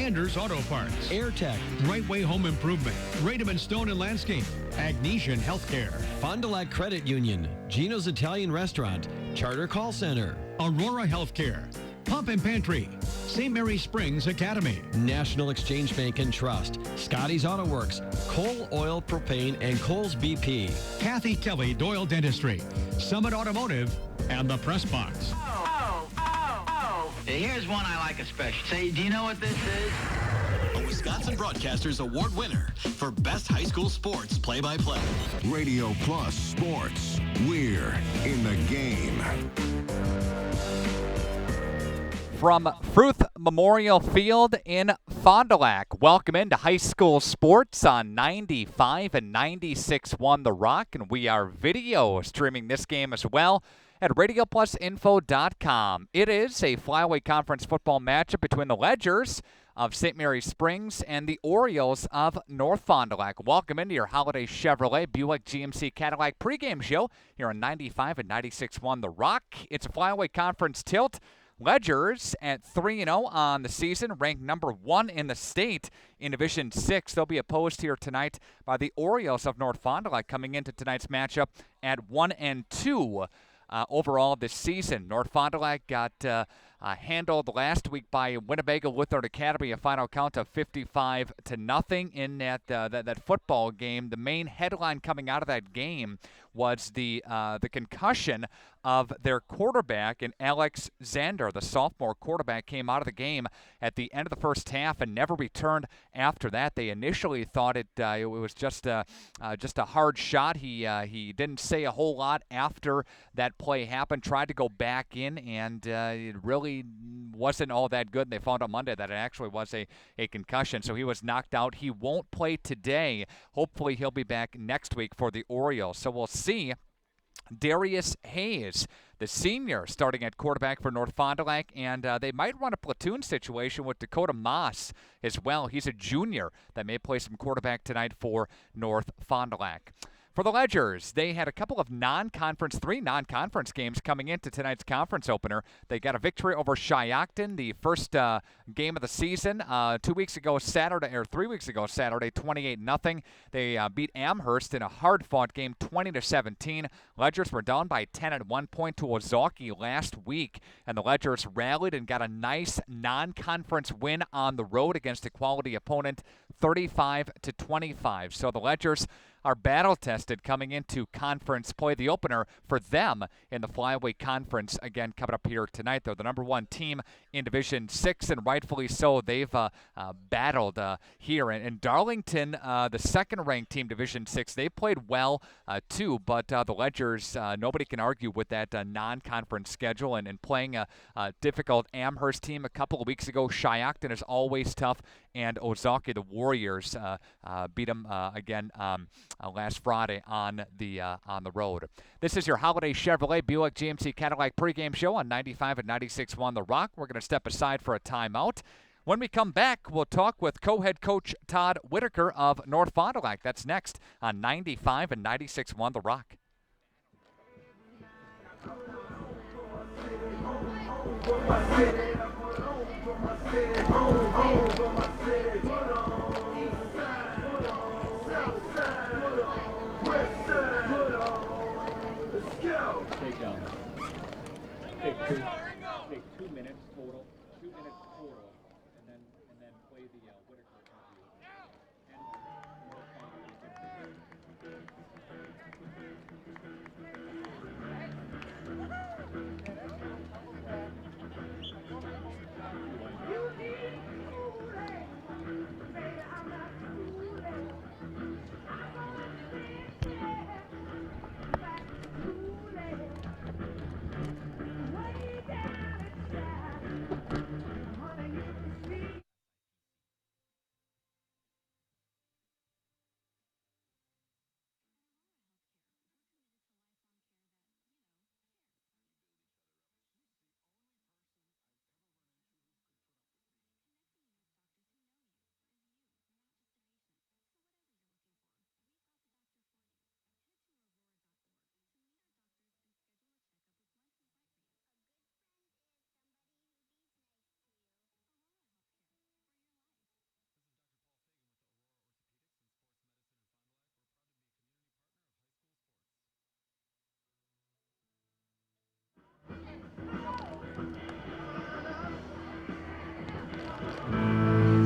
Sanders Auto Parts, AirTech, Brightway Home Improvement, Rademan Stone and Landscape, Agnesian Healthcare, Fond du Lac Credit Union, Gino's Italian Restaurant, Charter Call Center, Aurora Healthcare, Pump and Pantry, St. Mary Springs Academy, National Exchange Bank and Trust, Scotty's Auto Works, Coal Oil Propane, and Coles BP. Kathy Kelly Doyle Dentistry, Summit Automotive, and the Press Box. Here's one I like especially. Say, do you know what this is? A Wisconsin Broadcasters Award winner for Best High School Sports Play-by-Play. Radio Plus Sports. We're in the game. From Fruth Memorial Field in Fond du Lac, welcome into high school sports on 95 and 96.1 The Rock, and we are video streaming this game as well at RadioPlusInfo.com. It is a Flyway Conference football matchup between the Ledgers of St. Mary Springs and the Orioles of North Fond du Lac. Welcome into your Holiday Chevrolet Buick GMC Cadillac pregame show here on 95 and 96.1 The Rock. It's a Flyway Conference tilt. Ledgers at 3-0 on the season, ranked number 1 in the state in Division 6. They'll be opposed here tonight by the Orioles of North Fond du Lac, coming into tonight's matchup at 1-2. Overall this season, North Fond du Lac got handled last week by Winnebago Lutheran Academy, a final count of 55-0 in that football game. The main headline coming out of that game was the concussion of their quarterback, and Alex Zander, the sophomore quarterback, came out of the game at the end of the first half and never returned after that. They initially thought it was just a hard shot. He didn't say a whole lot after that play happened. Tried to go back in, and it really wasn't all that good. And they found on Monday that it actually was a concussion, so he was knocked out. He won't play today. Hopefully he'll be back next week for the Orioles. So we'll see. Darius Hayes, the senior, starting at quarterback for North Fond du Lac, and they might run a platoon situation with Dakota Moss as well. He's a junior that may play some quarterback tonight for North Fond du Lac. For the Ledgers, they had a couple of three non-conference games coming into tonight's conference opener. They got a victory over Shiocton, the first game of the season, 3 weeks ago Saturday, 28-0. They beat Amherst in a hard-fought game, 20-17. Ledgers were down by 10 at one point to Ozaukee last week, and the Ledgers rallied and got a nice non-conference win on the road against a quality opponent, 35-25. So the Ledgers are battle-tested coming into conference play. The opener for them in the Flyway Conference, again, coming up here tonight. They're the number 1 team in Division 6, and rightfully so. They've battled here. And Darlington, the second-ranked team, Division 6, they played well, too, but the Ledgers, nobody can argue with that non-conference schedule and playing a difficult Amherst team a couple of weeks ago. Shiocton is always tough, and Ozaukee, the Warriors, beat them again last Friday on the road. This is your Holiday Chevrolet Buick GMC Cadillac pregame show on 95 and 96.1 The Rock. We're going to step aside for a timeout. When we come back, we'll talk with co-head coach Todd Whitaker of North Fond du Lac. That's next on 95 and 96.1 The Rock. Take 2 minutes total. 2 minutes total, and then play the Whitaker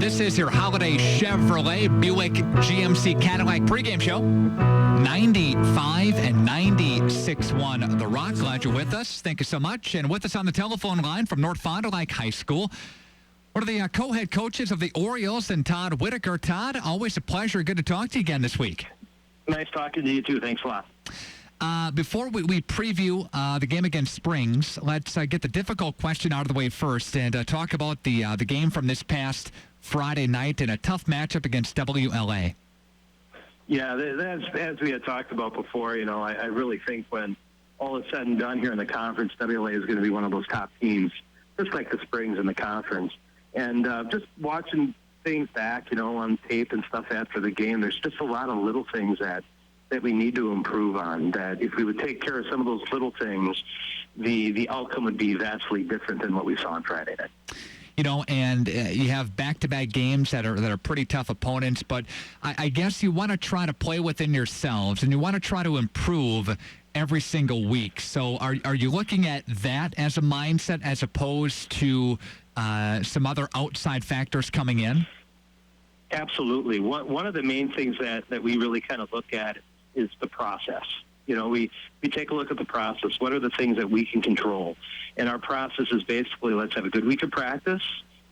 This is your Holiday Chevrolet Buick GMC Cadillac pregame show. 95 and 96.1 The Rock. Glad you're with us. Thank you so much. And with us on the telephone line from North Fond du Lac High School, one of the co-head coaches of the Orioles, and Todd Whitaker. Todd, always a pleasure. Good to talk to you again this week. Nice talking to you, too. Thanks a lot. Before we preview the game against Springs, let's get the difficult question out of the way first and talk about the game from this past Friday night in a tough matchup against WLA. Yeah, as we had talked about before, I really think when all is said and done here in the conference, WLA is going to be one of those top teams, just like the Springs in the conference. And just watching things back, on tape and stuff after the game, there's just a lot of little things that we need to improve on, that if we would take care of some of those little things, the outcome would be vastly different than what we saw on Friday night. And you have back-to-back games that are pretty tough opponents, but I guess you want to try to play within yourselves, and you want to try to improve every single week. So are you looking at that as a mindset as opposed to some other outside factors coming in? Absolutely. One of the main things that we really kind of look at is the process. We take a look at the process. What are the things that we can control? And our process is basically, let's have a good week of practice,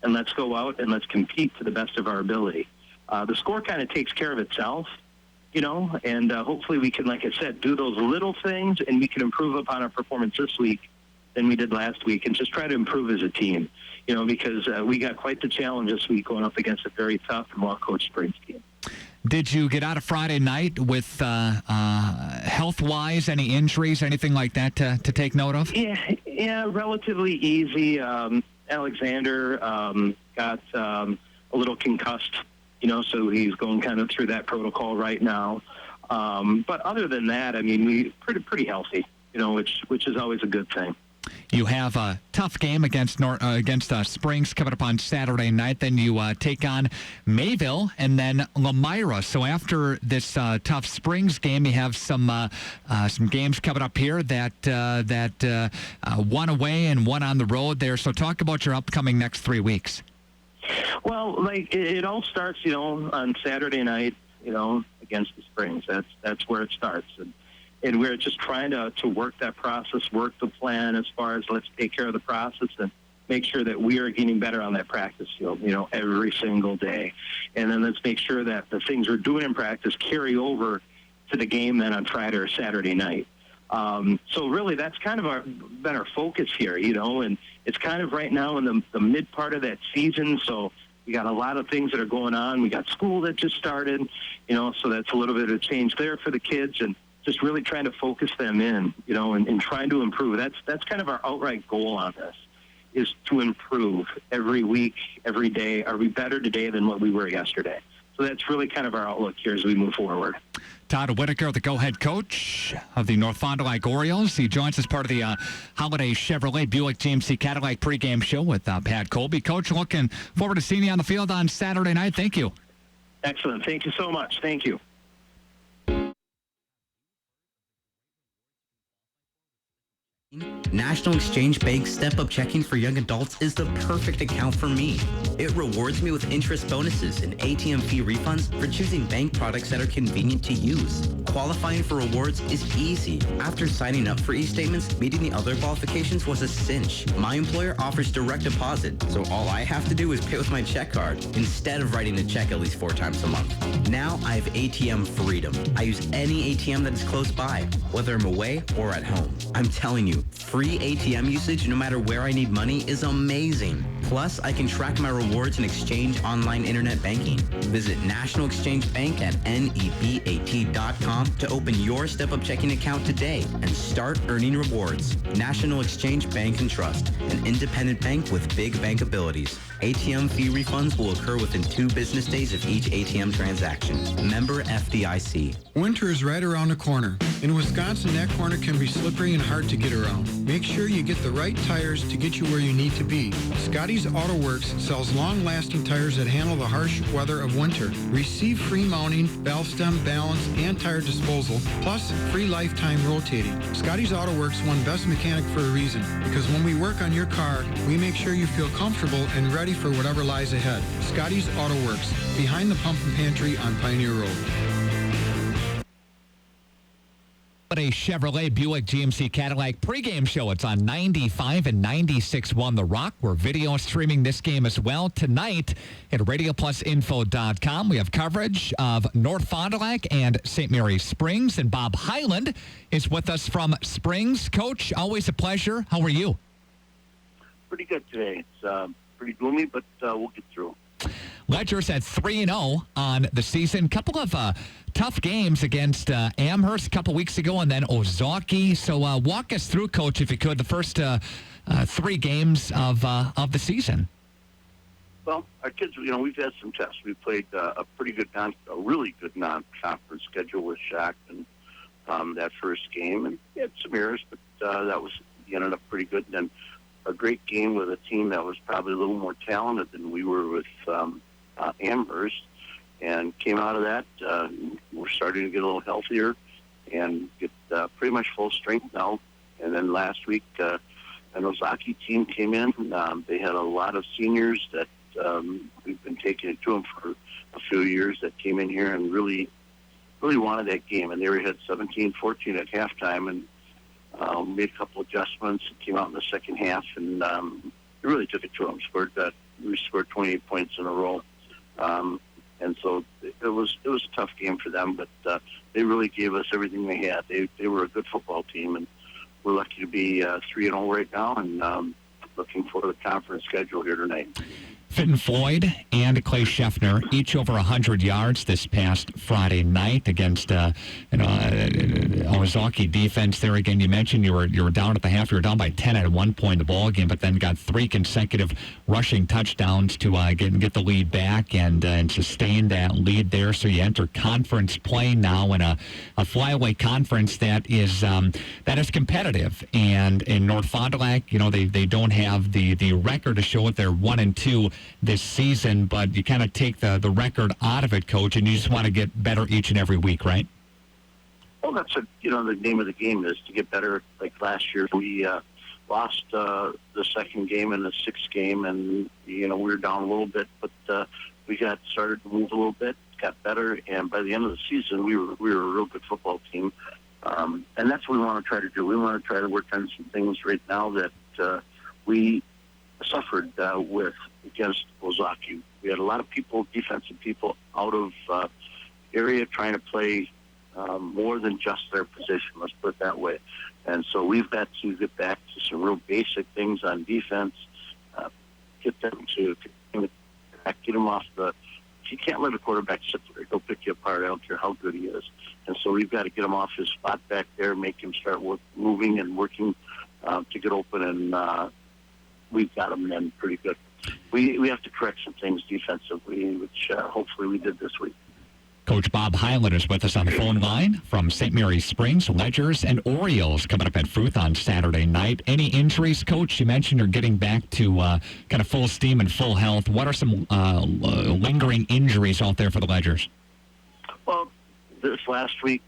and let's go out and let's compete to the best of our ability. The score kind of takes care of itself, and hopefully we can, like I said, do those little things, and we can improve upon our performance this week than we did last week, and just try to improve as a team, because we got quite the challenge this week going up against a very tough and well-coached Springs team. Did you get out of Friday night with health-wise, any injuries, anything like that to take note of? Yeah, relatively easy. Alexander got a little concussed, so he's going kind of through that protocol right now. But other than that, I mean, we pretty healthy, which is always a good thing. You have a tough game against Springs coming up on Saturday night. Then you take on Mayville and then Lamira. So after this tough Springs game, you have some games coming up here that one away and one on the road there. So talk about your upcoming next 3 weeks. Well, it all starts, on Saturday night, against the Springs. That's where it starts. And we're just trying to work that process, work the plan as far as let's take care of the process and make sure that we are getting better on that practice field, every single day. And then let's make sure that the things we're doing in practice carry over to the game then on Friday or Saturday night. So really that's kind of been our focus here, and it's kind of right now in the mid part of that season. So we got a lot of things that are going on. We got school that just started, so that's a little bit of change there for the kids, and just really trying to focus them in, and trying to improve. That's kind of our outright goal on this, is to improve every week, every day. Are we better today than what we were yesterday? So that's really kind of our outlook here as we move forward. Todd Whitaker, the co-head coach of the North Fond du Lac Orioles. He joins us part of the Holiday Chevrolet Buick GMC Cadillac pregame show with Pat Colby. Coach, looking forward to seeing you on the field on Saturday night. Thank you. Excellent. Thank you so much. Thank you. National Exchange Bank's Step-Up Checking for Young Adults is the perfect account for me. It rewards me with interest bonuses and ATM fee refunds for choosing bank products that are convenient to use. Qualifying for rewards is easy. After signing up for e-statements, meeting the other qualifications was a cinch. My employer offers direct deposit, so all I have to do is pay with my check card instead of writing a check at least 4 times a month. Now I have ATM freedom. I use any ATM that is close by, whether I'm away or at home. I'm telling you, free ATM usage no matter where I need money is amazing. Plus, I can track my rewards and exchange online internet banking. Visit National Exchange Bank at nebat.com to open your Step-Up Checking account today and start earning rewards. National Exchange Bank and Trust, an independent bank with big bank abilities. ATM fee refunds will occur within 2 business days of each ATM transaction. Member FDIC. Winter is right around the corner. In Wisconsin, that corner can be slippery and hard to get around. Make sure you get the right tires to get you where you need to be. Scotty's Auto Works sells long-lasting tires that handle the harsh weather of winter. Receive free mounting, valve stem balance, and tire disposal, plus free lifetime rotating. Scotty's Auto Works won Best Mechanic for a reason, because when we work on your car, we make sure you feel comfortable and ready ready for whatever lies ahead. Scotty's Auto Works, behind the Pump and Pantry on Pioneer Road. A Chevrolet Buick GMC Cadillac pregame show. It's on 95 and 96.1 The Rock. We're video streaming this game as well tonight at RadioPlusInfo.com. We have coverage of North Fond du Lac and St. Mary's Springs, and Bob Hyland is with us from Springs. Coach, always a pleasure. How are you? Pretty good today. It's pretty gloomy, but we'll get through. Ledger's at 3-0 on the season. Couple of tough games against Amherst a couple weeks ago, and then Ozaukee. So walk us through, Coach, if you could, the first 3 games of the season. Well, our kids, we've had some tests. We played a really good non-conference schedule with Shackton that first game, and we had some errors, but we ended up pretty good. And then a great game with a team that was probably a little more talented than we were with Amherst, and came out of that. We're starting to get a little healthier and get pretty much full strength now. And then last week, an Ozaukee team came in. They had a lot of seniors that we've been taking it to them for a few years that came in here and really wanted that game. And they were ahead 17-14 at halftime, and made a couple adjustments, came out in the second half, and really took it to them. We scored 28 points in a row, and so it was a tough game for them. But they really gave us everything they had. They were a good football team, and we're lucky to be 3-0 right now, and looking forward to the conference schedule here tonight. Fitton Floyd and Clay Scheffner, each over 100 yards this past Friday night against Ozaukee defense. There again, you mentioned you were down at the half. You were down by 10 at one point in the ball game, but then got 3 consecutive rushing touchdowns to get the lead back and sustain that lead there. So you enter conference play now in a flyaway conference that is competitive. And in North Fond du Lac, they don't have the record to show it. They're 1-2 this season, but you kind of take the record out of it, Coach, and you just want to get better each and every week, right? Well, that's the name of the game is to get better. Like last year, we lost the second game and the 6th game, and we were down a little bit, but we got started to move a little bit, got better, and by the end of the season, we were a real good football team, and that's what we want to try to do. We want to try to work on some things right now that we suffered with against Ozaukee. We had a lot of defensive people out of area trying to play more than just their position, let's put it that way. And so we've got to get back to some real basic things on defense, get them to get them off the... You can't let a quarterback sit there. He'll pick you apart. I don't care how good he is. And so we've got to get him off his spot back there, make him start moving and working to get open, and we've got him then pretty good. We have to correct some things defensively, which hopefully we did this week. Coach Bob Hyland is with us on the phone line from St. Mary's Springs. Ledgers and Orioles coming up at Fruth on Saturday night. Any injuries, Coach? You mentioned you're getting back to kind of full steam and full health. What are some lingering injuries out there for the Ledgers? Well, this last week,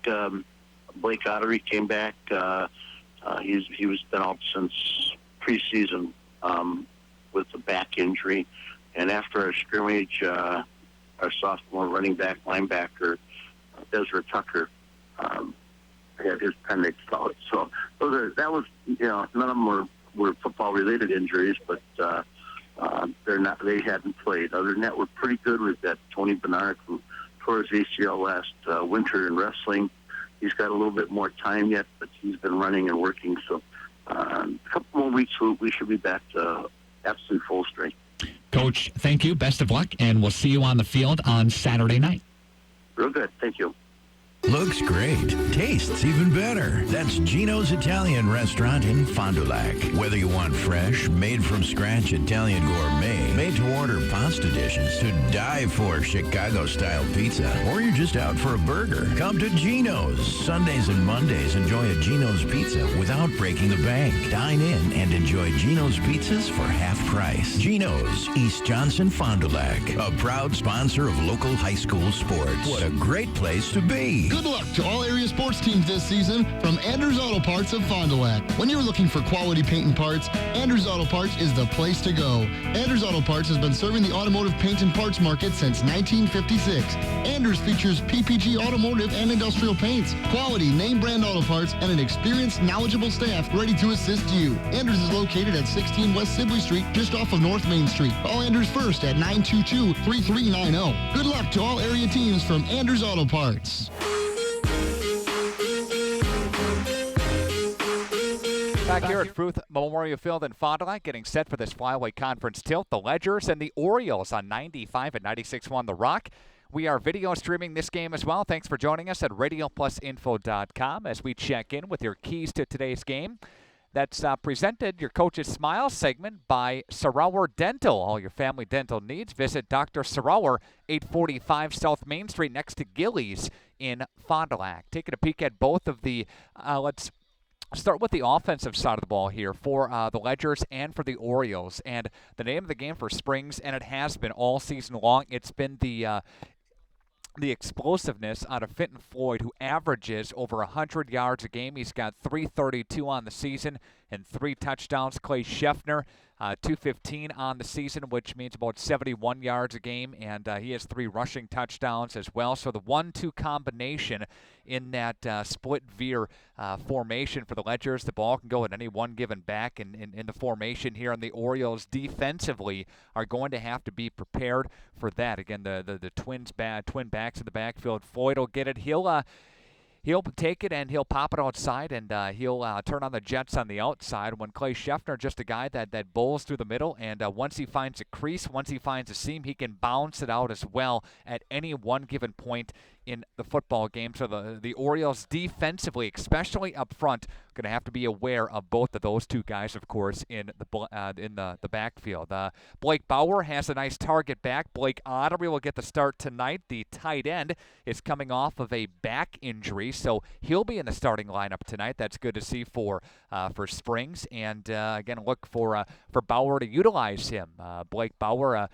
Blake Ottery came back. He was been out since preseason with a back injury, and after our scrimmage, our sophomore running back linebacker Desiree Tucker had his appendix out. So that was none of them were football related injuries, but they hadn't played. Other than that, we're pretty good. We've got Tony Bernard who tore his ACL last winter in wrestling. He's got a little bit more time yet, but he's been running and working. So a couple more weeks, we should be back to absolute full strength. Coach, thank you. Best of luck, and we'll see you on the field on Saturday night. Real good. Thank you. Looks great. Tastes even better. That's Gino's Italian Restaurant in Fond du Lac. Whether you want fresh, made-from-scratch Italian gourmet, made-to-order pasta dishes to die for Chicago-style pizza, or you're just out for a burger, come to Gino's. Sundays and Mondays, enjoy a Gino's pizza without breaking the bank. Dine in and enjoy Gino's pizzas for half price. Gino's, East Johnson, Fond du Lac, a proud sponsor of local high school sports. What a great place to be. Good luck to all area sports teams this season from Anders Auto Parts of Fond du Lac. When you're looking for quality paint and parts, Anders Auto Parts is the place to go. Anders Auto Parts has been serving the automotive paint and parts market since 1956. Anders features PPG automotive and industrial paints, quality name brand auto parts, and an experienced, knowledgeable staff ready to assist you. Anders is located at 16 West Sibley Street, just off of North Main Street. Call Anders first at 922-3390. Good luck to all area teams from Anders Auto Parts. Back here at Fruth Memorial Field in Fond du Lac, getting set for this Flyaway Conference tilt. The Ledgers and the Orioles on 95 and 96.1 The Rock. We are video streaming this game as well. Thanks for joining us at radioplusinfo.com as we check in with your keys to today's game. That's presented, your Coach's Smile segment, by Sarower Dental. All your family dental needs. Visit Dr. Sarower, 845 South Main Street, next to Gillies in Fond du Lac. Taking a peek at both of the, let's start with the offensive side of the ball here for the Ledgers and for the Orioles. And the name of the game for Springs, and it has been all season long, it's been the explosiveness out of Fenton Floyd, who averages over 100 yards a game. He's got 332 on the season and 3 touchdowns. Clay Scheffner, 215 on the season, which means about 71 yards a game, and he has 3 rushing touchdowns as well. So the 1-2 combination in that split veer formation for the Ledgers. The ball can go at any one given back in the formation here, and the Orioles defensively are going to have to be prepared for that. Again, the twin backs in the backfield. Floyd will get it. He'll take it and he'll pop it outside, and he'll turn on the Jets on the outside when Clay Scheffner, just a guy that bowls through the middle, and once he finds a crease, once he finds a seam, he can bounce it out as well at any one given point in the football game. So the Orioles defensively, especially up front, going to have to be aware of both of those two guys, of course, in the backfield. Blake Bauer has a nice target back. Blake Ottery will get the start tonight. The tight end is coming off of a back injury, so he'll be in the starting lineup tonight. That's good to see for Springs, and again, look for Bauer to utilize him. Blake Bauer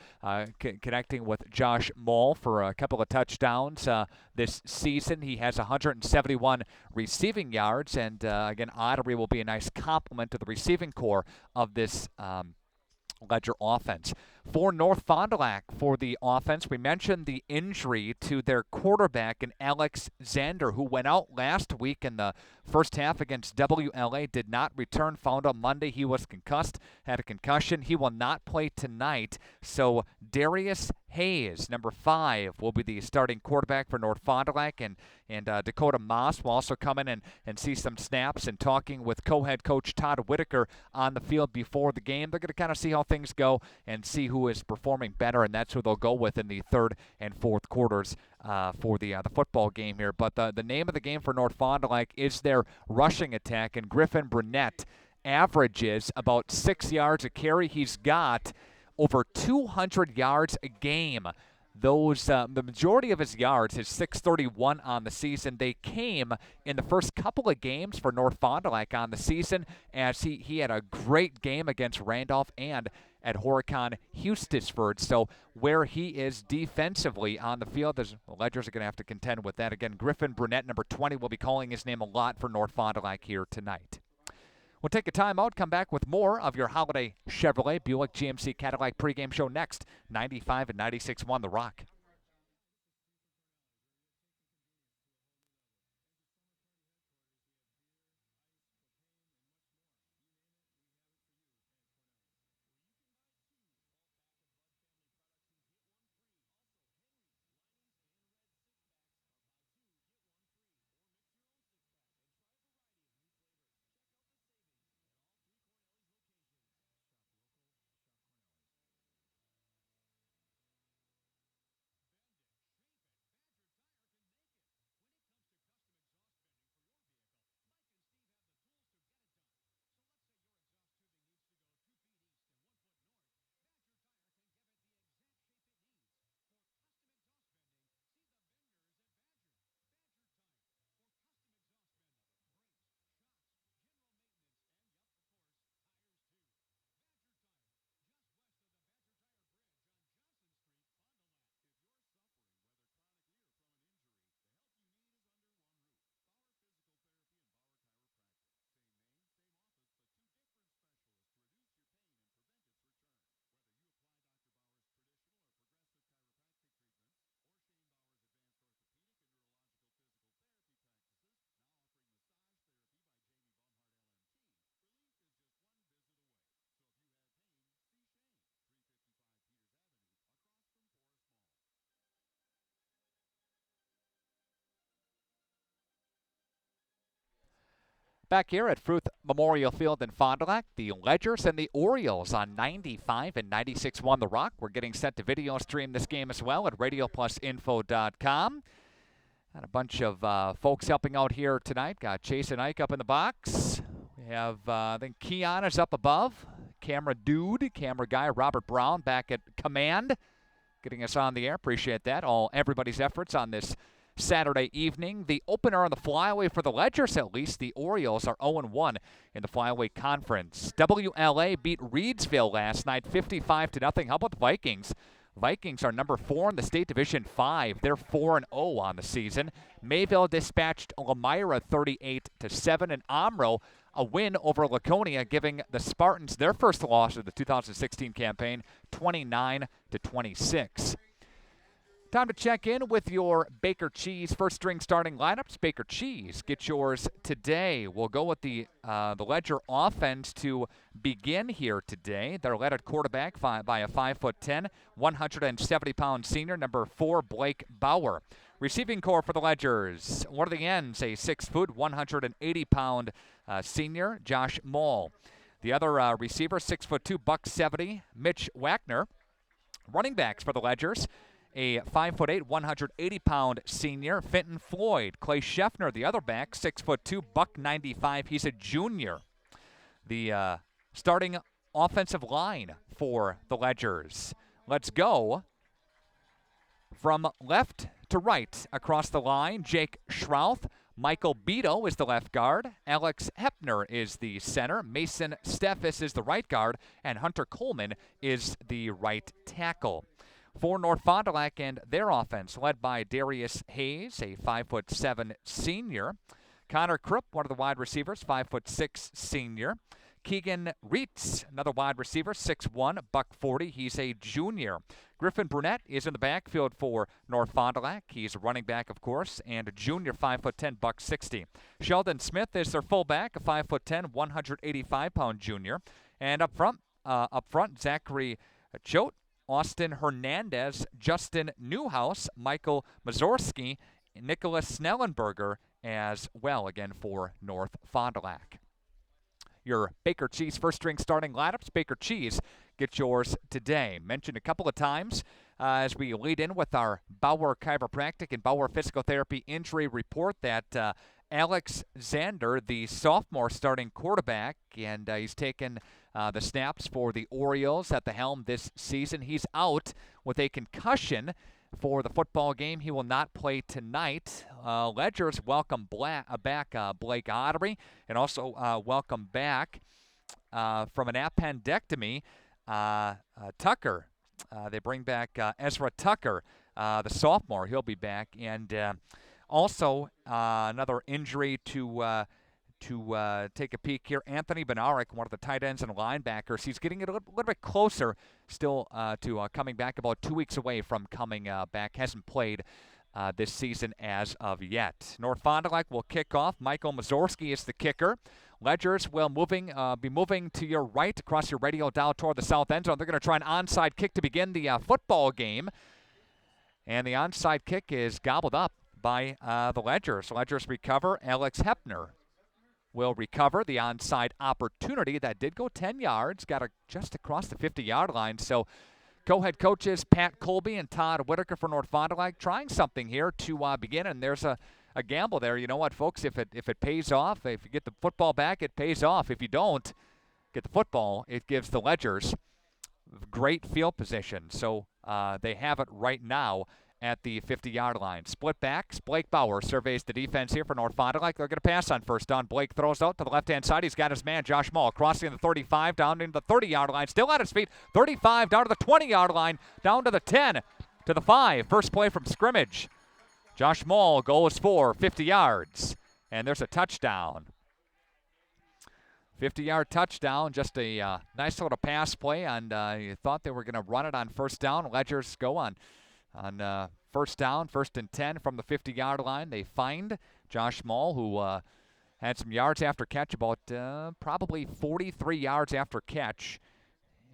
connecting with Josh Moll for a couple of touchdowns this season. He has 171 receiving yards, and again, Ottery will be a nice complement to the receiving core of this Ledger offense. For North Fond du Lac, for the offense, we mentioned the injury to their quarterback in Alex Zander, who went out last week in the first half against WLA, did not return, found on Monday he was concussed, had a concussion. He will not play tonight, so Darius Hayes, number 5, will be the starting quarterback for North Fond du Lac, and Dakota Moss will also come in and see some snaps, and talking with co-head coach Todd Whitaker on the field before the game. They're going to kind of see how things go and see who is performing better, and that's who they'll go with in the third and fourth quarters for the football game here. But the name of the game for North Fond du Lac is their rushing attack, and Griffin Burnett averages about 6 yards a carry. He's got over 200 yards a game. Those the majority of his yards, his 631 on the season, they came in the first couple of games for North Fond du Lac on the season, as he had a great game against Randolph and at Horicon Eustisford. So where he is defensively on the field, the Ledgers are going to have to contend with that. Again, Griffin Burnett, number 20, will be calling his name a lot for North Fond du Lac here tonight. We'll take a timeout, come back with more of your Holiday Chevrolet Buick GMC Cadillac pregame show next, 95 and 96.1 The Rock. Back here at Fruth Memorial Field in Fond du Lac, the Ledgers and the Orioles on 95 and 96.1 The Rock. We're getting set to video stream this game as well at radioplusinfo.com. And a bunch of folks helping out here tonight. Got Chase and Ike up in the box. We have, I think Keon is up above. Camera guy Robert Brown back at command, getting us on the air. Appreciate that. Everybody's efforts on this Saturday evening. The opener on the flyaway for the Ledgers, at least. The Orioles are 0-1 in the flyaway conference. WLA beat Reedsville last night 55-0. How about the Vikings? Vikings are number 4 in the state division 5. They're 4-0 on the season. Mayville dispatched Lemira 38-7, and Omro a win over Laconia, giving the Spartans their first loss of the 2016 campaign, 29-26. Time to check in with your Baker Cheese first string starting lineups. Baker Cheese, get yours today. We'll go with the Ledger offense to begin here today. They're led at quarterback by a 5'10", 170-pound senior, number 4, Blake Bauer. Receiving core for the Ledgers, one of the ends, a 6', 180-pound senior, Josh Mall. The other receiver, 6'2", $170, Mitch Wagner. Running backs for the Ledgers, a 5'8", 180-pound senior, Fenton Floyd. Clay Scheffner, the other back, 6'2", $195. He's a junior. The starting offensive line for the Ledgers. Let's go from left to right across the line. Jake Schrouth. Michael Beto is the left guard. Alex Hepner is the center. Mason Steffes is the right guard. And Hunter Coleman is the right tackle. For North Fond du Lac and their offense, led by Darius Hayes, a 5'7" senior. Connor Krupp, one of the wide receivers, 5'6" senior. Keegan Reitz, another wide receiver, 6'1", $140. He's a junior. Griffin Brunette is in the backfield for North Fond du Lac. He's a running back, of course, and a junior, 5'10", $160. Sheldon Smith is their fullback, a 5'10", 185-pound junior. And up front, Zachary Choate, Austin Hernandez, Justin Newhouse, Michael Mazorski, Nicholas Snellenberger as well, again, for North Fond du Lac. Your Baker Cheese first string starting lineups. Baker Cheese, get yours today. Mentioned a couple of times as we lead in with our Bauer Chiropractic and Bauer Physical Therapy injury report that Alex Zander, the sophomore starting quarterback, and he's taken the snaps for the Orioles at the helm this season. He's out with a concussion for the football game. He will not play tonight. Ledgers welcome back Blake Ottery, and also welcome back from an appendectomy Tucker. They bring back Ezra Tucker, the sophomore. He'll be back. And also another injury to take a peek here. Anthony Benaric, one of the tight ends and linebackers. He's getting a little bit closer still to coming back, about 2 weeks away from coming back. Hasn't played this season as of yet. North Fond du Lac will kick off. Michael Mazorski is the kicker. Ledgers will be moving to your right across your radio dial toward the south end zone. They're going to try an onside kick to begin the football game. And the onside kick is gobbled up by the Ledgers. Ledgers recover. Alex Hepner will recover the onside opportunity. That did go 10 yards, got just across the 50-yard line. So co-head coaches Pat Colby and Todd Whitaker for North Fond du Lac trying something here to begin, and there's a gamble there. You know what, folks, if it pays off, if you get the football back, it pays off. If you don't get the football, it gives the Ledgers great field position. So they have it right now at the 50-yard line. Split backs. Blake Bauer surveys the defense here for North Fond du Lac. They're going to pass on first down. Blake throws out to the left-hand side. He's got his man, Josh Mall, crossing the 35, down into the 30-yard line. Still at his feet. 35, down to the 20-yard line, down to the 10, to the 5. First play from scrimmage. Josh Mall goes for 50 yards, and there's a touchdown. 50-yard touchdown, just a nice little pass play, and you thought they were going to run it on first down. Ledgers go on first down, 1st and 10 from the 50-yard line. They find Josh Mall, who had some yards after catch, about probably 43 yards after catch.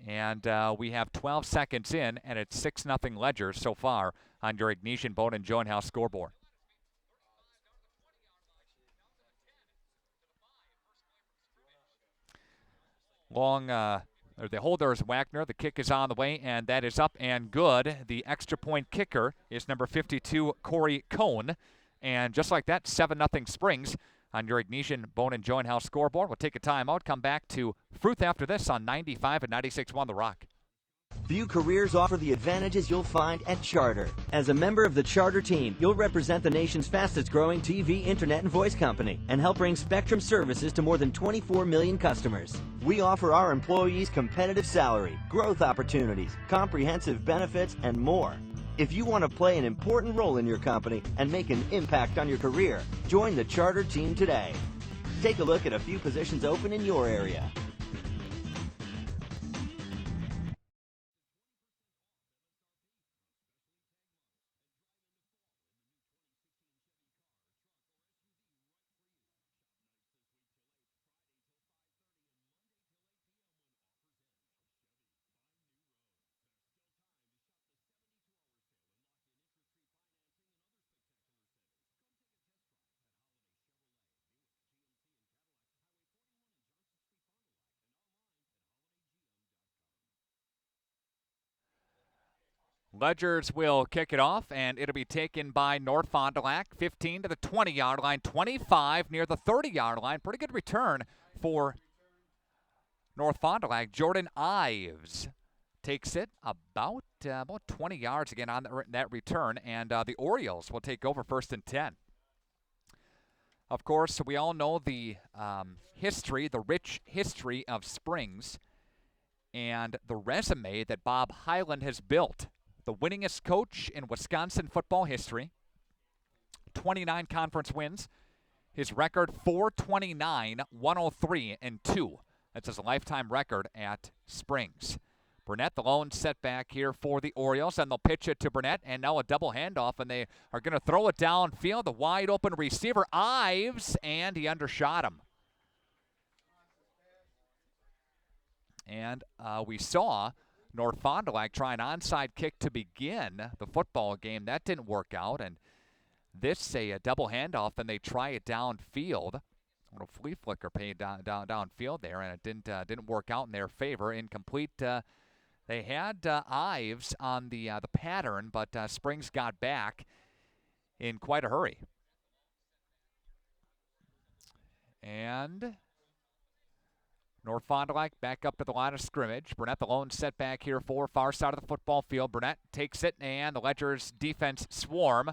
And we have 12 seconds in, and it's 6-0 Ledgers so far on your Ignatian Bone and Joint House scoreboard. The holder is Wagner. The kick is on the way, and that is up and good. The extra point kicker is number 52, Corey Cohn. And just like that, 7-0 Springs on your Ignesian Bone and Joint House scoreboard. We'll take a timeout, come back to Fruth after this on 95 and 96.1 The Rock. Few careers offer the advantages you'll find at Charter. As a member of the Charter team, you'll represent the nation's fastest growing TV, internet, and voice company and help bring Spectrum services to more than 24 million customers. We offer our employees competitive salary, growth opportunities, comprehensive benefits, and more. If you want to play an important role in your company and make an impact on your career, join the Charter team today. Take a look at a few positions open in your area. Ledgers will kick it off, and it'll be taken by North Fond du Lac, 15 to the 20-yard line, 25 near the 30-yard line. Pretty good return for North Fond du Lac. Jordan Ives takes it about 20 yards again on that return, and the Orioles will take over 1st and 10. Of course, we all know the rich history of Springs and the resume that Bob Hyland has built. The winningest coach in Wisconsin football history, 29 conference wins. His record, 429, 103, and 2. That's his lifetime record at Springs. Burnett, the lone setback here for the Orioles, and they'll pitch it to Burnett, and now a double handoff, and they are going to throw it downfield. The wide open receiver, Ives, and he undershot him. And we saw North Fond du Lac try an onside kick to begin the football game. That didn't work out, and this a double handoff, and they try it downfield. A little flea flicker paid downfield there, and it didn't work out in their favor. Incomplete. They had Ives on the pattern, but Springs got back in quite a hurry. And North Fond du Lac back up to the line of scrimmage. Burnett, the lone setback here for far side of the football field. Burnett takes it, and the Ledgers defense swarm.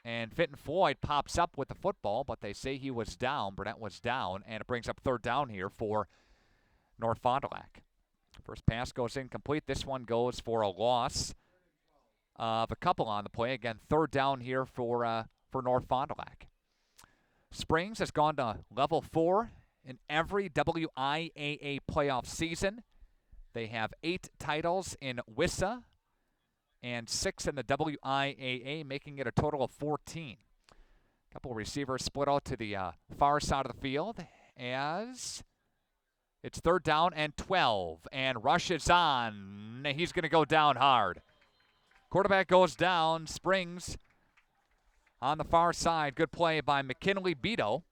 And Fitton Floyd pops up with the football, but they say he was down. Burnett was down, and it brings up 3rd down here for North Fond du Lac. First pass goes incomplete. This one goes for a loss of a couple on the play. Again, 3rd down here for North Fond du Lac. Springs has gone to level 4 in every WIAA playoff season. They have 8 titles in WISA and 6 in the WIAA, making it a total of 14. A couple of receivers split out to the far side of the field as it's 3rd down and 12. And Rush is on. He's going to go down hard. Quarterback goes down. Springs on the far side. Good play by McKinley Beto.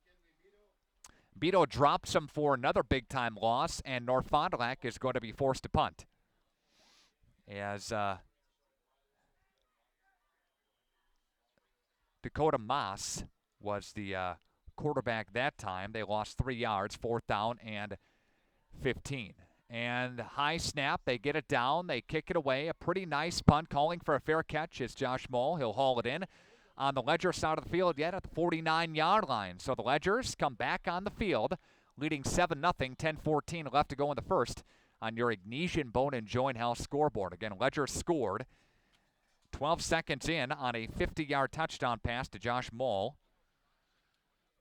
Beto drops him for another big-time loss, and North Fond du Lac is going to be forced to punt. As Dakota Moss was the quarterback that time. They lost 3 yards, 4th down and 15. And high snap, they get it down, they kick it away. A pretty nice punt, calling for a fair catch is Josh Moll. He'll haul it in on the Ledger side of the field yet at the 49-yard line. So the Ledgers come back on the field, leading 7-0, 10-14 left to go in the first on your Ignesian Bone and Joint House scoreboard. Again, Ledger scored 12 seconds in on a 50-yard touchdown pass to Josh Moll,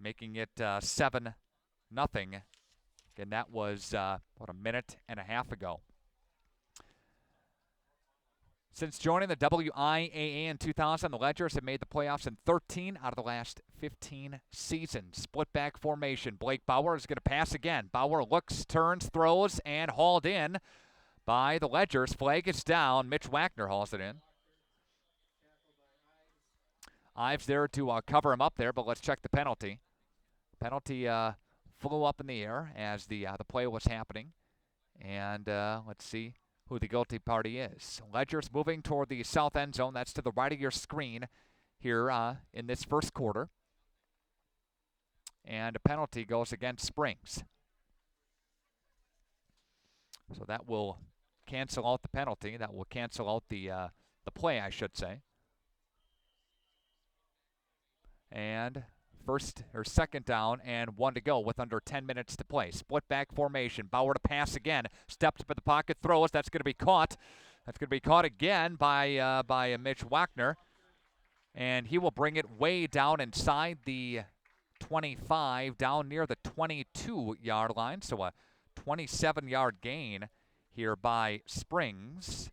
making it 7-0. Again, that was about a minute and a half ago. Since joining the WIAA in 2000, the Ledgers have made the playoffs in 13 out of the last 15 seasons. Split back formation. Blake Bauer is going to pass again. Bauer looks, turns, throws, and hauled in by the Ledgers. Flag is down. Mitch Wagner hauls it in. Ives there to cover him up there, but let's check the penalty. Penalty flew up in the air as the play was happening. And let's see who the guilty party is. Ledger's moving toward the south end zone. That's to the right of your screen here in this first quarter. And a penalty goes against Springs. So that will cancel out the penalty. That will cancel out the play, I should say. And first or second down and 1 to go with under 10 minutes to play. Split back formation. Bauer to pass again. Steps up in the pocket, throws. That's going to be caught. That's going to be caught again by Mitch Wagner. And he will bring it way down inside the 25, down near the 22-yard line. So a 27-yard gain here by Springs.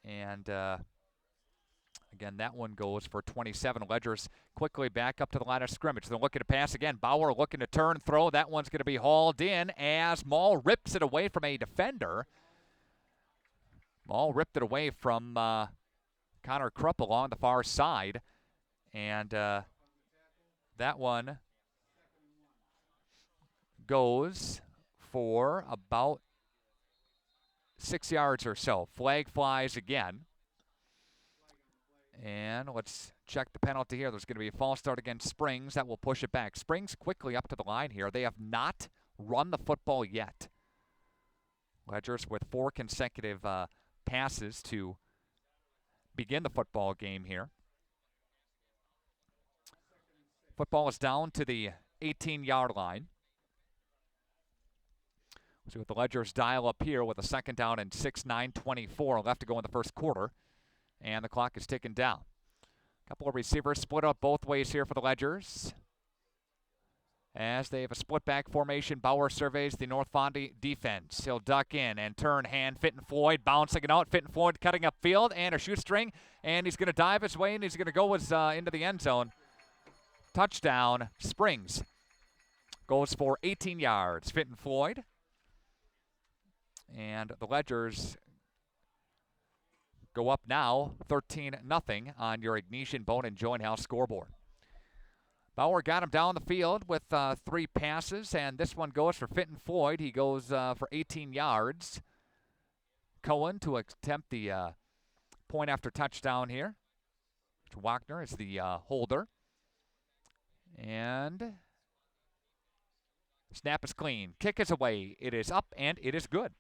And again, that one goes for 27. Ledger's quickly back up to the line of scrimmage. They're looking to pass again. Bauer looking to turn, throw. That one's going to be hauled in as Maul rips it away from a defender. Maul ripped it away from Connor Krupp along the far side. And that one goes for about 6 yards or so. Flag flies again. And let's check the penalty here. There's going to be a false start against Springs. That will push it back. Springs quickly up to the line here. They have not run the football yet. Ledgers with 4 consecutive passes to begin the football game here. Football is down to the 18-yard line. So with the Ledgers dial up here with a second down and 6, 9:24 left to go in the first quarter. And the clock is ticking down. A couple of receivers split up both ways here for the Ledgers. As they have a split back formation, Bauer surveys the North Fondy defense. He'll duck in and turn hand. Fitton Floyd bouncing it out. Fitton Floyd cutting up field and a shoestring. And he's going to dive his way and he's going to go into the end zone. Touchdown, Springs. Goes for 18 yards. Fitton Floyd. And the Ledgers go up now 13-0 on your Ignatian Bone and Joint House scoreboard. Bauer got him down the field with 3 passes, and this one goes for Fitton Floyd. He goes for 18 yards. Cohen to attempt the point after touchdown here. Wagner is the holder. And snap is clean. Kick is away. It is up, and it is good.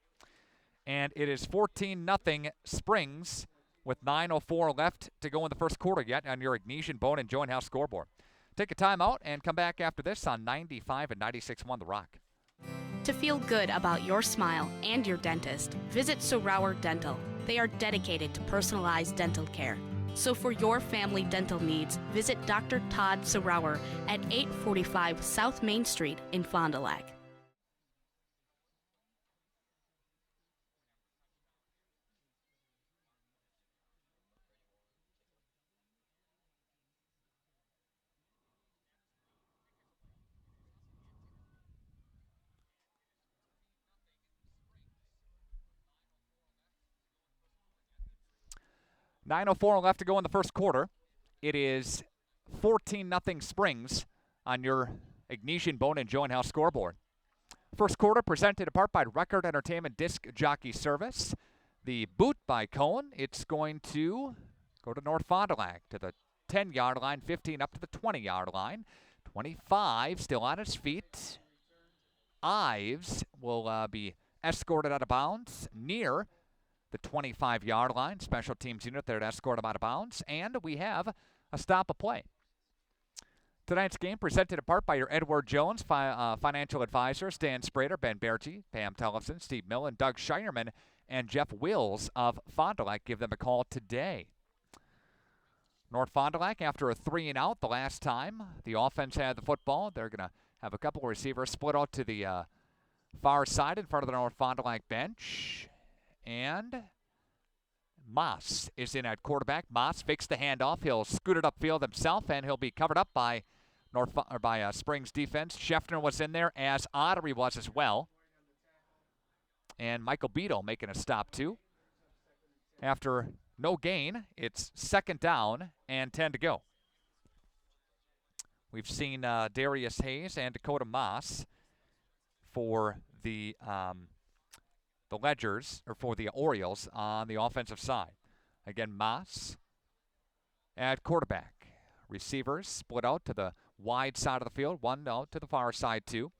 And it is 14-0 Springs with 9:04 left to go in the first quarter yet on your Ignatian Bone and Joint House scoreboard. Take a timeout and come back after this on 95 and 96.1 The Rock. To feel good about your smile and your dentist, visit Sorauer Dental. They are dedicated to personalized dental care. So for your family dental needs, visit Dr. Todd Sorauer at 845 South Main Street in Fond du Lac. .04 left to go in the first quarter. It is 14-0 Springs on your Ignatian Bone and Joint House scoreboard. First quarter presented in part by Record Entertainment Disc Jockey Service. The boot by Cohen. It's going to go to North Fond du Lac to the 10-yard line, 15 up to the 20-yard line. 25 still on his feet. Ives will be escorted out of bounds near the 25-yard line. Special teams unit there to escort him out of bounds. And we have a stop of play. Tonight's game presented in part by your Edward Jones financial advisors, Dan Sprader, Ben Berge, Pam Tellefson, Steve Millen, Doug Shireman, and Jeff Wills of Fond du Lac. Give them a call today. North Fond du Lac, after a 3-and-out the last time the offense had the football, they're going to have a couple of receivers split out to the far side in front of the North Fond du Lac bench. And Moss is in at quarterback. Moss fakes the handoff. He'll scoot it upfield himself, and he'll be covered up by Springs defense. Scheffner was in there, as Ottery was as well. And Michael Beto making a stop, too. After no gain, it's second down and 10 to go. We've seen Darius Hayes and Dakota Moss for the Ledgers, or for the Orioles on the offensive side. Again, Moss at quarterback. Receivers split out to the wide side of the field, one out to the far side too.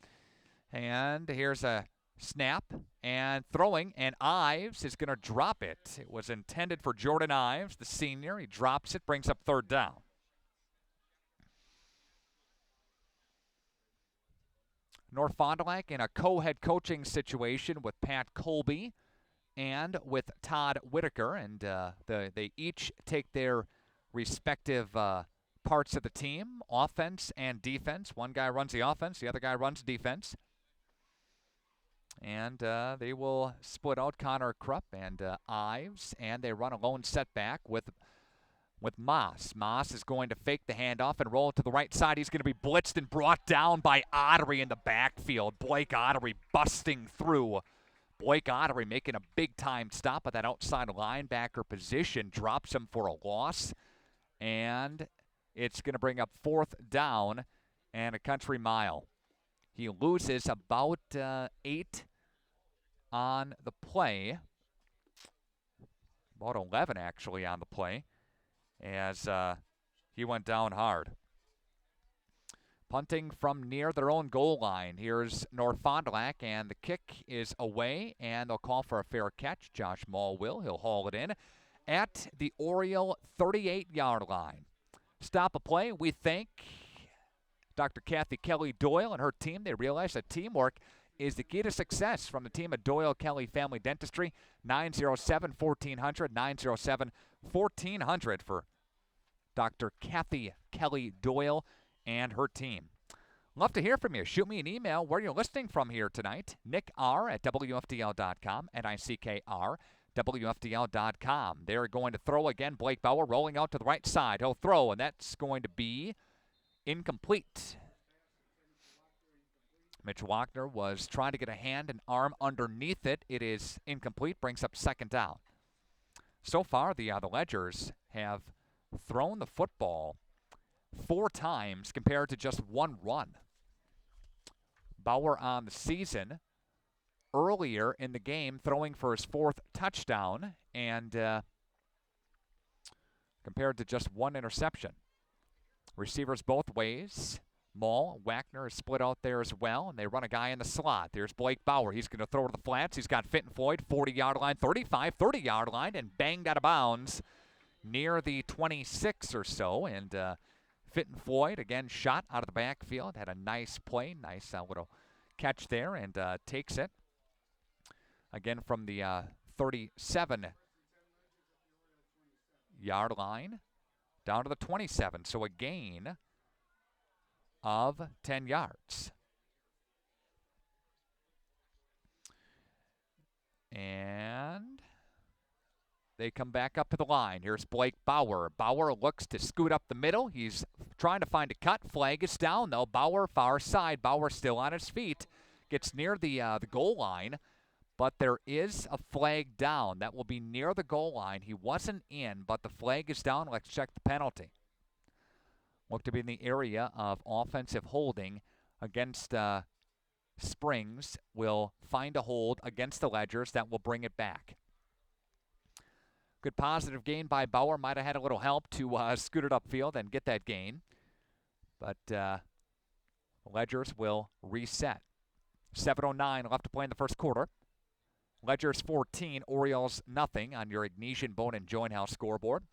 And here's a snap and throwing, and Ives is going to drop it. It was intended for Jordan Ives, the senior. He drops it, brings up third down. North Fond du Lac in a co-head coaching situation with Pat Colby and with Todd Whitaker, and they each take their respective parts of the team, offense and defense. One guy runs the offense, the other guy runs defense. And they will split out Connor Krupp and Ives, and they run a lone setback with Moss. Moss is going to fake the handoff and roll it to the right side. He's going to be blitzed and brought down by Ottery in the backfield. Blake Ottery busting through. Blake Ottery making a big-time stop at that outside linebacker position. Drops him for a loss. And it's going to bring up fourth down and a country mile. He loses about 8 on the play. About 11, actually, on the play, as he went down hard. Punting from near their own goal line. Here's North Fond du Lac, and the kick is away, and they'll call for a fair catch. Josh Mall will. He'll haul it in at the Oriole 38-yard line. Stop a play. We thank Dr. Kathy Kelly Doyle and her team. They realize that teamwork is the key to success. From the team at Doyle Kelly Family Dentistry, 907-1400, 907-1400 for Dr. Kathy Kelly Doyle and her team. Love to hear from you. Shoot me an email where you're listening from here tonight. Nick R at WFDL.com, Nickr, WFDL.com. They're going to throw again. Blake Bauer rolling out to the right side. He'll throw, and that's going to be incomplete. Mitch Wagner was trying to get a hand and arm underneath it. It is incomplete, brings up second down. So far, the Ledgers have thrown the football 4 times compared to just 1 run. Bauer on the season earlier in the game throwing for his 4th touchdown, and compared to just 1 interception. Receivers both ways. Maul, Wagner is split out there as well, and they run a guy in the slot. There's Blake Bauer. He's going to throw to the flats. He's got Fenton Floyd, 40-yard line, 35, 30-yard line, and banged out of bounds near the 26 or so. And Fenton Floyd, again, shot out of the backfield. Had a nice play, nice little catch there, and takes it. Again, from the 37-yard line down to the 27. So a gain of 10 yards. And they come back up to the line. Here's Blake Bauer. Bauer looks to scoot up the middle. He's trying to find a cut. Flag is down, though. Bauer far side. Bauer still on his feet. Gets near the goal line, but there is a flag down. That will be near the goal line. He wasn't in, but the flag is down. Let's check the penalty. Look to be in the area of offensive holding against Springs. Will find a hold against the Ledgers. That will bring it back. Good positive gain by Bauer. Might have had a little help to scoot it upfield and get that gain. But the Ledgers will reset. 7:09 left to play in the first quarter. Ledgers 14, Orioles nothing on your Ignesian Bone and Joint House scoreboard.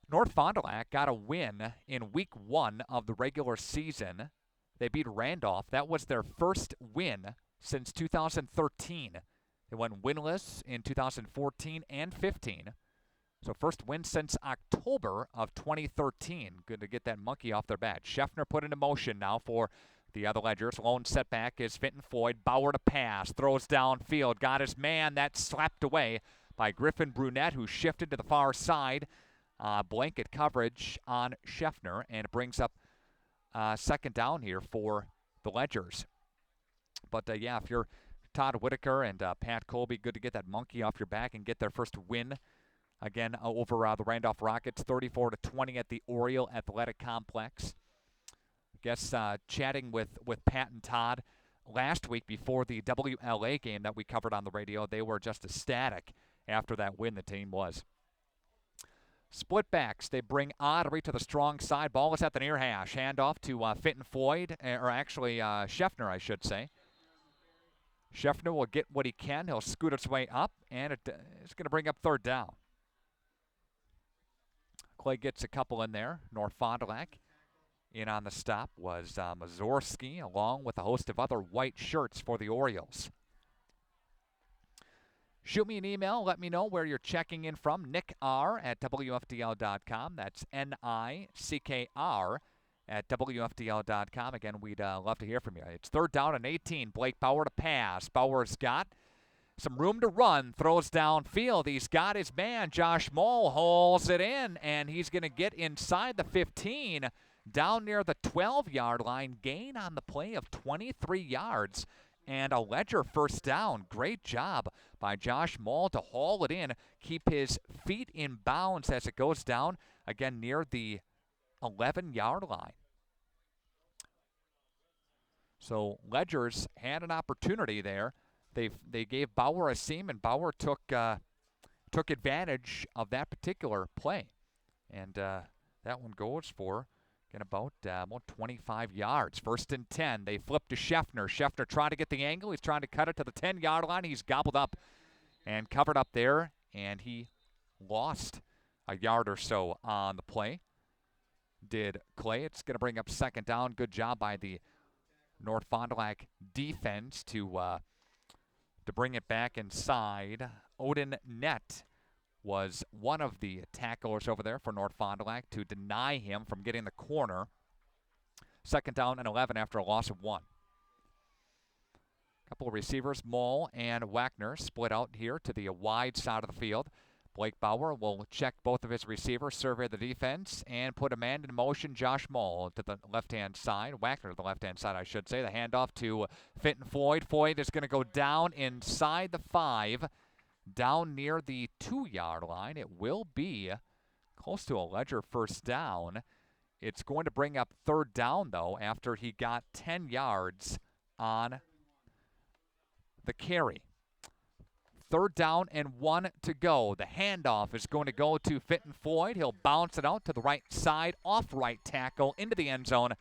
North Fond du Lac got a win in week 1 of the regular season. They beat Randolph. That was their first win since 2013. They went winless in 2014 and 15. So first win since October of 2013. Good to get that monkey off their back. Scheffner put into motion now for the other Ledgers. Lone setback is Fenton Floyd. Bauer to pass. Throws downfield. Got his man. That's slapped away by Griffin Brunette, who shifted to the far side. Blanket coverage on Scheffner, and it brings up second down here for the Ledgers. But, yeah, if you're Todd Whitaker and Pat Colby, good to get that monkey off your back and get their first win, again, over the Randolph Rockets, 34-20 at the Oriole Athletic Complex. Guess chatting with Pat and Todd last week before the WLA game that we covered on the radio, they were just ecstatic after that win the team was. Split backs, they bring Ottery to the strong side. Ball is at the near hash. Handoff to Fenton Floyd, or actually Scheffner, I should say. Scheffner will get what he can. He'll scoot his way up, and it's going to bring up third down. Clay gets a couple in there. North Fond du Lac. In on the stop was Mazurski, along with a host of other white shirts for the Orioles. Shoot me an email. Let me know where you're checking in from. Nick R at WFDL.com. That's NICKR at WFDL.com. Again, we'd love to hear from you. It's third down and 18. Blake Bauer to pass. Bauer's got some room to run. Throws downfield. He's got his man. Josh Moll holds it in, and he's going to get inside the 15, down near the 12-yard line. Gain on the play of 23 yards. And a Ledger first down. Great job by Josh Moll to haul it in, keep his feet in bounds as it goes down, again, near the 11-yard line. So Ledger's had an opportunity there. They gave Bauer a seam, and Bauer took advantage of that particular play. And that one goes for about 25 yards. First and 10. They flip to Scheffner. Scheffner trying to get the angle. He's trying to cut it to the 10-yard line. He's gobbled up and covered up there, and he lost a yard or so on the play. Did Clay. It's going to bring up second down. Good job by the North Fond du Lac defense to bring it back inside. Odin Nett was one of the tacklers over there for North Fond du Lac to deny him from getting the corner. Second down and 11 after a loss of 1. Couple of receivers, Moll and Wagner, split out here to the wide side of the field. Blake Bauer will check both of his receivers, survey the defense, and put a man in motion. Josh Moll to the left-hand side. Wagner to the left-hand side, I should say. The handoff to Fenton Floyd. Floyd is going to go down inside the 5. Down near the 2-yard line. It will be close to a Ledger first down. It's going to bring up third down, though, after he got 10 yards on the carry. Third down and 1 to go. The handoff is going to go to Fenton Floyd. He'll bounce it out to the right side, off right tackle, into the end zone.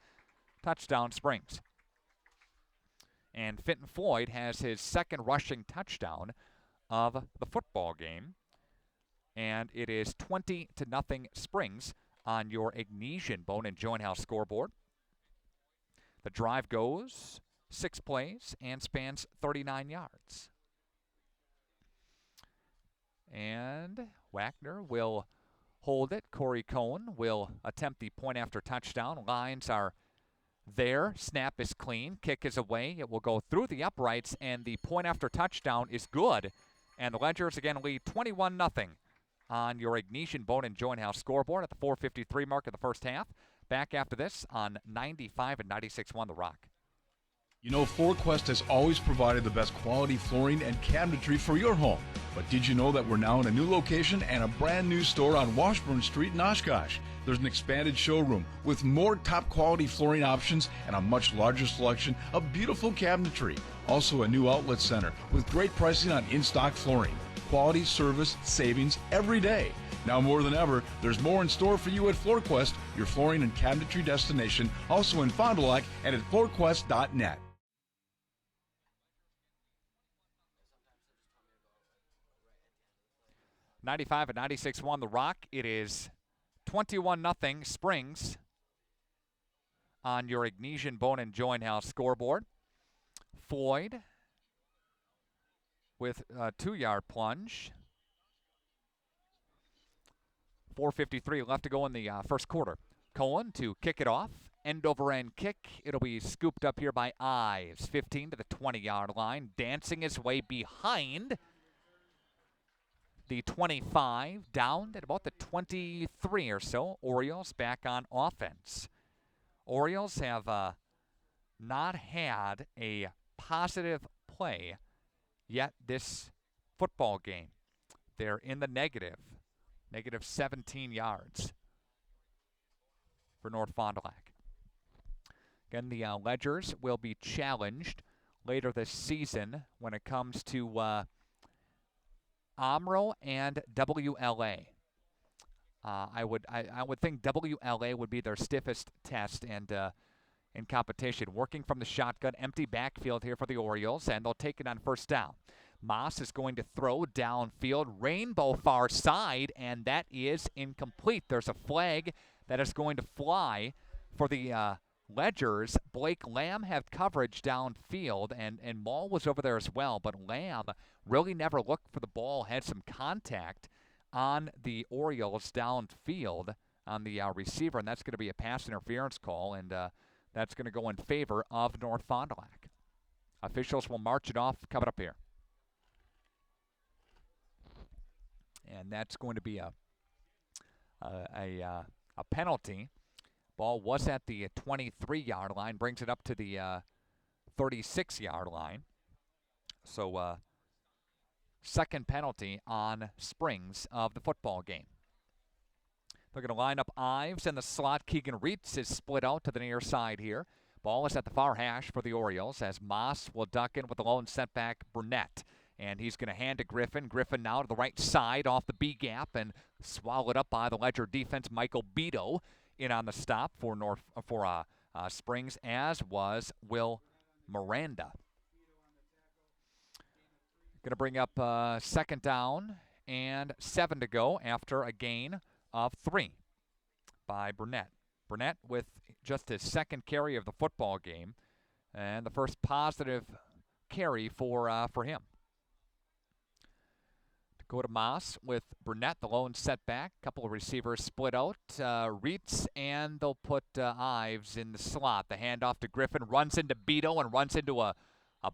Touchdown Springs. And Fenton Floyd has his second rushing touchdown of the football game, and it is 20-0 Springs on your Ignesian Bone and Joint House scoreboard. The drive goes 6 plays and spans 39 yards. And Wagner will hold it. Corey Cohn will attempt the point after touchdown. Lines are there. Snap is clean. Kick is away. It will go through the uprights, and the point after touchdown is good. And the Ledgers again lead 21-0 on your Ignesian Bone and Joint House scoreboard at the 4:53 mark of the first half. Back after this on 95 and 96.1 The Rock. You know, FloorQuest has always provided the best quality flooring and cabinetry for your home. But did you know that we're now in a new location and a brand new store on Washburn Street in Oshkosh? There's an expanded showroom with more top quality flooring options and a much larger selection of beautiful cabinetry. Also a new outlet center with great pricing on in-stock flooring. Quality, service, savings every day. Now more than ever, there's more in store for you at FloorQuest, your flooring and cabinetry destination, also in Fond du Lac and at floorquest.net. '95 and 96.1 The Rock. It is 21-0 Springs on your Ignesian Bone and Joint House scoreboard. Floyd with a 2-yard plunge. 4:53 left to go in the first quarter. Cohen to kick it off. End-over-end kick. It'll be scooped up here by Ives. 15 to the 20-yard line. Dancing his way behind the 25, down at about the 23 or so. Orioles back on offense. Orioles have not had a positive play yet this football game. They're in the negative 17 yards for North Fond du Lac. Again, the Ledgers will be challenged later this season when it comes to Omro and WLA. I would think WLA would be their stiffest test and in competition. Working from the shotgun, empty backfield here for the Orioles, and they'll take it on first down. Moss is going to throw downfield, rainbow far side, and that is incomplete. There's a flag that is going to fly for the Ledgers. Blake Lamb had coverage downfield, and Mall was over there as well, but Lamb really never looked for the ball, had some contact on the Orioles downfield on the receiver, and that's going to be a pass interference call, and that's going to go in favor of North Fond du Lac. Officials will march it off coming up here. And that's going to be a penalty. Ball was at the 23-yard line, brings it up to the 36-yard line. So second penalty on Springs of the football game. They're going to line up Ives in the slot. Keegan Reitz is split out to the near side here. Ball is at the far hash for the Orioles as Moss will duck in with the lone setback Burnett. And he's going to hand to Griffin. Griffin now to the right side off the B gap and swallowed up by the Ledger defense. Michael Beto in on the stop for Springs, as was Will Miranda. Going to bring up second down and 7 to go after a gain of 3 by Burnett. Burnett with just his second carry of the football game and the first positive carry for him. Go to Moss with Burnett, the lone setback. Couple of receivers split out. Reitz, and they'll put Ives in the slot. The handoff to Griffin, runs into Beto and runs into a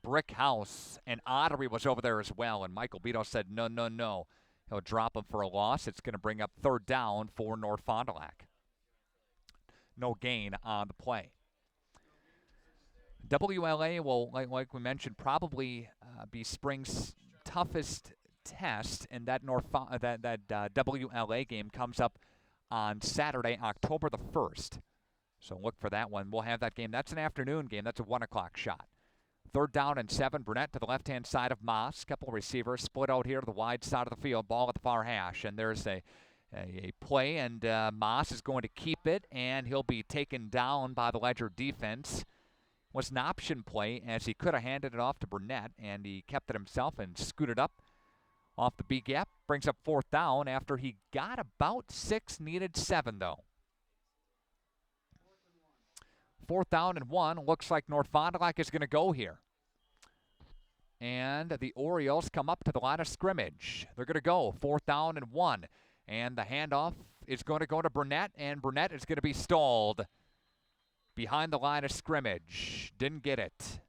brick house. And Ottery was over there as well. And Michael Beto said, no, no, no. He'll drop him for a loss. It's going to bring up third down for North Fond du Lac. No gain on the play. WLA will, like we mentioned, probably be Springs' toughest test, and that WLA game comes up on Saturday, October the 1st. So look for that one. We'll have that game. That's an afternoon game. That's a 1 o'clock shot. Third down and 7. Burnett to the left-hand side of Moss. Couple of receivers split out here to the wide side of the field. Ball at the far hash, and there's a play, and Moss is going to keep it, and he'll be taken down by the Ledger defense. Was an option play as he could have handed it off to Burnett, and he kept it himself and scooted up off the B gap. Brings up fourth down after he got about 6, needed 7 though. Fourth down and 1. Looks like North Fond du Lac is going to go here. And the Orioles come up to the line of scrimmage. They're going to go fourth down and 1. And the handoff is going to go to Burnett, and Burnett is going to be stalled behind the line of scrimmage. Didn't get it.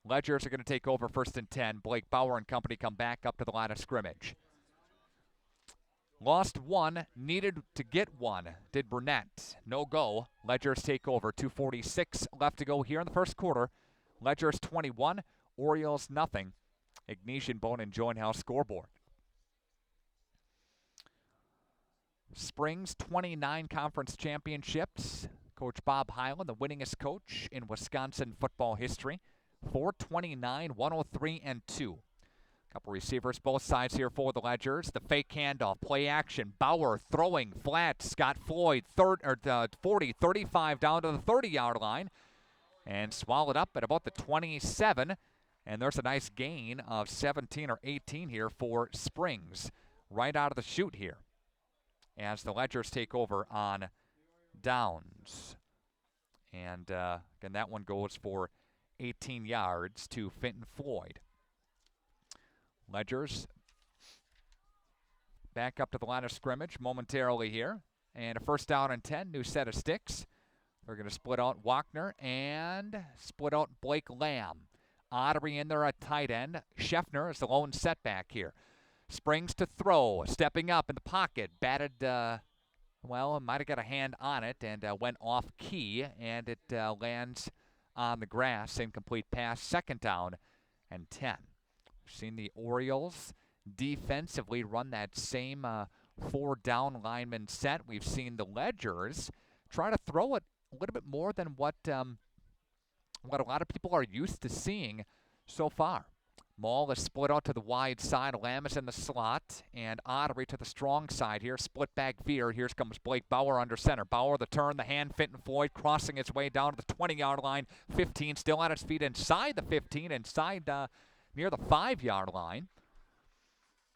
Ledgers are going to take over first and 10. Blake Bauer and company come back up to the line of scrimmage. Lost 1, needed to get 1. Did Burnett. No go. Ledgers take over. 2:46 left to go here in the first quarter. Ledgers 21, Orioles nothing. Ignatian Bone and Joint House scoreboard. Springs 29 conference championships. Coach Bob Hyland, the winningest coach in Wisconsin football history. 429, 103, and 2. Couple receivers both sides here for the Ledgers. The fake handoff, play action. Bauer throwing flat. Scott Floyd 40, 35 down to the 30-yard line. And swallowed up at about the 27. And there's a nice gain of 17 or 18 here for Springs. Right out of the chute here as the Ledgers take over on downs. And again, that one goes for 18 yards to Fenton Floyd. Ledgers back up to the line of scrimmage momentarily here. And a first down and 10, new set of sticks. They're going to split out Wagner and split out Blake Lamb. Ottery in there at tight end. Scheffner is the lone setback here. Springs to throw, stepping up in the pocket. Batted, might have got a hand on it and went off key, and it lands on the grass. Incomplete pass, second down and 10. We've seen the Orioles defensively run that same 4-down lineman set. We've seen the Ledgers try to throw it a little bit more than what what a lot of people are used to seeing so far. Maul is split out to the wide side. Lamb is in the slot. And Ottery to the strong side here. Split back veer. Here comes Blake Bauer under center. Bauer the turn, the hand, Fenton Floyd crossing its way down to the 20-yard line. 15 still on its feet inside the 15, inside near the 5-yard line.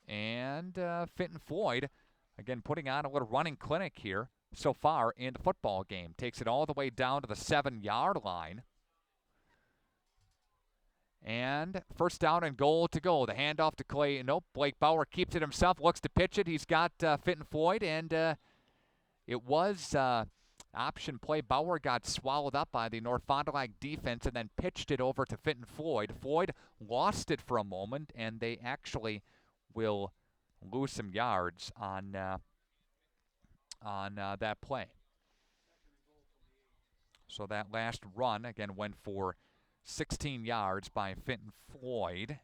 And Fenton Floyd, again, putting on a little running clinic here so far in the football game. Takes it all the way down to the 7-yard line. And first down and goal to go. The handoff to Clay. Nope, Blake Bauer keeps it himself, looks to pitch it. He's got Fenton Floyd, and it was option play. Bauer got swallowed up by the North Fond du Lac defense and then pitched it over to Fenton Floyd. Floyd lost it for a moment, and they actually will lose some yards on that play. So that last run, again, went for 16 yards by Fenton Floyd.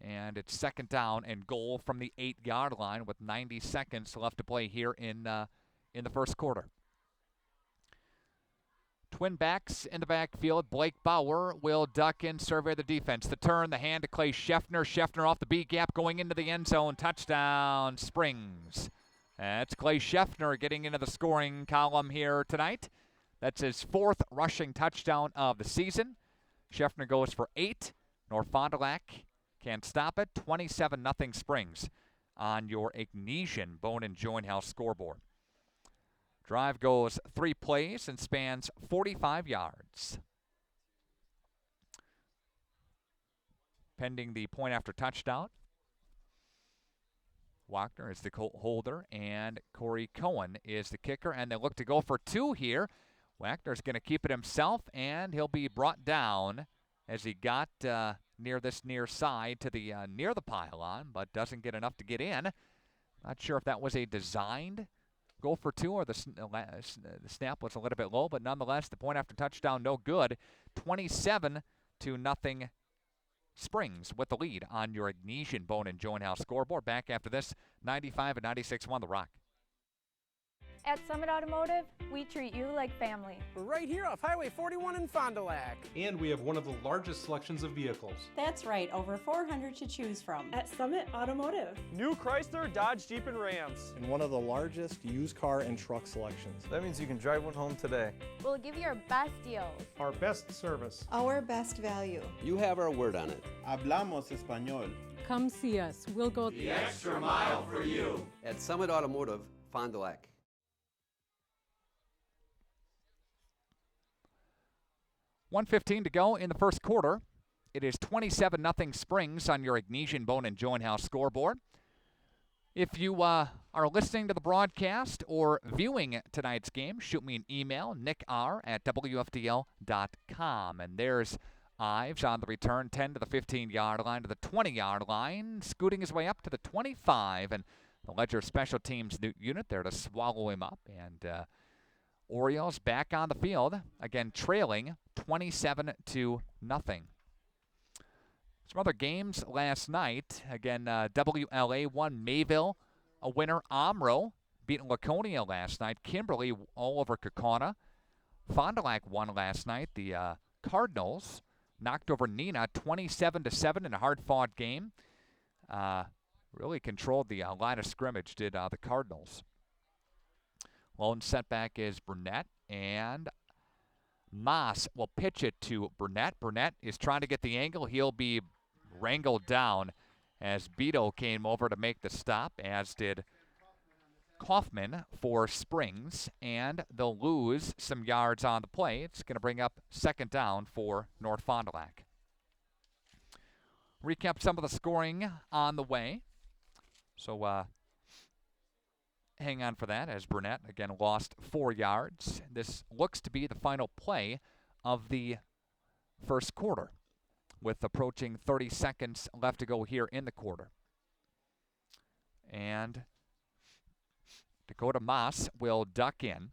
And it's second down and goal from the 8-yard line with 90 seconds left to play here in the first quarter. Twin backs in the backfield. Blake Bauer will duck in, survey the defense. The turn, the hand to Clay Scheffner. Scheffner off the B gap going into the end zone. Touchdown, Springs. That's Clay Scheffner getting into the scoring column here tonight. That's his 4th rushing touchdown of the season. Scheffner goes for 8. North Fond du Lac can't stop it. 27-0 Springs on your Ignesian Bone and Joint Health scoreboard. Drive goes 3 plays and spans 45 yards. Pending the point after touchdown. Wagner is the holder, and Corey Cohen is the kicker, and they look to go for 2 here. Wagner's going to keep it himself, and he'll be brought down as he got near this near side to the near the pylon, but doesn't get enough to get in. Not sure if that was a designed goal for 2 or the snap was a little bit low, but nonetheless, the point after touchdown, no good. 27-0 Springs with the lead on your Ignesian Bone and Joint House scoreboard. Back after this, 95-96-1 The Rock. At Summit Automotive, we treat you like family. We're right here off Highway 41 in Fond du Lac. And we have one of the largest selections of vehicles. That's right, over 400 to choose from. At Summit Automotive. New Chrysler, Dodge, Jeep, and Rams. And one of the largest used car and truck selections. That means you can drive one home today. We'll give you our best deals. Our best service. Our best value. You have our word on it. Hablamos español. Come see us. We'll go the extra mile for you. At Summit Automotive, Fond du Lac. 1:15 to go in the first quarter. It is 27-0 Springs on your Ignesian Bone and Joint House scoreboard. If you are listening to the broadcast or viewing tonight's game, shoot me an email, nickr@wfdl.com. And there's Ives on the return, 10 to the 15-yard line to the 20-yard line, scooting his way up to the 25. And the Ledger special teams unit there to swallow him up. And Orioles back on the field, again trailing 27-0. Some other games last night. Again, WLA won. Mayville a winner. Omro beating Laconia last night. Kimberly all over Kaukauna. Fond du Lac won last night. The Cardinals knocked over Neenah 27-7 in a hard-fought game. Really controlled the line of scrimmage, did the Cardinals. Lone setback is Burnett, and Moss will pitch it to Burnett. Burnett is trying to get the angle. He'll be wrangled down as Beto came over to make the stop, as did Kaufman for Springs, and they'll lose some yards on the play. It's going to bring up second down for North Fond du Lac. Recap some of the scoring on the way. So, hang on for that, as Burnett, again, lost 4 yards. This looks to be the final play of the first quarter, with approaching 30 seconds left to go here in the quarter. And Dakota Moss will duck in.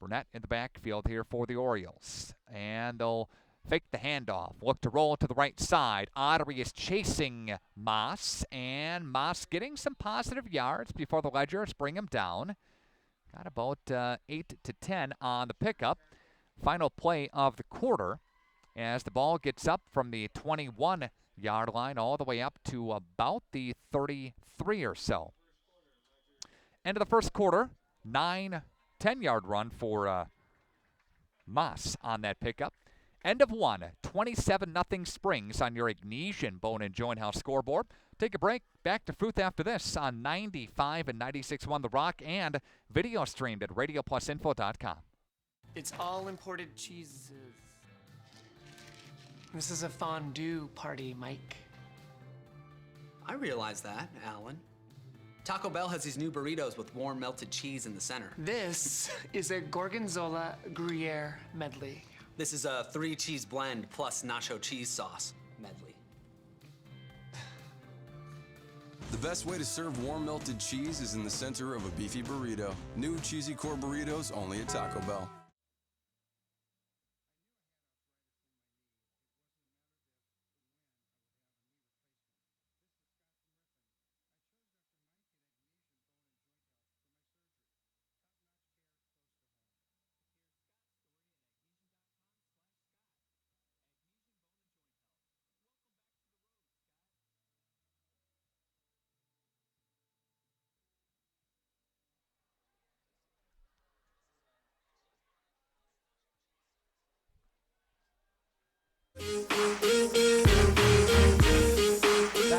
Burnett in the backfield here for the Orioles. And they'll fake the handoff. Look to roll to the right side. Ottery is chasing Moss, and Moss getting some positive yards before the Ledgers bring him down. Got about 8 to 10 on the pickup. Final play of the quarter. as the ball gets up from the 21-yard line all the way up to about the 33 or so. End of the first quarter, 10-yard run for Moss on that pickup. End of one, 27-0 Springs on your Ignesian Bone and Joint House scoreboard. Take a break. Back to Fruth after this on 95 and 96.1 The Rock and video streamed at radioplusinfo.com. It's all imported cheeses. This is a fondue party, Mike. I realize that, Alan. Taco Bell has these new burritos with warm melted cheese in the center. This is a Gorgonzola Gruyere medley. This is a 3-cheese blend plus nacho cheese sauce medley. The best way to serve warm melted cheese is in the center of a beefy burrito. New cheesy core burritos only at Taco Bell.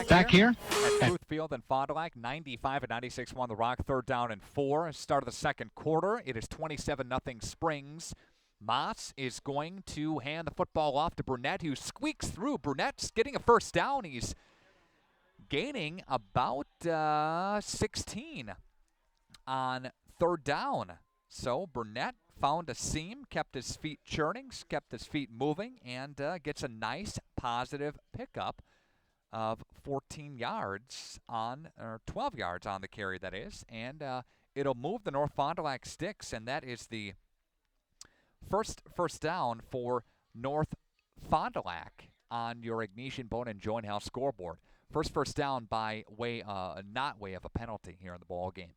Back here at Fruth Field in Fond du Lac, 95 and 96.1 The Rock, 3rd down and 4. Start of the second quarter. It is 27-0 Springs. Moss is going to hand the football off to Burnett, who squeaks through. Burnett's getting a first down. He's gaining about 16 on 3rd down. So Burnett found a seam, kept his feet churning, kept his feet moving, and gets a nice positive pickup of 14 yards on, or 12 yards on the carry, that is. And it'll move the North Fond du Lac Sticks, and that is the first down for North Fond du Lac on your Ignesian Bone and Joint House scoreboard. First down by way, not way of a penalty here in the ball game.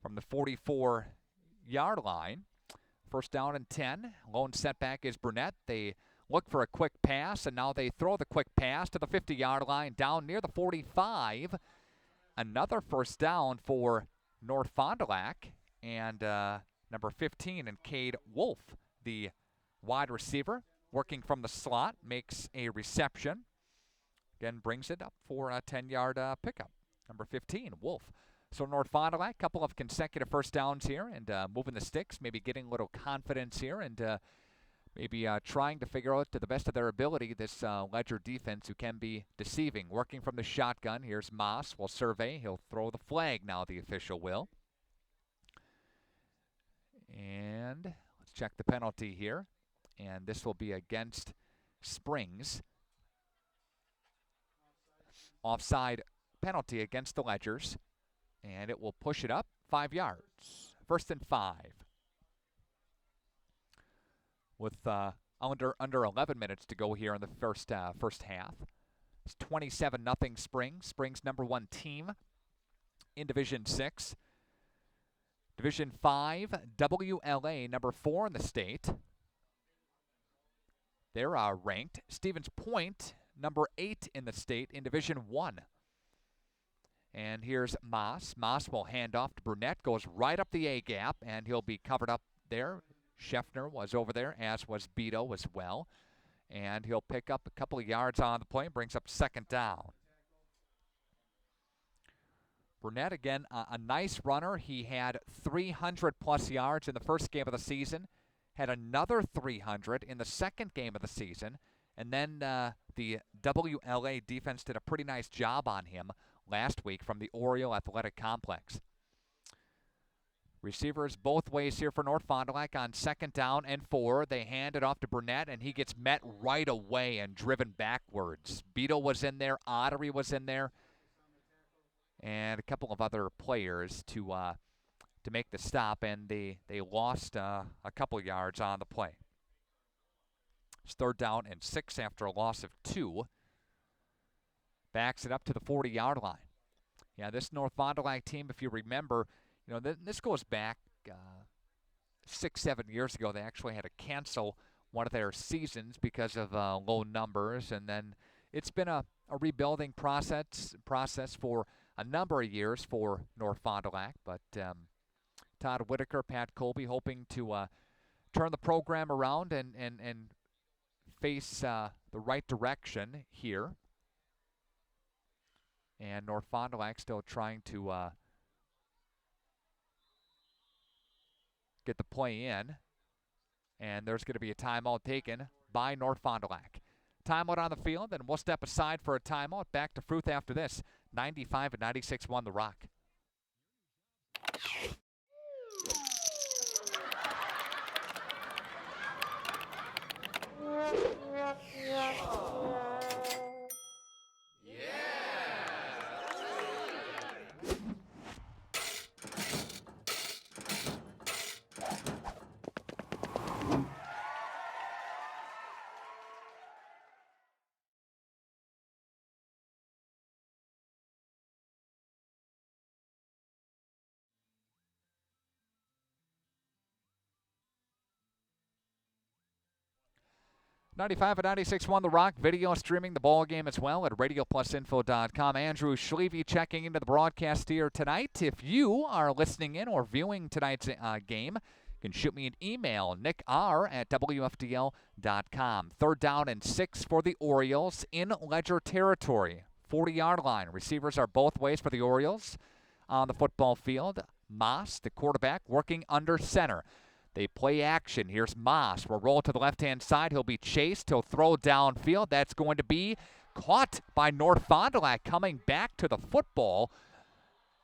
From the 44-yard line, 1st down and 10. Lone setback is Burnett. They look for a quick pass, and now they throw the quick pass to the 50-yard line down near the 45. Another 1st down for North Fond du Lac, and number 15, and Cade Wolf, the wide receiver, working from the slot, makes a reception. Again, brings it up for a 10-yard pickup. Number 15, Wolf. So North Fond du Lac, couple of consecutive 1st downs here, and moving the sticks, maybe getting a little confidence here, and maybe trying to figure out to the best of their ability this Ledger defense, who can be deceiving. Working from the shotgun, here's Moss. Will survey. He'll throw the flag now, the official will. And let's check the penalty here. And this will be against Springs. Offside penalty against the Ledgers. And it will push it up 5 yards. 1st and 5. With under 11 minutes to go here in the first half. It's 27-0 Springs. Springs number 1 team in Division 6. Division 5, WLA number 4 in the state. They're ranked. Stevens Point number 8 in the state in Division 1. And here's Moss. Moss will hand off to Burnett. Goes right up the A-gap, and he'll be covered up there. Scheffner was over there, as was Beto as well. And he'll pick up a couple of yards on the play and brings up 2nd down. Burnett, again, a nice runner. He had 300-plus yards in the first game of the season. Had another 300 in the second game of the season. And then the WLA defense did a pretty nice job on him last week from the Oriole Athletic Complex. Receivers both ways here for North Fond du Lac on 2nd down and 4. They hand it off to Burnett, and he gets met right away and driven backwards. Beto was in there. Ottery was in there. And a couple of other players to make the stop, and they lost a couple yards on the play. It's 3rd down and 6 after a loss of 2. Backs it up to the 40-yard line. Yeah, this North Fond du Lac team, if you remember, you know, this goes back 6-7 years ago. They actually had to cancel one of their seasons because of low numbers. And then it's been a rebuilding process for a number of years for North Fond du Lac. But Todd Whitaker, Pat Colby hoping to turn the program around and face the right direction here. And North Fond du Lac still trying to get the play in. And there's going to be a timeout taken by North Fond du Lac. Timeout on the field, and we'll step aside for a timeout. Back to Fruth after this. 95-96 The Rock. Yeah! 95-96 The Rock. Video streaming the ball game as well at RadioPlusInfo.com. Andrew Schlevy checking into the broadcast here tonight. If you are listening in or viewing tonight's game, you can shoot me an email, nickr@WFDL.com. 3rd down and 6 for the Orioles in Ledger territory. 40-yard line. Receivers are both ways for the Orioles on the football field. Moss, the quarterback, working under center. They play action. Here's Moss. Will roll to the left-hand side. He'll be chased. He'll throw downfield. That's going to be caught by North Fond du Lac. Coming back to the football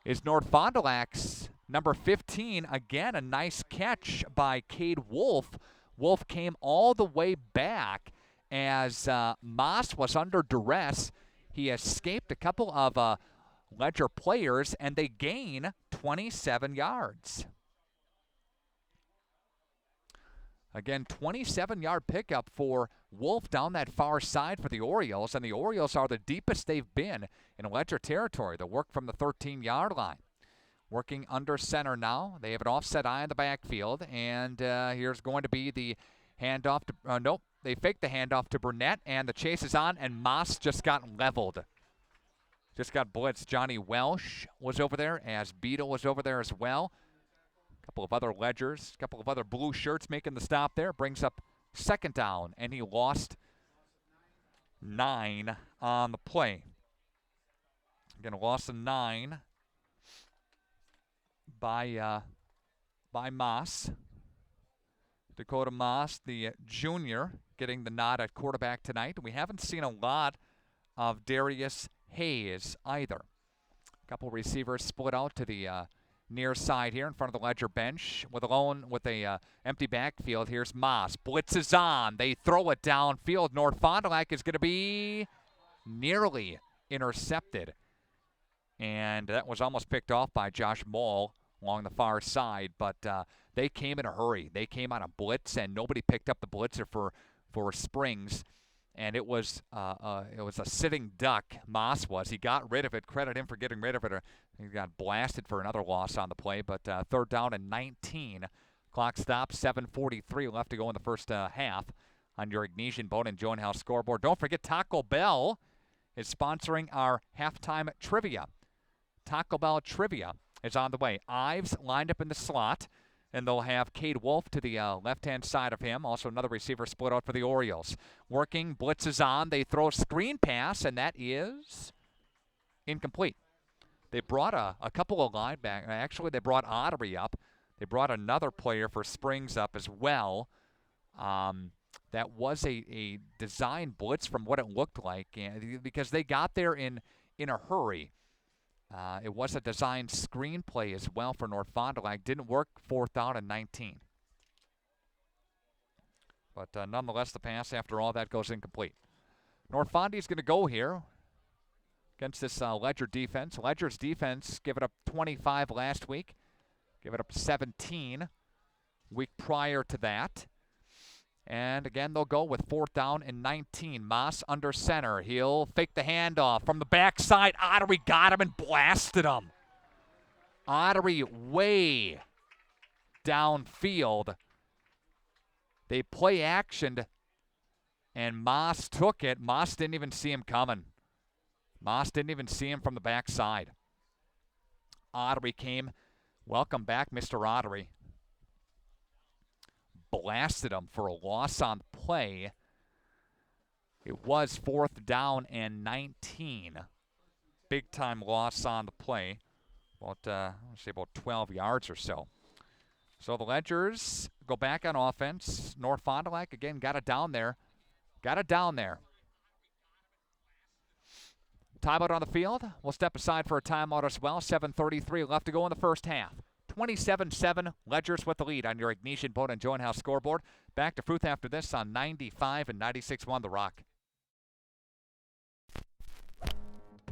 is North Fond du Lac's number 15. Again, a nice catch by Cade Wolf. Wolf came all the way back as Moss was under duress. He escaped a couple of Ledger players, and they gain 27 yards. Again, 27-yard pickup for Wolf down that far side for the Orioles, and the Orioles are the deepest they've been in Ledger territory. They work from the 13-yard line. Working under center now. They have an offset eye in the backfield, and here's going to be the handoff to, nope, they faked the handoff to Burnett, and the chase is on, and Moss just got leveled. Just got blitzed. Johnny Welsh was over there, as Beadle was over there as well. Couple of other Ledgers, couple of other blue shirts making the stop there. Brings up 2nd down, and he lost 9 on the play. Again, a loss of 9 by Moss. Dakota Moss, the junior, getting the nod at quarterback tonight. We haven't seen a lot of Darius Hayes either. A couple receivers split out to the near side here in front of the Ledger bench with a empty backfield. Here's Moss. Blitz is on. They throw it downfield. North Fond du Lac is going to be nearly intercepted. And that was almost picked off by Josh Moll along the far side. But they came in a hurry. They came on a blitz, and nobody picked up the blitzer for Springs. And it was a sitting duck, Moss was. He got rid of it. Credit him for getting rid of it. He got blasted for another loss on the play. But 3rd down and 19. Clock stops, 7:43 left to go in the first half on your Ignesian Bone and Joan House scoreboard. Don't forget Taco Bell is sponsoring our halftime trivia. Taco Bell trivia is on the way. Ives lined up in the slot. And they'll have Cade Wolf to the left-hand side of him. Also another receiver split out for the Orioles. Working, blitz is on. They throw a screen pass, and that is incomplete. They brought a couple of linebackers. Actually, they brought Ottery up. They brought another player for Springs up as well. That was a design blitz from what it looked like, because they got there in a hurry. It was a design screenplay as well for North Fond du Lac. Didn't work. 4th down and 19. But nonetheless, the pass after all that goes incomplete. North Fondy's going to go here against this Ledger defense. Ledger's defense gave it up 25 last week. Give it up 17 week prior to that. And again, they'll go with 4th down and 19. Moss under center. He'll fake the handoff from the backside. Ottery got him and blasted him. Ottery way downfield. They play actioned, and Moss took it. Moss didn't even see him coming. Moss didn't even see him from the backside. Ottery came. Welcome back, Mr. Ottery. Blasted him for a loss on the play. It was 4th down and 19. Big-time loss on the play. About, let's say about 12 yards or so. So the Ledgers go back on offense. North Fond du Lac, again, got it down there. Got it down there. Timeout on the field. We'll step aside for a timeout as well. 7:33 left to go in the first half. 27-7, Ledgers with the lead on your Ignatian Boat and Joint House scoreboard. Back to Fruth after this on 95 and 96.1 The Rock.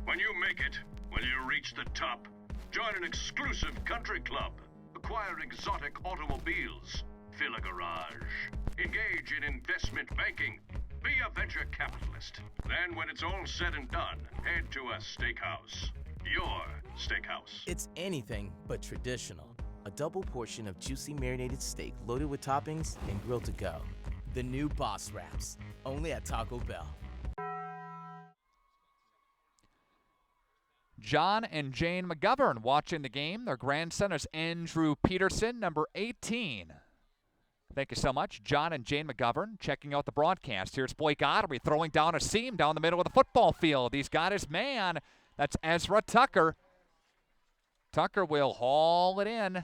When you make it, when you reach the top, join an exclusive country club. Acquire exotic automobiles. Fill a garage. Engage in investment banking. Be a venture capitalist. Then when it's all said and done, head to a steakhouse. Your steakhouse. It's anything but traditional. A double portion of juicy marinated steak loaded with toppings and grilled to go. The new Boss Wraps, only at Taco Bell. John and Jane McGovern watching the game. Their grandson is Andrew Peterson, number 18. Thank you so much, John and Jane McGovern, checking out the broadcast. Here's Blake Ottery throwing down a seam down the middle of the football field. He's got his man. That's Ezra Tucker. Tucker will haul it in,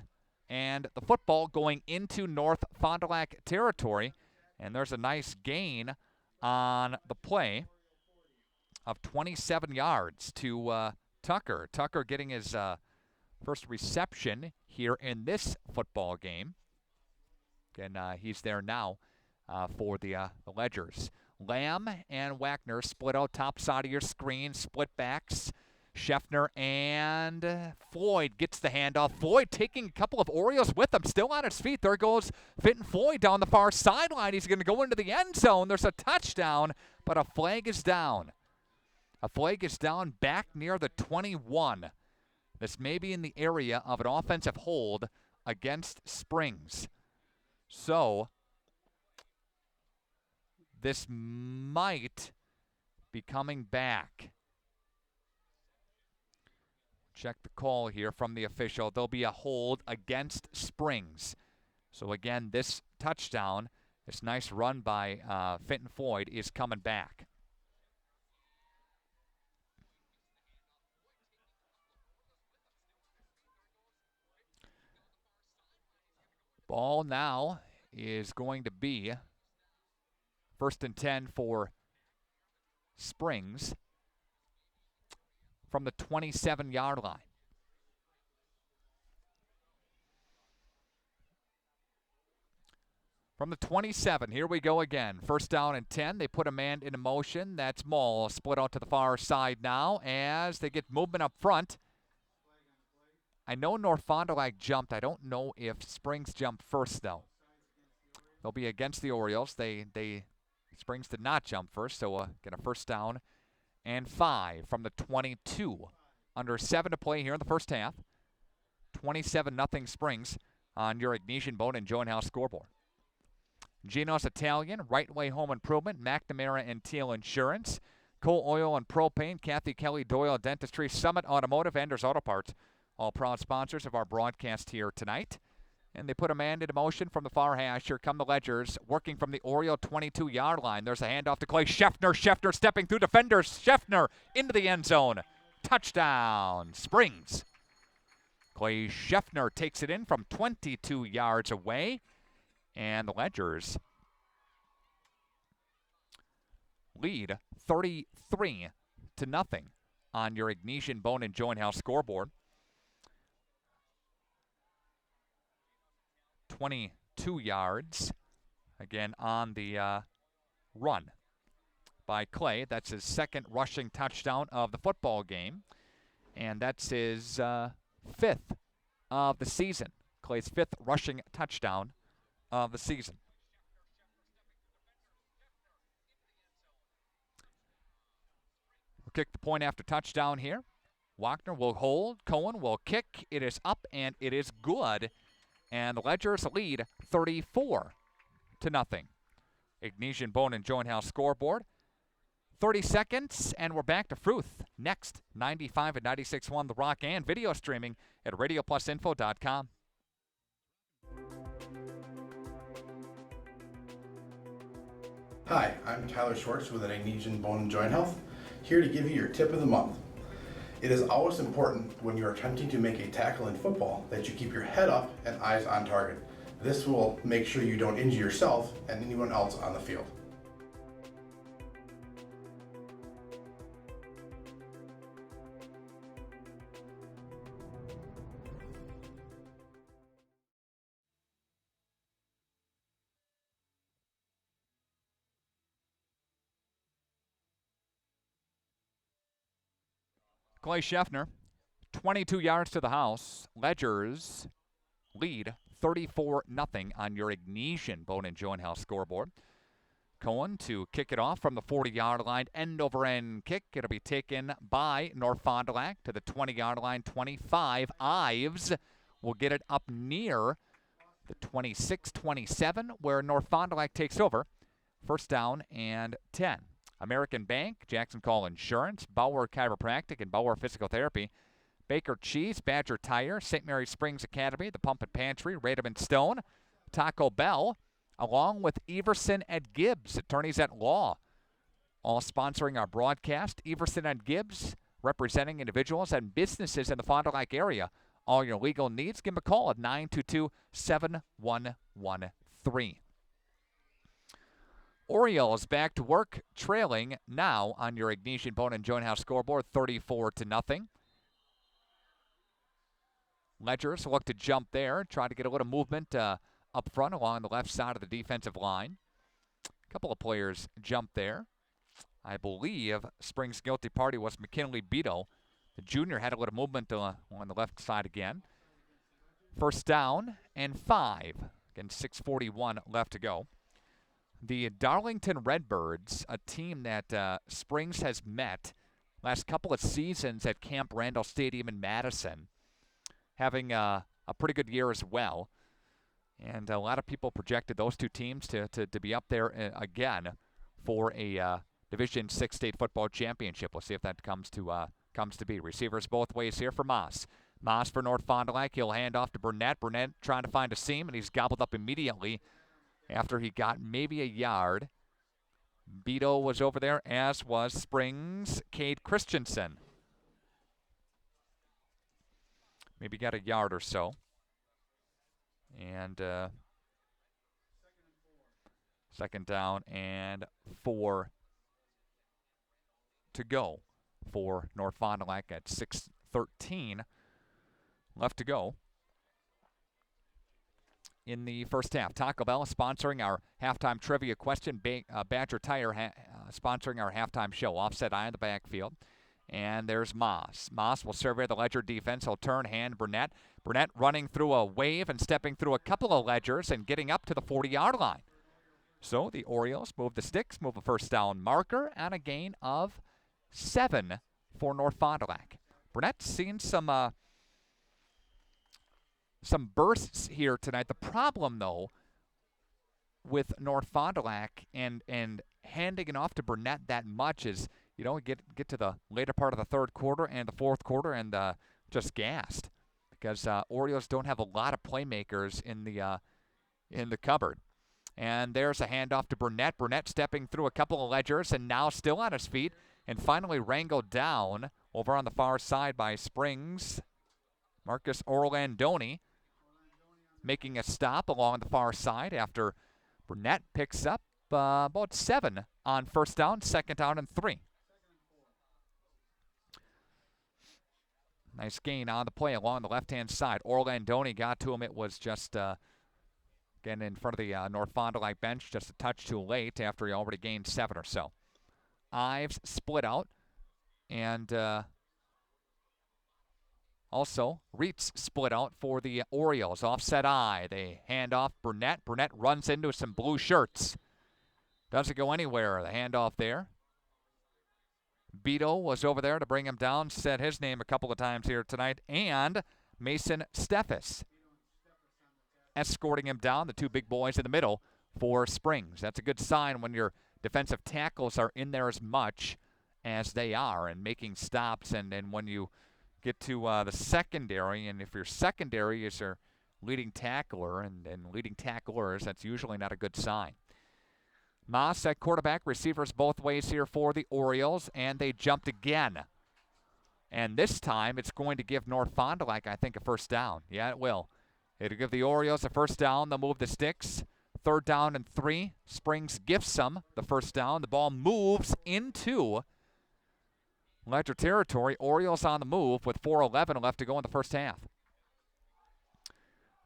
and the football going into North Fond du Lac territory. And there's a nice gain on the play of 27 yards to Tucker. Tucker getting his first reception here in this football game. And he's there now for the Ledgers. Lamb and Wagner split out top side of your screen, split backs. Scheffner and Floyd gets the handoff. Floyd taking a couple of Orioles with him, still on his feet. There goes Fenton Floyd down the far sideline. He's going to go into the end zone. There's a touchdown, but a flag is down. A flag is down back near the 21. This may be in the area of an offensive hold against Springs. So this might be coming back. Check the call here from the official. There'll be a hold against Springs. So again, this touchdown, this nice run by Fenton Floyd is coming back. Ball now is going to be 1st and 10 for Springs from the 27-yard line. From the 27, here we go again. 1st down and 10. They put a man into motion. That's Mull split out to the far side now as they get movement up front. I know North Fond du Lac jumped. I don't know if Springs jumped first, though. They'll be against the Orioles. Springs did not jump first, so get a 1st down and 5 from the 22. Under 7 to play here in the first half. 27-0 Springs on your Ignatian Boat and Joint House scoreboard. Geno's Italian, Right Way Home Improvement, McNamara and Teal Insurance, Cole Oil and Propane, Kathy Kelly Doyle Dentistry, Summit Automotive, Anders Auto Parts. All proud sponsors of our broadcast here tonight. And they put a man into motion from the far hash. Here come the Ledgers, working from the Oriole 22-yard line. There's a handoff to Clay Scheffner. Scheffner stepping through defenders. Scheffner into the end zone. Touchdown, Springs. Clay Scheffner takes it in from 22 yards away. And the Ledgers lead 33-0 on your Ignatian Bone and Joint House scoreboard. 22 yards, again, on the run by Clay. That's his 2nd rushing touchdown of the football game, and that's his 5th of the season. Clay's 5th rushing touchdown of the season. We'll kick the point after touchdown here. Wagner will hold. Cohen will kick. It is up, and it is good. And the Ledgers lead 34-0. 0. Ignesian Bone and Joint House scoreboard. 30 seconds, and we're back to Fruth. Next, 95 and 96.1 The Rock, and video streaming at radioplusinfo.com. Hi, I'm Tyler Schwartz with Ignesian Bone and Joint Health, here to give you your tip of the month. It is always important when you are attempting to make a tackle in football that you keep your head up and eyes on target. This will make sure you don't injure yourself and anyone else on the field. Clay Scheffner, 22 yards to the house. Ledgers lead 34-0 on your Ignesian Bone and Joint House scoreboard. Cohen to kick it off from the 40-yard line, end-over-end kick. It'll be taken by North Fond du Lac to the 20-yard line, 25. Ives will get it up near the 26-27, where North Fond du Lac takes over. First down and 10. American Bank, Jackson Call Insurance, Bauer Chiropractic and Bauer Physical Therapy, Baker Cheese, Badger Tire, St. Mary Springs Academy, the Pump and Pantry, Radom & Stone, Taco Bell, along with Everson & Gibbs, attorneys at law, all sponsoring our broadcast. Everson & Gibbs, representing individuals and businesses in the Fond du Lac area. All your legal needs, give them a call at 922-7113. Orioles back to work, trailing now on your Ignesian Bone and Joint House scoreboard, 34-0. Ledgers look to jump there, try to get a little movement up front along the left side of the defensive line. A couple of players jumped there. I believe Springs' guilty party was McKinley Beto. The junior had a little movement on the left side again. First down and 5. Again, 6:41 left to go. The Darlington Redbirds, a team that Springs has met last couple of seasons at Camp Randall Stadium in Madison, having a pretty good year as well. And a lot of people projected those two teams to be up there again for a Division VI state football championship. We'll see if that comes to be. Receivers both ways here for Moss. Moss for North Fond du Lac. He'll hand off to Burnett. Burnett trying to find a seam, and he's gobbled up immediately after he got maybe a yard. Beto was over there, as was Springs' Cade Christensen. Maybe got a yard or so. And second down and 4 to go for North Fond du Lac at 6:13 left to go in the first half. Taco Bell sponsoring our halftime trivia question. Badger Tire sponsoring our halftime show. Offset eye in the backfield. And there's Moss. Moss will survey the Ledger defense. He'll turn, hand Burnett. Burnett running through a wave and stepping through a couple of Ledgers and getting up to the 40-yard line. So the Orioles move the sticks, move a first down marker, and a gain of 7 for North Fond du Lac. Burnett's seen some bursts here tonight. The problem, though, with North Fond du Lac and handing it off to Burnett that much is, you know, get to the later part of the third quarter and the fourth quarter and just gassed, because Orioles don't have a lot of playmakers in the cupboard. And there's a handoff to Burnett. Burnett stepping through a couple of Ledgers and now still on his feet and finally wrangled down over on the far side by Springs. Marcus Orlandoni making a stop along the far side after Burnett picks up about 7 on first down, second down and 3. Nice gain on the play along the left-hand side. Orlandoni got to him. It was just, again, in front of the North Fond du Lac bench, just a touch too late after he already gained 7 or so. Ives split out, and also Reitz split out for the Orioles. Offset eye. They hand off Burnett. Burnett runs into some blue shirts. Doesn't go anywhere. The handoff there. Beto was over there to bring him down, said his name a couple of times here tonight, and Mason Steffes escorting him down, the two big boys in the middle for Springs. That's a good sign when your defensive tackles are in there as much as they are and making stops. And when you get to the secondary, and if your secondary is your leading tackler and leading tacklers, that's usually not a good sign. Moss at quarterback, receivers both ways here for the Orioles, and they jumped again. And this time it's going to give North Fond du Lac, I think, a first down. Yeah, it will. It'll give the Orioles a first down. They'll move the sticks. 3rd down and 3. Springs gifts them the first down. The ball moves into Ledger territory. Orioles on the move with 4:11 left to go in the first half.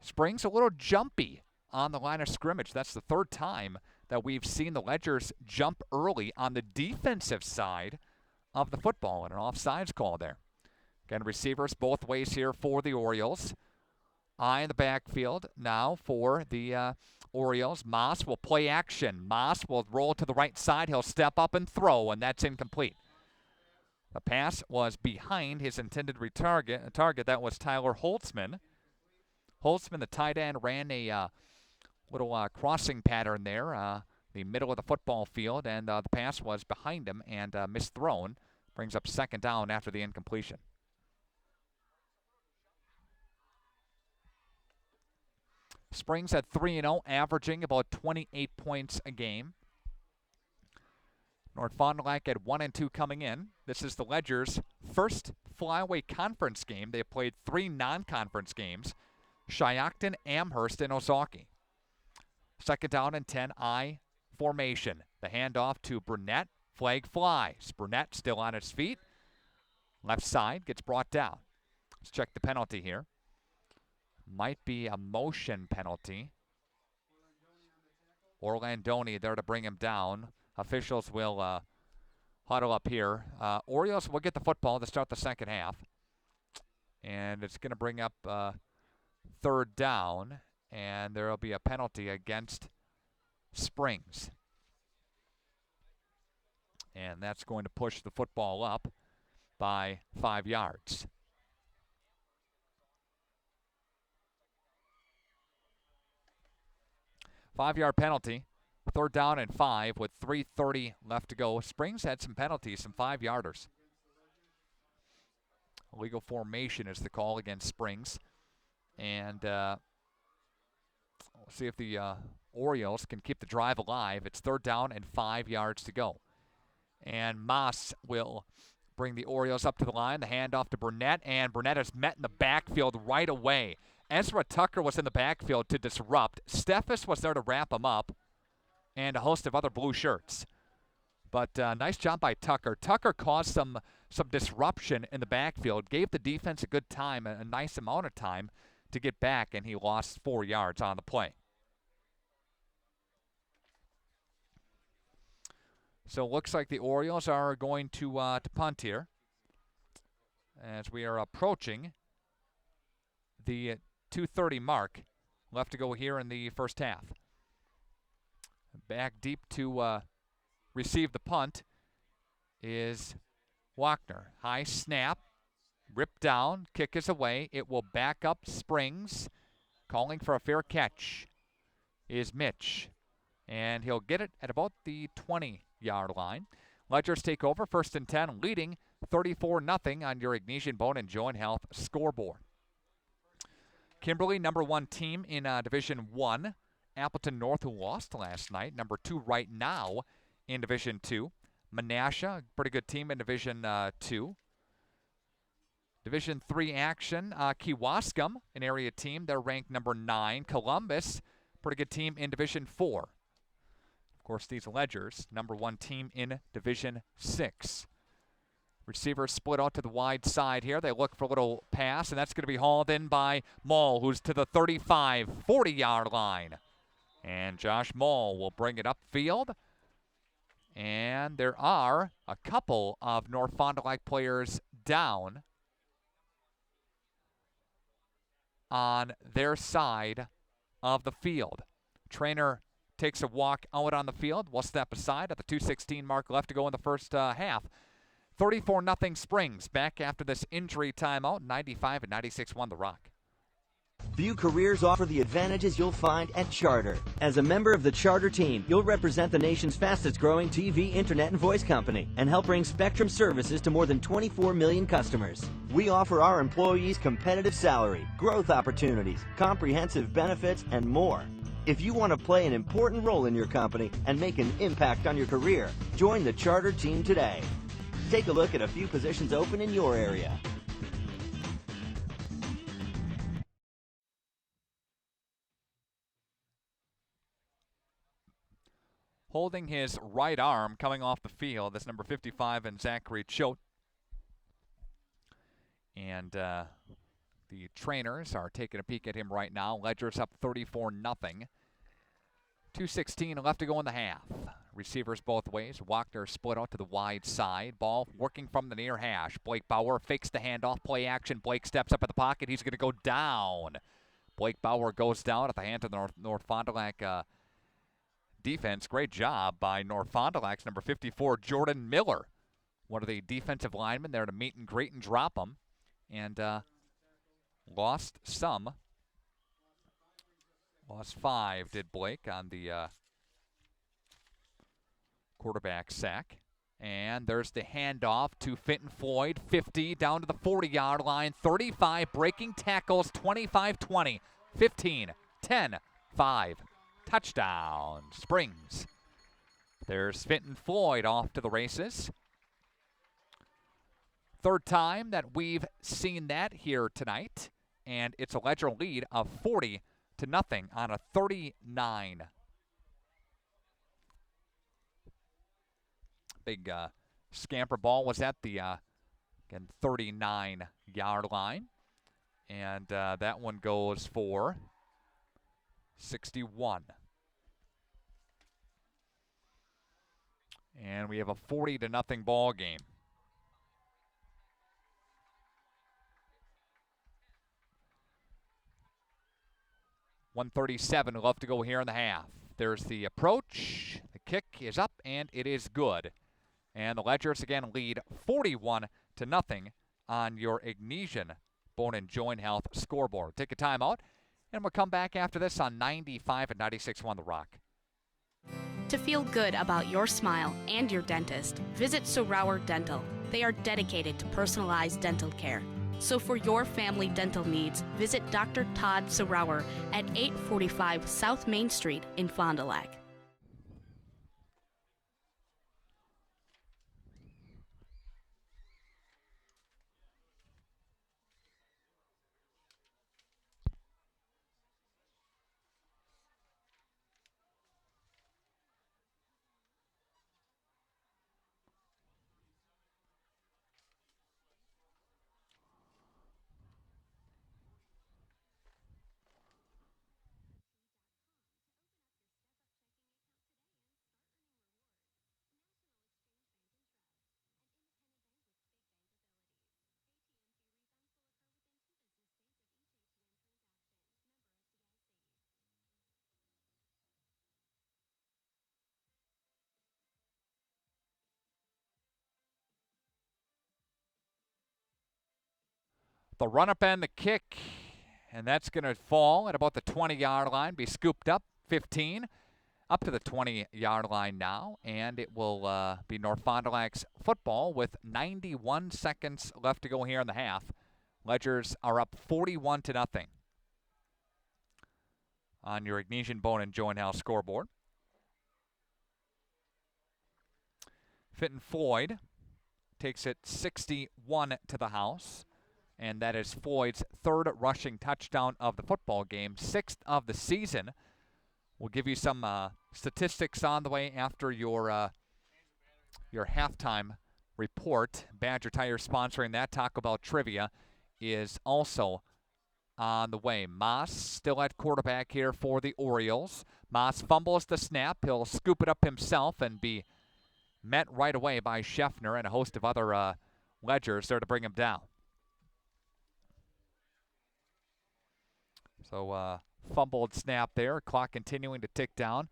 Springs a little jumpy on the line of scrimmage. That's the 3rd time that we've seen the Ledgers jump early on the defensive side of the football, and an offsides call there. Again, receivers both ways here for the Orioles. Eye in the backfield now for the Orioles. Moss will play action. Moss will roll to the right side. He'll step up and throw, and that's incomplete. The pass was behind his intended target. That was Tyler Holtzman. Holtzman, the tight end, ran a little crossing pattern there, the middle of the football field, and the pass was behind him and misthrown. Brings up 2nd down after the incompletion. Springs at 3-0, averaging about 28 points a game. North Fond du Lac at 1-2 coming in. This is the Ledgers' first Flyway Conference game. They have played 3 non-conference games: Shiocton, Amherst, and Ozaukee. 2nd down and 10, I formation. The handoff to Burnett. Flag flies. Burnett still on his feet. Left side gets brought down. Let's check the penalty here. Might be a motion penalty. Orlandoni there to bring him down. Officials will huddle up here. Orioles will get the football to start the second half. And it's going to bring up 3rd down. And there will be a penalty against Springs. And that's going to push the football up by 5 yards. Five-yard penalty. 3rd down and 5 with 3:30 left to go. Springs had some penalties, some 5-yarders. Illegal formation is the call against Springs. And we'll see if the Orioles can keep the drive alive. It's 3rd down and 5 yards to go. And Moss will bring the Orioles up to the line. The handoff to Burnett, and Burnett is met in the backfield right away. Ezra Tucker was in the backfield to disrupt. Steffes was there to wrap him up, and a host of other blue shirts. But nice job by Tucker. Tucker caused some disruption in the backfield, gave the defense a good time, a nice amount of time to get back, and he lost 4 yards on the play. So it looks like the Orioles are going to punt here as we are approaching the 2:30 mark. Left to go here in the first half. Back deep to receive the punt is Wagner. High snap, ripped down, kick is away. It will back up Springs. Calling for a fair catch is Mitch. And he'll get it at about the 20-yard line. Ledgers take over, 1st and 10, leading 34-0 on your Ignesian Bone and Joint Health scoreboard. Kimberly, number 1 team in Division 1. Appleton North, who lost last night, number 2 right now in Division 2. Menasha, pretty good team in Division 2. Division 3 action, Kewaskum, an area team. They're ranked number 9. Columbus, pretty good team in Division 4. Of course, these Ledgers, number 1 team in Division 6. Receivers split out to the wide side here. They look for a little pass, and that's going to be hauled in by Mall, who's to the 35, 40-yard line. And Josh Mall will bring it upfield. And there are a couple of North Fond du Lac players down on their side of the field. Trainer takes a walk out on the field. We'll step aside at the 2:16 mark left to go in the first half. 34-0 Springs back after this injury timeout. 95-96 won the Rock. View Careers offer the advantages you'll find at Charter. As a member of the Charter team, you'll represent the nation's fastest growing TV, internet, and voice company and help bring Spectrum services to more than 24 million customers. We offer our employees competitive salary, growth opportunities, comprehensive benefits, and more. If you want to play an important role in your company and make an impact on your career, join the Charter team today. Take a look at a few positions open in your area. Holding his right arm coming off the field, that's number 55 and Zachary Choate. And the trainers are taking a peek at him right now. Ledger's up 34-0. 2:16 left to go in the half. Receivers both ways. Wagner split out to the wide side. Ball working from the near hash. Blake Bauer fakes the handoff. Play action. Blake steps up in the pocket. He's going to go down. Blake Bauer goes down at the hand of the North Fond du Lac defense. Great job by North Fond du Lac's number 54, Jordan Miller. One of the defensive linemen there to meet and greet and drop him. And lost some. Lost 5, did Blake, on the quarterback sack. And there's the handoff to Fenton Floyd, 50, down to the 40-yard line, 35, breaking tackles, 25-20, 15, 10, 5. Touchdown, Springs. There's Fenton Floyd off to the races. Third time that we've seen that here tonight, and it's a Ledger lead of 40-0 on a 39. Big scamper ball was at the 39-yard line, and that one goes for 61. And we have a 40-0 ball game. .137 left to go here in the half. There's the approach. The kick is up, and it is good. And the Ledgers again lead 41-0 on your Ignesian Bone and Joint Health scoreboard. Take a timeout, and we'll come back after this on 95 and 96.1 The Rock. To feel good about your smile and your dentist, visit Sorauer Dental. They are dedicated to personalized dental care. So for your family dental needs, visit Dr. Todd Sorauer at 845 South Main Street in Fond du Lac. The run-up and the kick, and that's going to fall at about the 20-yard line, be scooped up, 15, up to the 20-yard line now, and it will be North Fond du Lac's football with 91 seconds left to go here in the half. Ledgers are up 41-0 on your Ignesian Bone and Joint Health scoreboard. Fenton Floyd takes it 61 to the house. And that is Floyd's third rushing touchdown of the football game, 6th of the season. We'll give you some statistics on the way after your halftime report. Badger Tire sponsoring that. Taco Bell Trivia is also on the way. Moss still at quarterback here for the Orioles. Moss fumbles the snap. He'll scoop it up himself and be met right away by Scheffner and a host of other Ledgers there to bring him down. So fumbled snap there. Clock continuing to tick down.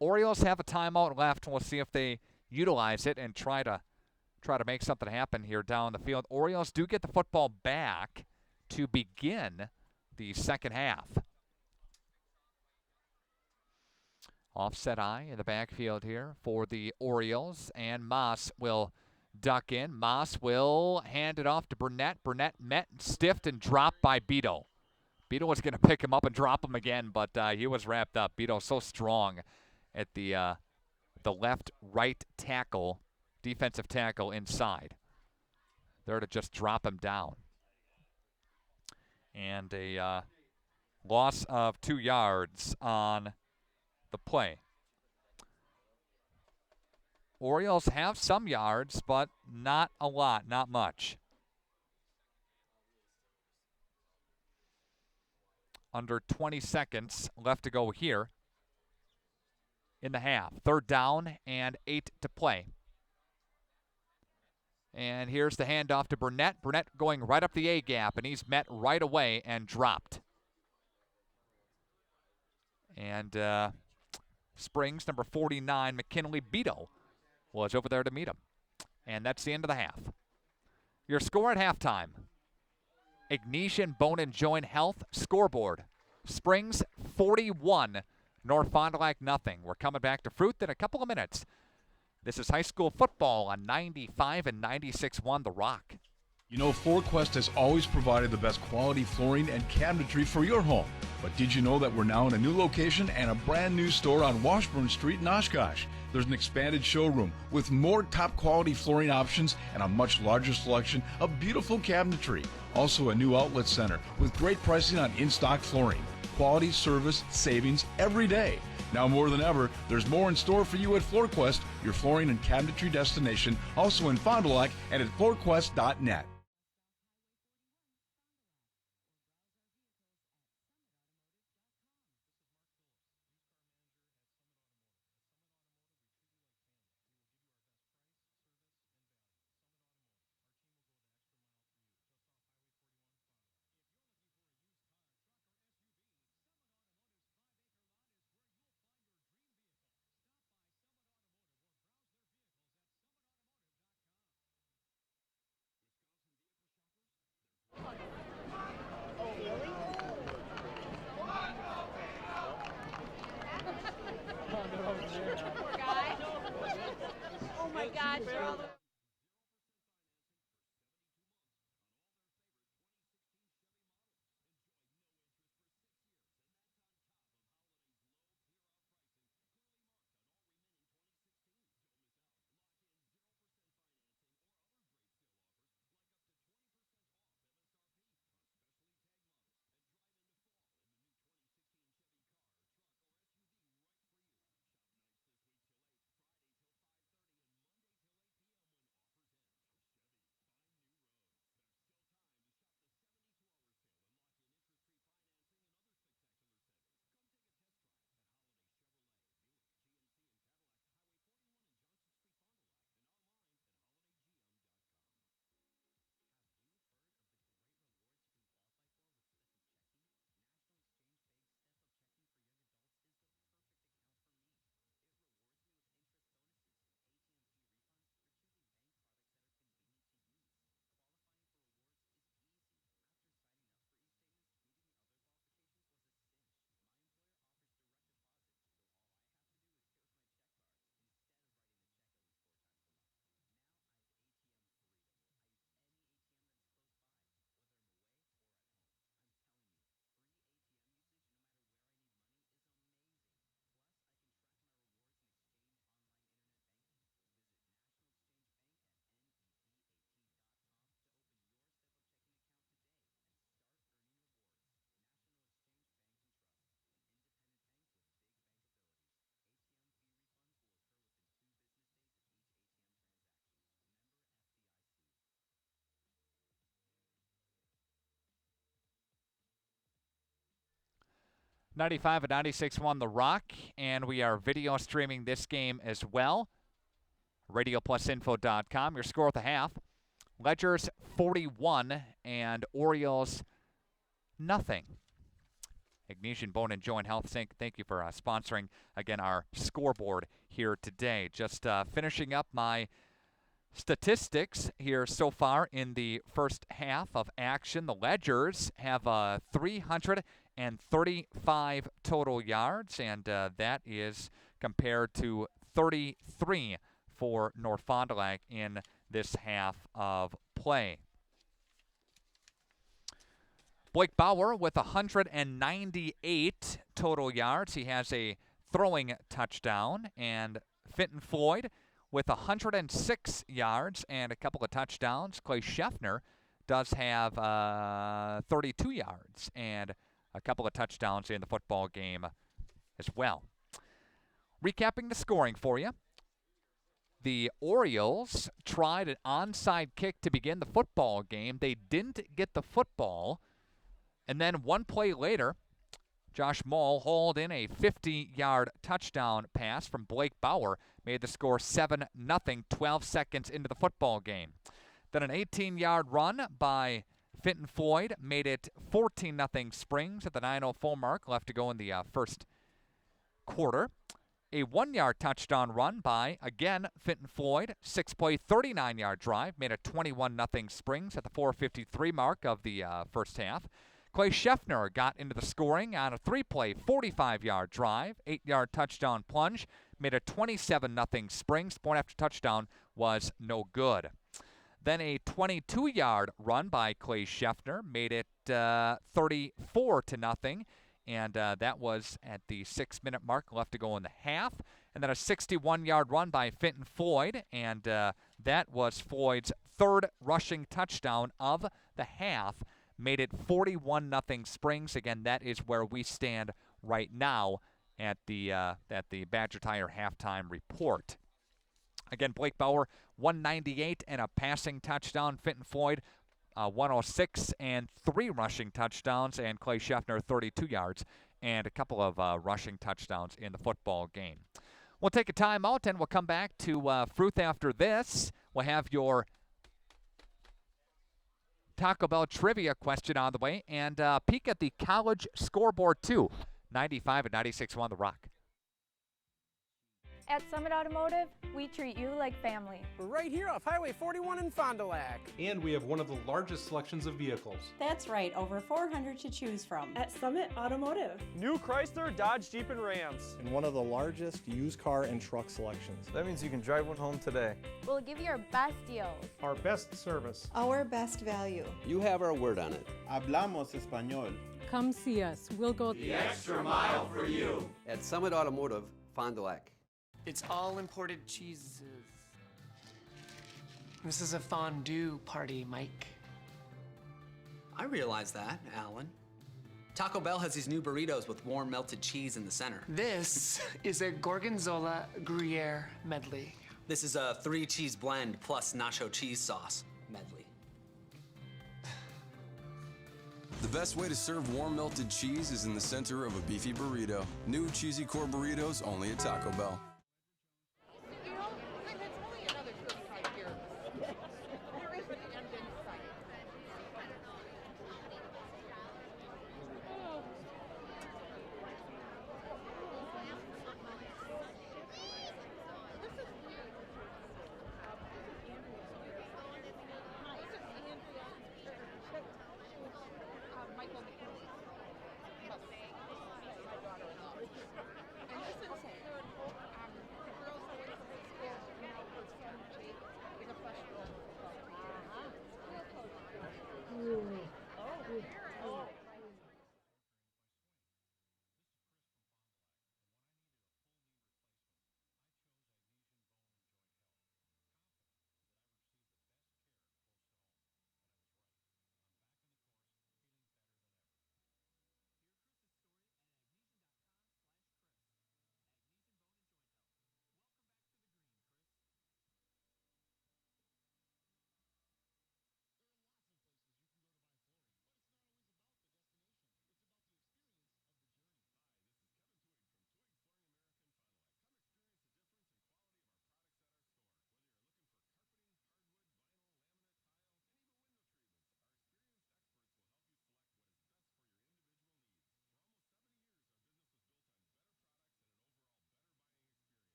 Orioles have a timeout left. We'll see if they utilize it and try to make something happen here down the field. Orioles do get the football back to begin the second half. Offset eye in the backfield here for the Orioles, and Moss will duck in. Moss will hand it off to Burnett. Burnett met, stiffed, and dropped by Beto. Beto was going to pick him up and drop him again, but he was wrapped up. Beto so strong at the left-right tackle, defensive tackle inside. There to just drop him down. And a loss of 2 yards on the play. Orioles have some yards, but not a lot, not much. Under 20 seconds left to go here in the half. 3rd down and 8 to play. And here's the handoff to Burnett. Burnett going right up the A-gap, and he's met right away and dropped. And Springs, number 49, McKinley Beto, was over there to meet him. And that's the end of the half. Your score at halftime. Ignatian Bone and Joint Health scoreboard. Springs 41, North Fond du Lac nothing. We're coming back to Fruth in a couple of minutes. This is high school football on 95 and 96.1 The Rock. You know, FloorQuest has always provided the best quality flooring and cabinetry for your home. But did you know that we're now in a new location and a brand new store on Washburn Street in Oshkosh? There's an expanded showroom with more top quality flooring options and a much larger selection of beautiful cabinetry. Also a new outlet center with great pricing on in-stock flooring. Quality, service, savings every day. Now more than ever, there's more in store for you at FloorQuest, your flooring and cabinetry destination, also in Fond du Lac and at floorquest.net. Oh my God, Charlotte. '95 and 96.1 The Rock, and we are video streaming this game as well. RadioPlusInfo.com. Your score at the half. Ledgers 41 and Orioles nothing. Ignatian Bone and Joint Health, thank you for sponsoring, again, our scoreboard here today. Just finishing up my Statistics here so far in the first half of action. The Ledgers have 335 total yards, and that is compared to 33 for North Fond du Lac in this half of play. Blake Bauer with 198 total yards. He has a throwing touchdown, and Fenton Floyd with 106 yards and a couple of touchdowns. Clay Scheffner does have 32 yards and a couple of touchdowns in the football game as well. Recapping the scoring for you. The Orioles tried an onside kick to begin the football game. They didn't get the football. And then one play later, Josh Mull hauled in a 50-yard touchdown pass from Blake Bauer, made the score 7-0, 12 seconds into the football game. Then an 18-yard run by Fenton Floyd made it 14-0 Springs at the 9:04 mark, left to go in the first quarter. A 1-yard touchdown run by, again, Fenton Floyd, 6-play, 39-yard drive, made it 21-0 Springs at the 4:53 mark of the first half. Clay Scheffner got into the scoring on a 3-play, 45-yard drive, 8-yard touchdown plunge, made it 27-0 Springs. Point after touchdown was no good. Then a 22-yard run by Clay Scheffner made it 34-0, and that was at the 6-minute mark, left to go in the half. And then a 61-yard run by Fenton Floyd, and that was Floyd's third rushing touchdown of the half. Made it 41-0 Springs. Again, that is where we stand right now at the Badger Tire halftime report. Again, Blake Bauer, 198 and a passing touchdown. Fenton Floyd, 106 and 3 rushing touchdowns. And Clay Scheffner, 32 yards and a couple of rushing touchdowns in the football game. We'll take a timeout and we'll come back to Fruth after this. We'll have your Taco Bell trivia question on the way, and peek at the college scoreboard too. 95 and 96.1 The Rock. At Summit Automotive, we treat you like family. We're right here off Highway 41 in Fond du Lac. And we have one of the largest selections of vehicles. That's right, over 400 to choose from. At Summit Automotive. New Chrysler, Dodge, Jeep, and Rams. And one of the largest used car and truck selections. That means you can drive one home today. We'll give you our best deals. Our best service. Our best value. You have our word on it. Hablamos español. Come see us. We'll go the extra mile for you. At Summit Automotive, Fond du Lac. It's all imported cheeses. This is a fondue party, Mike. I realize that, Alan. Taco Bell has these new burritos with warm melted cheese in the center. This is a Gorgonzola Gruyere medley. This is a 3-cheese blend plus nacho cheese sauce medley. The best way to serve warm melted cheese is in the center of a beefy burrito. New cheesy core burritos only at Taco Bell.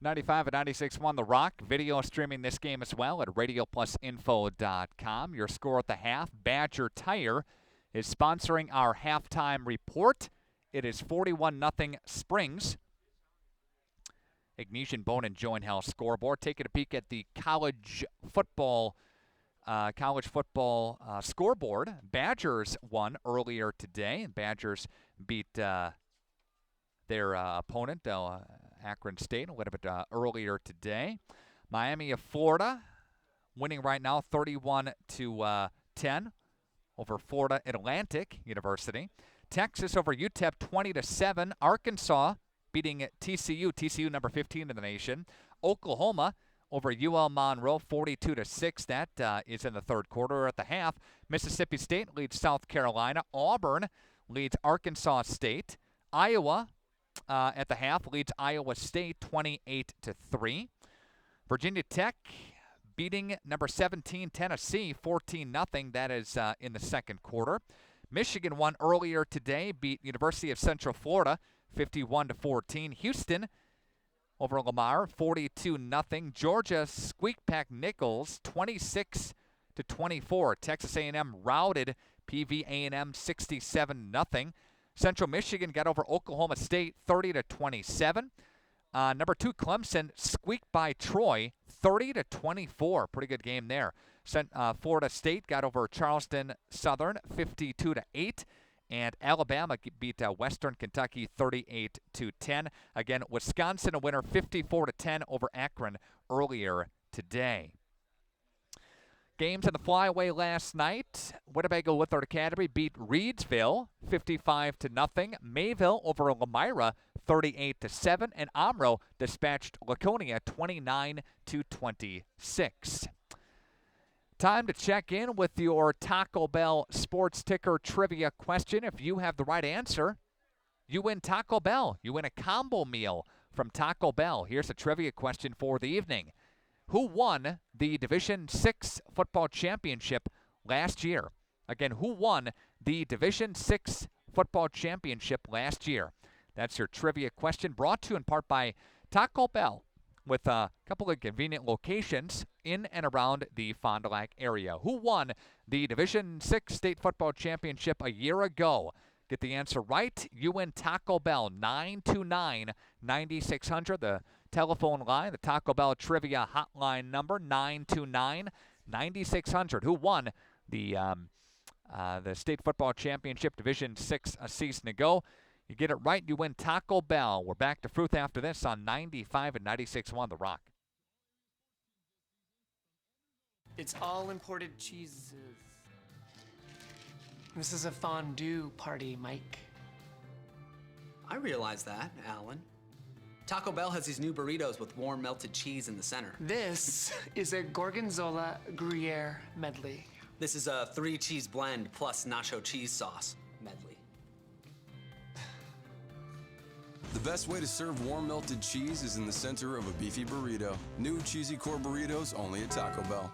95 and 96.1 The Rock. Video streaming this game as well at radioplusinfo.com. Your score at the half. Badger Tire is sponsoring our halftime report. It is 41-0 Springs. Ignesian Bone and Joint Health scoreboard. Taking a peek at the college football scoreboard. Badgers won earlier today. Badgers beat their opponent, Akron State, a little bit earlier today. Miami of Florida winning right now 31-10 over Florida Atlantic University. Texas over UTEP 20-7. Arkansas beating TCU. TCU number 15 in the nation. Oklahoma over UL Monroe 42-6. That is in the third quarter. At the half, Mississippi State leads South Carolina. Auburn leads Arkansas State. Iowa at the half leads Iowa State 28-3. Virginia Tech beating number 17 Tennessee 14-0. That is in the second quarter. Michigan won earlier today, beat University of Central Florida 51-14. Houston over Lamar 42-0. Georgia squeaked past Nichols 26-24. Texas A&M routed PV-A&M 67-0. Central Michigan got over Oklahoma State 30-27. Number 2 Clemson squeaked by Troy 30-24. Pretty good game there. Florida State got over Charleston Southern 52-8. And Alabama beat Western Kentucky 38-10. Again, Wisconsin a winner 54-10 over Akron earlier today. Games in the flyaway last night. Winnebago Lithard Academy beat Reedsville 55-0. Mayville over Lamira 38-7. And Omro dispatched Laconia 29-26. Time to check in with your Taco Bell sports ticker trivia question. If you have the right answer, you win Taco Bell. You win a combo meal from Taco Bell. Here's a trivia question for the evening. Who won the Division VI football championship last year? Again, who won the Division VI football championship last year? That's your trivia question, brought to you in part by Taco Bell, with a couple of convenient locations in and around the Fond du Lac area. Who won the Division VI state football championship a year ago? Get the answer right, you win Taco Bell. 929-9600, the telephone line, the Taco Bell trivia hotline number, 929-9600. Who won the state football championship Division VI a season ago? You get it right, you win Taco Bell. We're back to Fruth after this on 95 and 96.1 The Rock. It's all imported cheeses. This is a fondue party, Mike. I realize that, Alan. Taco Bell has these new burritos with warm melted cheese in the center. This is a Gorgonzola Gruyere medley. This is a 3-cheese blend plus nacho cheese sauce medley. The best way to serve warm melted cheese is in the center of a beefy burrito. New cheesy core burritos only at Taco Bell.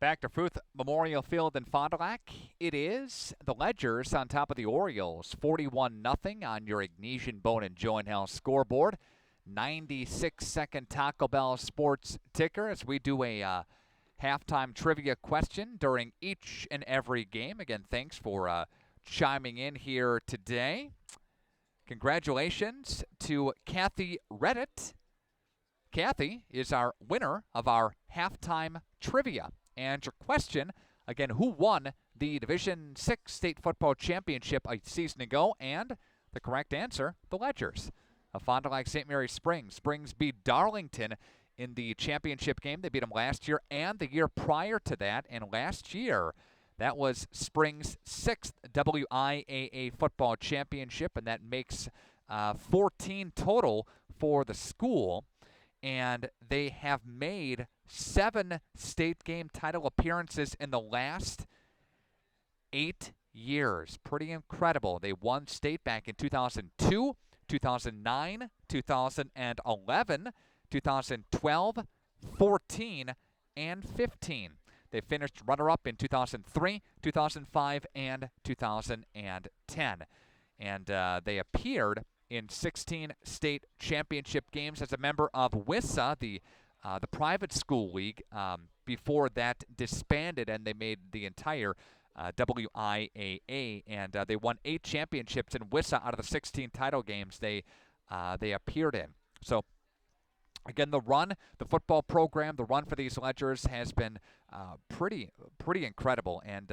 Back to Fruth Memorial Field in Fond du Lac. It is the Ledgers on top of the Orioles, 41-0 on your Ignesian Bone and Joint Health scoreboard. 96-second Taco Bell Sports ticker as we do a halftime trivia question during each and every game. Again, thanks for chiming in here today. Congratulations to Kathy Reddit. Kathy is our winner of our halftime trivia. And your question, again, who won the Division VI State Football Championship a season ago? And the correct answer, the Ledgers of Fond du Lac St. Mary Springs. Springs beat Darlington in the championship game. They beat them last year and the year prior to that. And last year, that was Springs' 6th WIAA football championship, and that makes 14 total for the school. And they have made 7 state game title appearances in the last 8 years. Pretty incredible. They won state back in 2002, 2009, 2011, 2012, 14, and 15. They finished runner-up in 2003, 2005, and 2010. And they appeared in 16 state championship games as a member of WISA, the private school league, before that disbanded, and they made the entire WIAA, and they won 8 championships in WISA out of the 16 title games they appeared in. So, again, the football program, the run for these Ledgers has been pretty incredible, and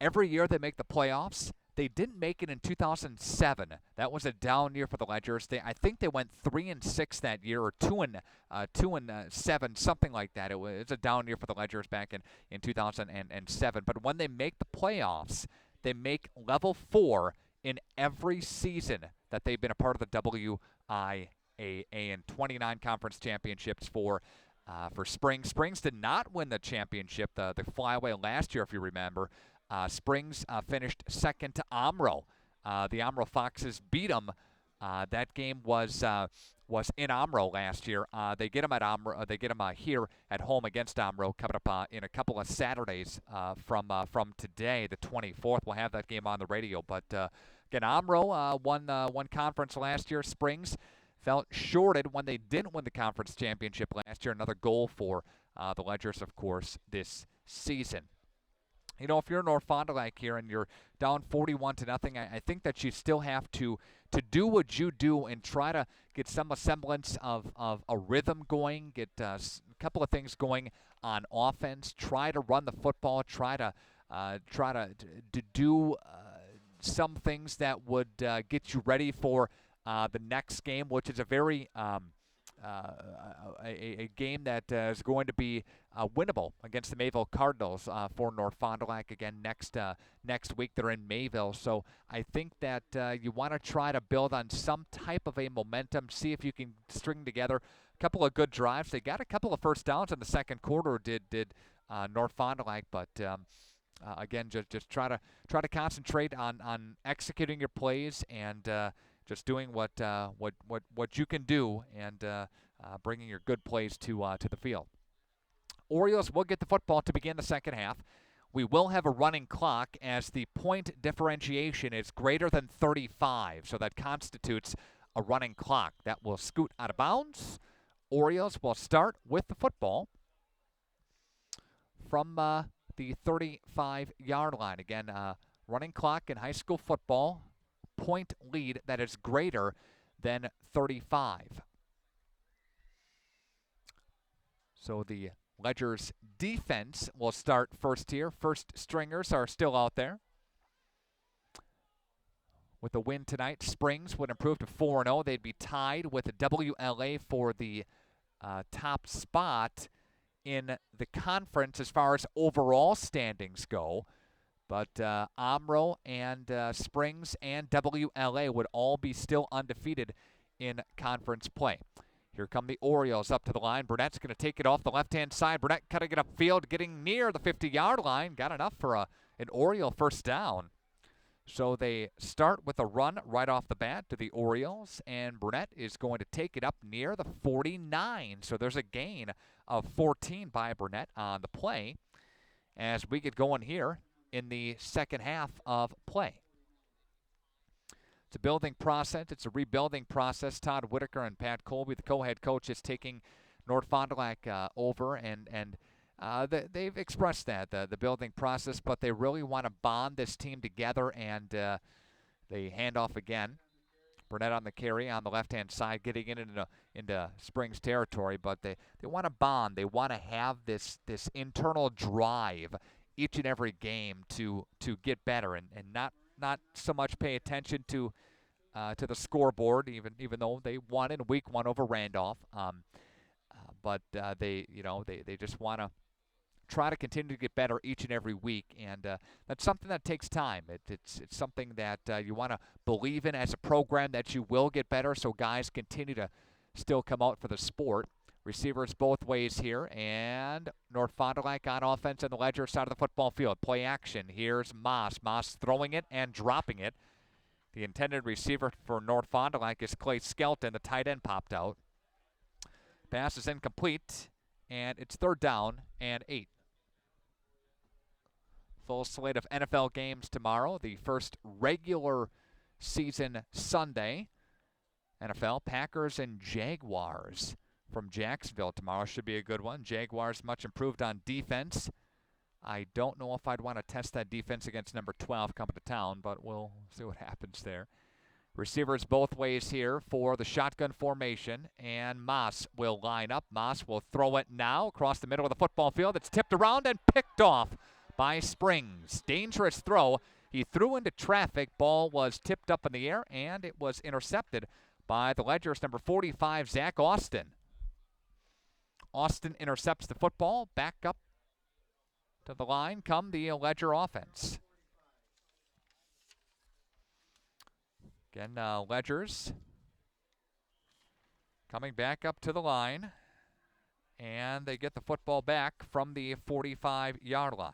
every year they make the playoffs. They didn't make it in 2007. That was a down year for the Ledgers. I think they went 3-6 that year, or 2-7, something like that. It was a down year for the Ledgers back in 2007. But when they make the playoffs, they make level 4 in every season that they've been a part of the WIAA, and 29 conference championships for Springs. Springs did not win the championship, the flyaway last year, if you remember. Springs finished second to Omro. The Omro Foxes beat them. That game was in Omro last year. They get them at Omro. They get them here at home against Omro coming up in a couple of Saturdays from today, the 24th. We'll have that game on the radio. But again, Omro won conference last year. Springs felt shorted when they didn't win the conference championship last year. Another goal for the Ledgers, of course, this season. You know, if you're North Fond du Lac here and you're down 41-0, I think that you still have to do what you do and try to get some semblance of a rhythm going, get a couple of things going on offense, try to run the football, try to do some things that would get you ready for the next game, which is a very a game that is going to be winnable against the Mayville Cardinals for North Fond du Lac again next week. They're in Mayville, so I think that you want to try to build on some type of a momentum, see if you can string together a couple of good drives. They got a couple of first downs in the second quarter, did North Fond du Lac, but again, just try to concentrate on executing your plays and just doing what you can do and bringing your good plays to the field. Orioles will get the football to begin the second half. We will have a running clock as the point differentiation is greater than 35, so that constitutes a running clock. That will scoot out of bounds. Orioles will start with the football from the 35-yard line. Again, running clock in high school football, point lead that is greater than 35. So the Ledgers defense will start first here. First stringers are still out there. With the win tonight, Springs would improve to 4-0. They'd be tied with the WLA for the top spot in the conference as far as overall standings go. But Omro and Springs and WLA would all be still undefeated in conference play. Here come the Orioles up to the line. Burnett's going to take it off the left-hand side. Burnett cutting it upfield, getting near the 50-yard line. Got enough for an Oriole first down. So they start with a run right off the bat to the Orioles, and Burnett is going to take it up near the 49. So there's a gain of 14 by Burnett on the play. as we get going here in the second half of play. It's a building process. It's a rebuilding process. Todd Whitaker and Pat Colby, the co-head coaches, taking North Fond du Lac over, and they've expressed that, the building process, but they really want to bond this team together, and they hand off again. Burnett on the carry on the left-hand side, getting into Springs territory, but they want to bond. They want to have this internal drive each and every game to get better, and not so much pay attention to the scoreboard, even though they won in week 1 over Randolph. But they just want to try to continue to get better each and every week, and that's something that takes time. It's something that you want to believe in as a program, that you will get better, so guys continue to still come out for the sport. Receivers both ways here, and North Fond du Lac on offense on the Ledger side of the football field. Play action. Here's Moss. Moss throwing it and dropping it. The intended receiver for North Fond du Lac is Clay Skelton. The tight end popped out. Pass is incomplete, and it's 3rd down and 8. Full slate of NFL games tomorrow. The first regular season Sunday. NFL, Packers and Jaguars from Jacksonville tomorrow. Should be a good one. Jaguars much improved on defense. I don't know if I'd want to test that defense against number 12 coming to town, but we'll see what happens there. Receivers both ways here for the shotgun formation, and Moss will line up. Moss will throw it now across the middle of the football field. It's tipped around and picked off by Springs. Dangerous throw. He threw into traffic. Ball was tipped up in the air, and it was intercepted by the Ledger's number 45, Zach Austin. Austin intercepts the football. Back up to the line come the Ledger offense. Again, Ledgers coming back up to the line, and they get the football back from the 45-yard line.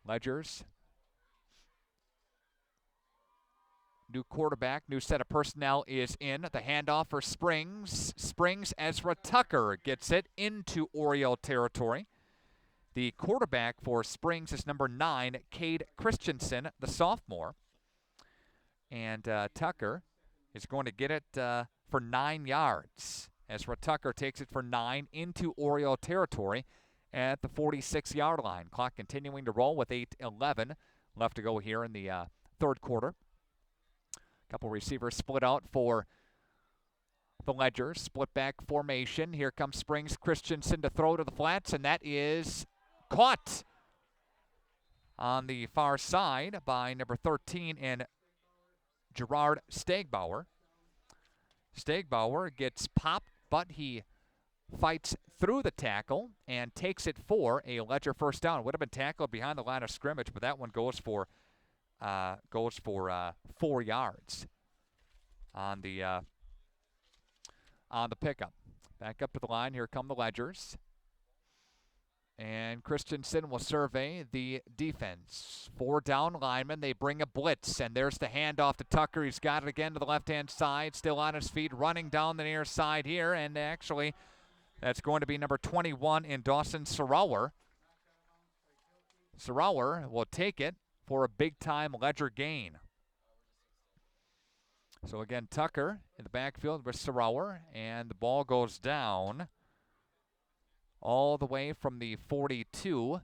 Ledgers, new quarterback, new set of personnel is in. The handoff for Springs. Springs, Ezra Tucker gets it into Oriole territory. The quarterback for Springs is number 9, Cade Christensen, the sophomore. And Tucker is going to get it for 9 yards. Ezra Tucker takes it for 9 into Oriole territory at the 46-yard line. Clock continuing to roll with 8:11 left to go here in the third quarter. Couple receivers split out for the Ledgers. Split back formation. Here comes Springs. Christensen to throw to the flats, and that is caught on the far side by number 13 and Gerard Stegbauer. Stegbauer gets popped, but he fights through the tackle and takes it for a Ledger first down. Would have been tackled behind the line of scrimmage, but that one goes for 4 yards on the pickup. Back up to the line. Here come the Ledgers. And Christensen will survey the defense. 4 down linemen. They bring a blitz, and there's the handoff to Tucker. He's got it again to the left-hand side, still on his feet, running down the near side here, and actually that's going to be number 21 in Dawson Sarower. Sarower will take it for a big-time Ledger gain. So again, Tucker in the backfield with Sarower, and the ball goes down all the way from the 42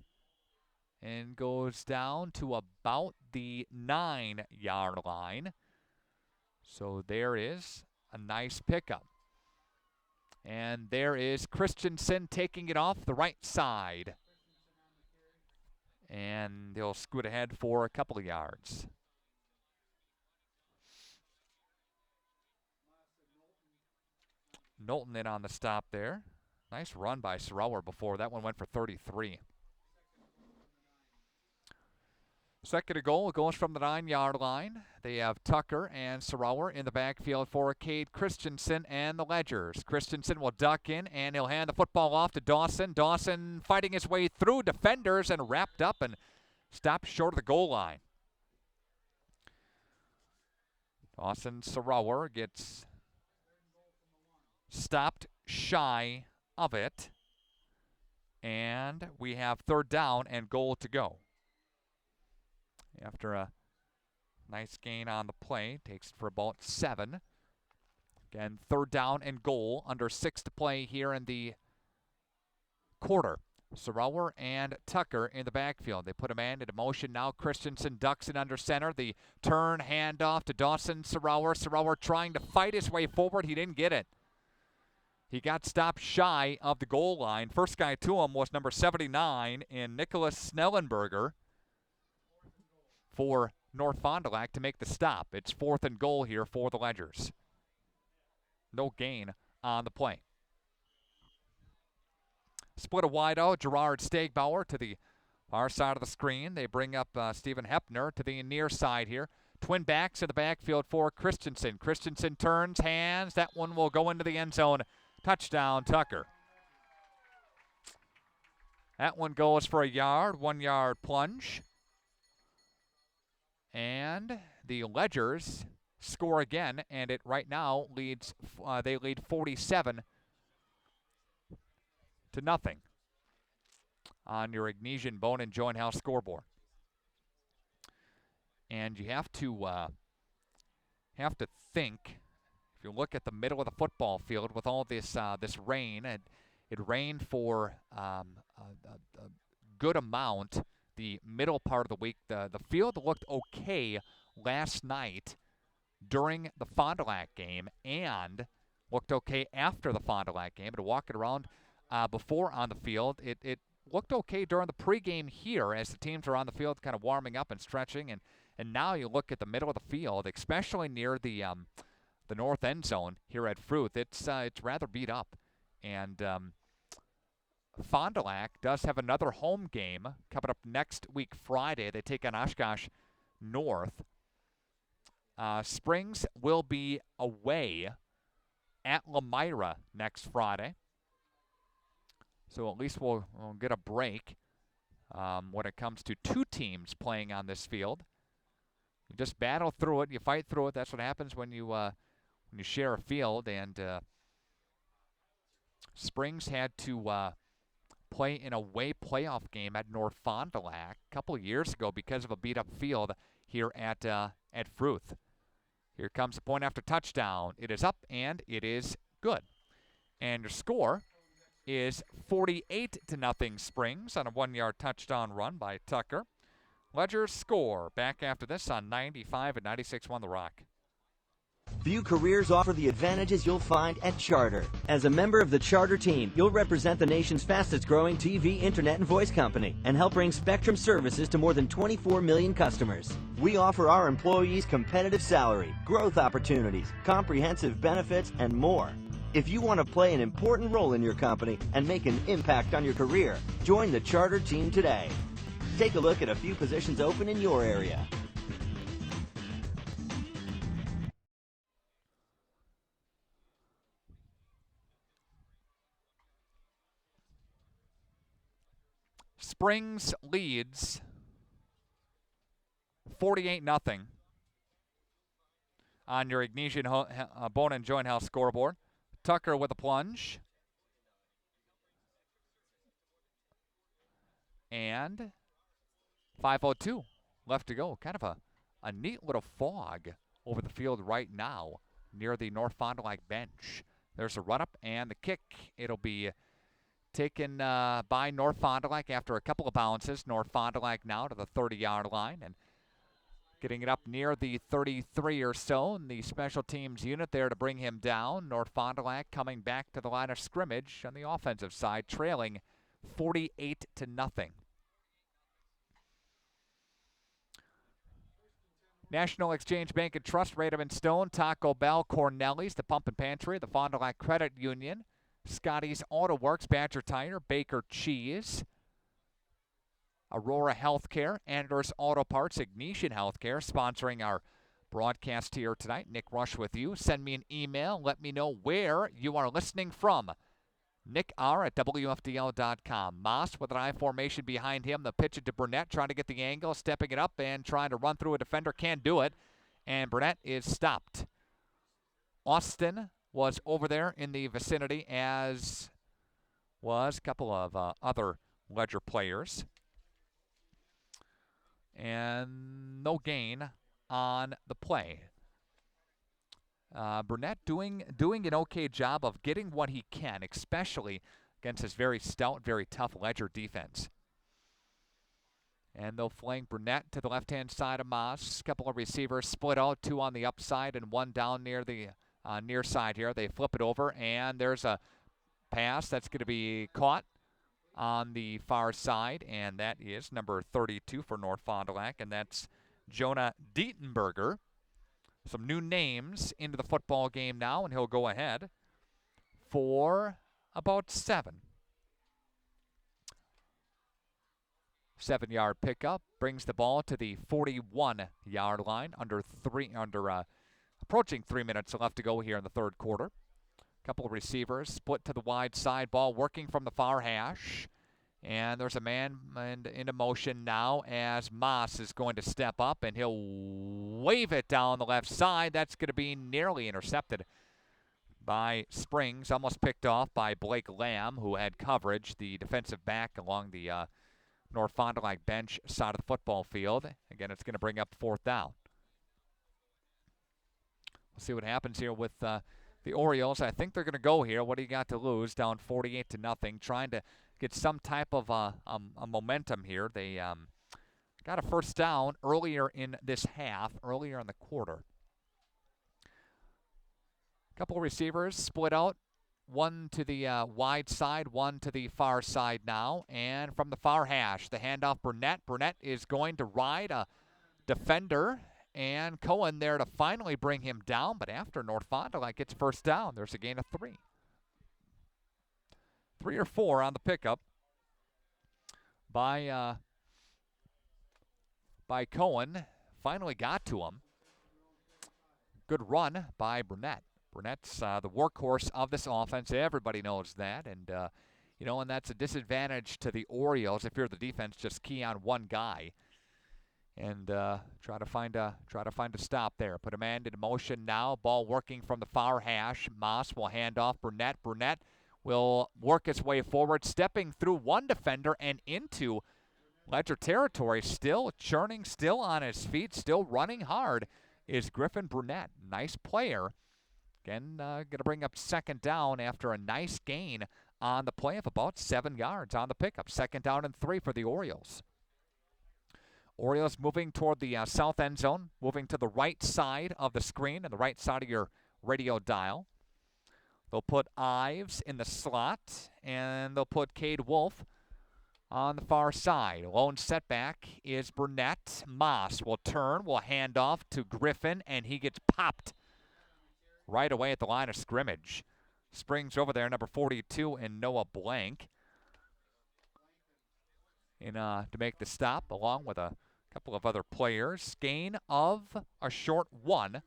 and goes down to about the 9-yard line. So there is a nice pickup. And there is Christensen taking it off the right side. And he'll scoot ahead for a couple of yards. Knowlton in on the stop there. Nice run by Sarower before. That one went for 33. Second and goal goes from the 9-yard line. They have Tucker and Sarower in the backfield for Cade Christensen and the Ledgers. Christensen will duck in, and he'll hand the football off to Dawson. Dawson fighting his way through defenders and wrapped up and stopped short of the goal line. Dawson Sarower gets stopped shy of it. And we have 3rd down and goal to go. After a nice gain on the play, takes it for about 7. Again, 3rd down and goal, under 6 to play here in the quarter. Sarower and Tucker in the backfield. They put a man into motion now. Christensen ducks it under center. The turn, handoff to Dawson Sarower. Sarower trying to fight his way forward. He didn't get it. He got stopped shy of the goal line. First guy to him was number 79 in Nicholas Snellenberger for North Fond du Lac to make the stop. It's 4th and goal here for the Ledgers. No gain on the play. Split a wide out. Gerard Stegbauer to the far side of the screen. They bring up Stephen Hepner to the near side here. Twin backs in the backfield for Christensen. Christensen turns, hands. That one will go into the end zone. Touchdown, Tucker. That one goes for a yard, 1 yard plunge. And the Ledgers score again, and it right now leads. They lead 47-0 on your Ignesian Bone and Joint Health scoreboard. And you have to think. If you look at the middle of the football field with all this this rain, and it rained for a good amount the middle part of the week. The field looked okay last night during the Fond du Lac game and looked okay after the Fond du Lac game. To walk it around before on the field, it looked okay during the pregame here as the teams are on the field kind of warming up and stretching. And now you look at the middle of the field, especially near the north end zone here at Fruth. It's rather beat up. And Fond du Lac does have another home game coming up next week Friday. They take on Oshkosh North. Springs will be away at Lemira next Friday. So at least we'll get a break when it comes to 2 teams playing on this field. You just battle through it. You fight through it. That's what happens when you share a field. And Springs had to play an away playoff game at North Fond du Lac a couple of years ago because of a beat-up field here at Fruth. Here comes the point after touchdown. It is up, and it is good. And your score is 48-0 Springs on a 1-yard touchdown run by Tucker. Ledgers score back after this on 95 and 96.1 The Rock. View Careers offer the advantages you'll find at Charter. As a member of the Charter team, you'll represent the nation's fastest growing TV, internet, and voice company and help bring Spectrum services to more than 24 million customers. We offer our employees competitive salary, growth opportunities, comprehensive benefits, and more. If you want to play an important role in your company and make an impact on your career, join the Charter team today. Take a look at a few positions open in your area. Springs leads 48-0 on your Ignesian Bone and Joint Health scoreboard. Tucker with a plunge. And 5:02 left to go. Kind of a neat little fog over the field right now near the North Fond du Lac bench. There's a run-up and the kick. It'll be taken by North Fond du Lac after a couple of bounces. North Fond du Lac now to the 30-yard line and getting it up near the 33 or so. And the special teams unit there to bring him down. North Fond du Lac coming back to the line of scrimmage on the offensive side, trailing 48-0. National Exchange Bank and Trust, Radom & Stone, Taco Bell, Corneli's, the Pump and Pantry, the Fond du Lac Credit Union, Scotty's Auto Works, Badger Tire, Baker Cheese, Aurora Healthcare, Anders Auto Parts, Ignesian Healthcare, sponsoring our broadcast here tonight. Nick Rush with you. Send me an email. Let me know where you are listening from. Nick R. at WFDL.com. Moss with an I formation behind him. The pitch it to Burnett, trying to get the angle, stepping it up and trying to run through a defender. Can't do it. And Burnett is stopped. Austin was over there in the vicinity as was a couple of other Ledger players. And no gain on the play. Burnett doing an okay job of getting what he can, especially against his very stout, very tough Ledger defense. And they'll flank Burnett to the left-hand side of Moss. A couple of receivers split out, 2 on the upside and 1 down near the near side here. They flip it over, and there's a pass that's going to be caught on the far side, and that is number 32 for North Fond du Lac, and that's Jonah Dietenberger. Some new names into the football game now, and he'll go ahead for about 7. 7-yard pickup brings the ball to the 41-yard line. Approaching 3 minutes left to go here in the third quarter. Couple of receivers split to the wide side, ball working from the far hash. And there's a man into motion now as Moss is going to step up, and he'll wave it down the left side. That's going to be nearly intercepted by Springs, almost picked off by Blake Lamb, who had coverage, the defensive back along the North Fond du Lac bench side of the football field. Again, it's going to bring up 4th down. We'll see what happens here with the Orioles. I think they're going to go here. What do you got to lose? Down 48-0, trying to get some type of a momentum here. They got a first down earlier in this half, earlier in the quarter. A couple of receivers split out. 1 to the wide side, 1 to the far side now. And from the far hash, the handoff Burnett. Burnett is going to ride a defender, and Cohen there to finally bring him down. But after North Fond du Lac gets first down, there's a gain of 3. 3 or 4 on the pickup by Cohen. Finally got to him. Good run by Burnett. Burnett's the workhorse of this offense. Everybody knows that, and and that's a disadvantage to the Orioles if you're the defense. Just key on one guy and try to find a stop there. Put a man into motion now. Ball working from the far hash. Moss will hand off Burnett. Burnett will work his way forward, stepping through one defender and into Ledger territory. Still churning, still on his feet, still running hard is Griffin Burnett. Nice player. Again, going to bring up 2nd down after a nice gain on the play of about 7 yards on the pickup. 2nd down and 3 for the Orioles. Orioles moving toward the south end zone, moving to the right side of the screen and the right side of your radio dial. They'll put Ives in the slot, and they'll put Cade Wolf on the far side. Lone setback is Burnett. Moss will turn, will hand off to Griffin, and he gets popped right away at the line of scrimmage. Springs over there, number 42, and Noah Blank to make the stop, along with a couple of other players. Gain of a short 1. Going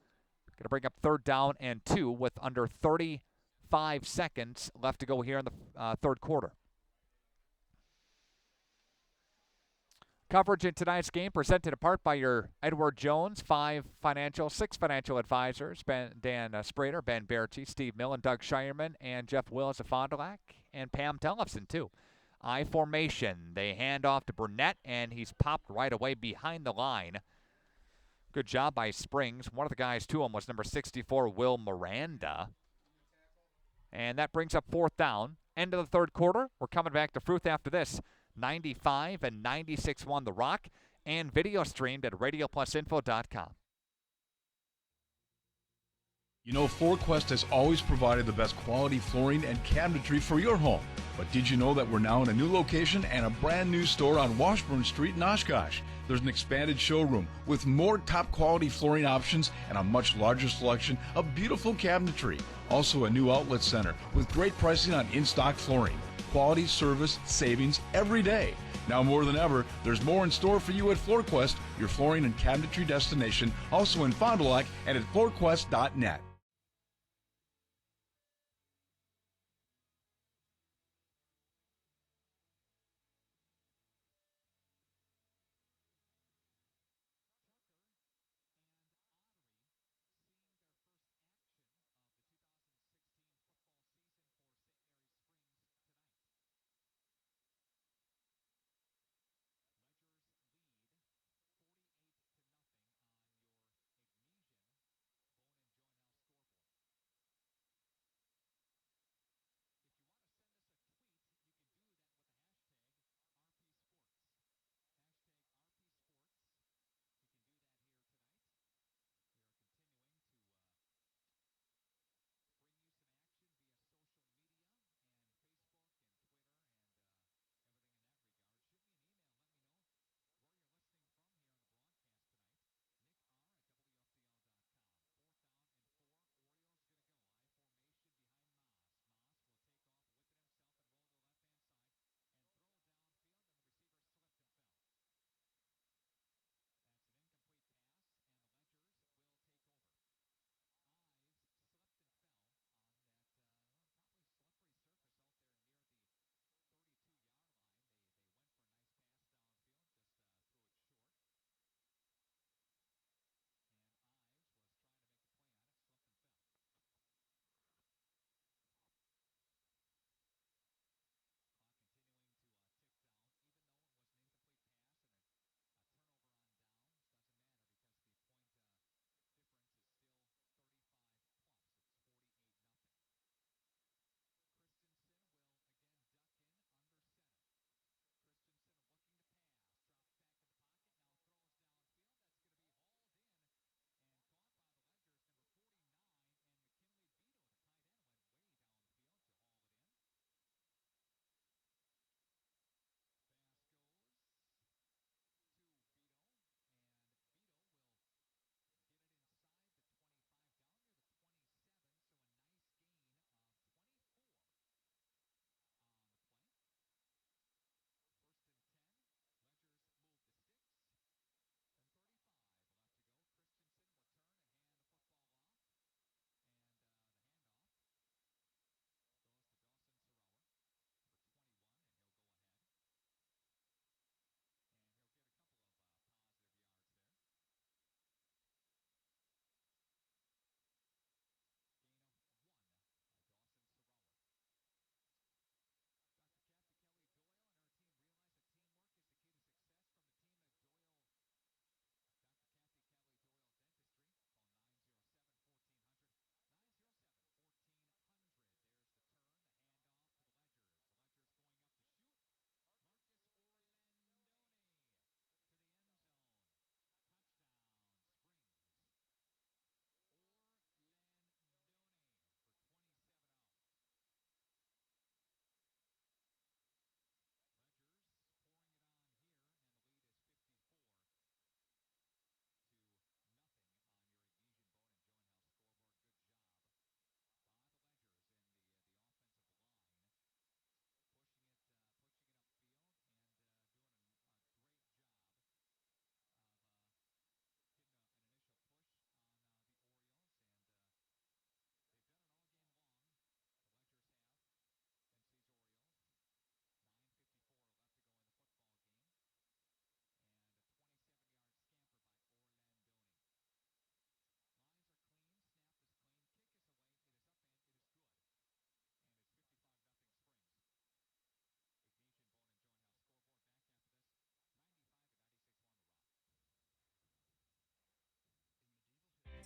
to bring up 3rd down and 2 with under 35 seconds left to go here in the third quarter. Coverage in tonight's game presented in part by your Edward Jones, 6 financial advisors, Dan Sprader, Ben Berchi, Steve Millen, Doug Shireman, and Jeff Willis of Fond du Lac, and Pam Tellefson, too. I formation. They hand off to Burnett, and he's popped right away behind the line. Good job by Springs. One of the guys to him was number 64, Will Miranda. And that brings up 4th down. End of the third quarter. We're coming back to Fruth after this. 95 and 96.1 The Rock, and video streamed at radioplusinfo.com. You know, FloorQuest has always provided the best quality flooring and cabinetry for your home. But did you know that we're now in a new location and a brand new store on Washburn Street in Oshkosh? There's an expanded showroom with more top quality flooring options and a much larger selection of beautiful cabinetry. Also a new outlet center with great pricing on in-stock flooring. Quality, service, savings every day. Now more than ever, there's more in store for you at FloorQuest, your flooring and cabinetry destination, also in Fond du Lac and at floorquest.net.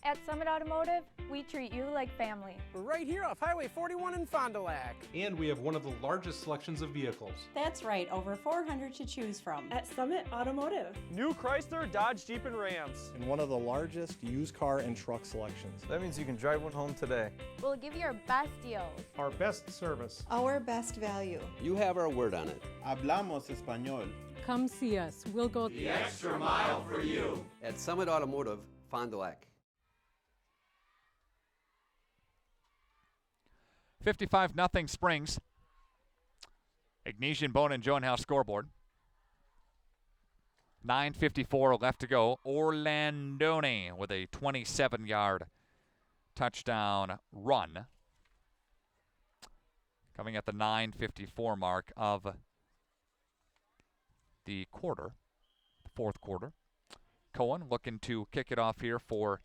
At Summit Automotive, we treat you like family. We're right here off Highway 41 in Fond du Lac. And we have one of the largest selections of vehicles. That's right, over 400 to choose from. At Summit Automotive. New Chrysler, Dodge, Jeep, and Rams. And one of the largest used car and truck selections. That means you can drive one home today. We'll give you our best deals. Our best service. Our best value. You have our word on it. Hablamos español. Come see us. We'll go The extra mile for you. At Summit Automotive, Fond du Lac. 55-0 Springs. Ignatian Bone and Joint House scoreboard. 9:54 left to go. Orlandone with a 27-yard touchdown run. Coming at the 9:54 mark of the quarter, fourth quarter. Cohen looking to kick it off here for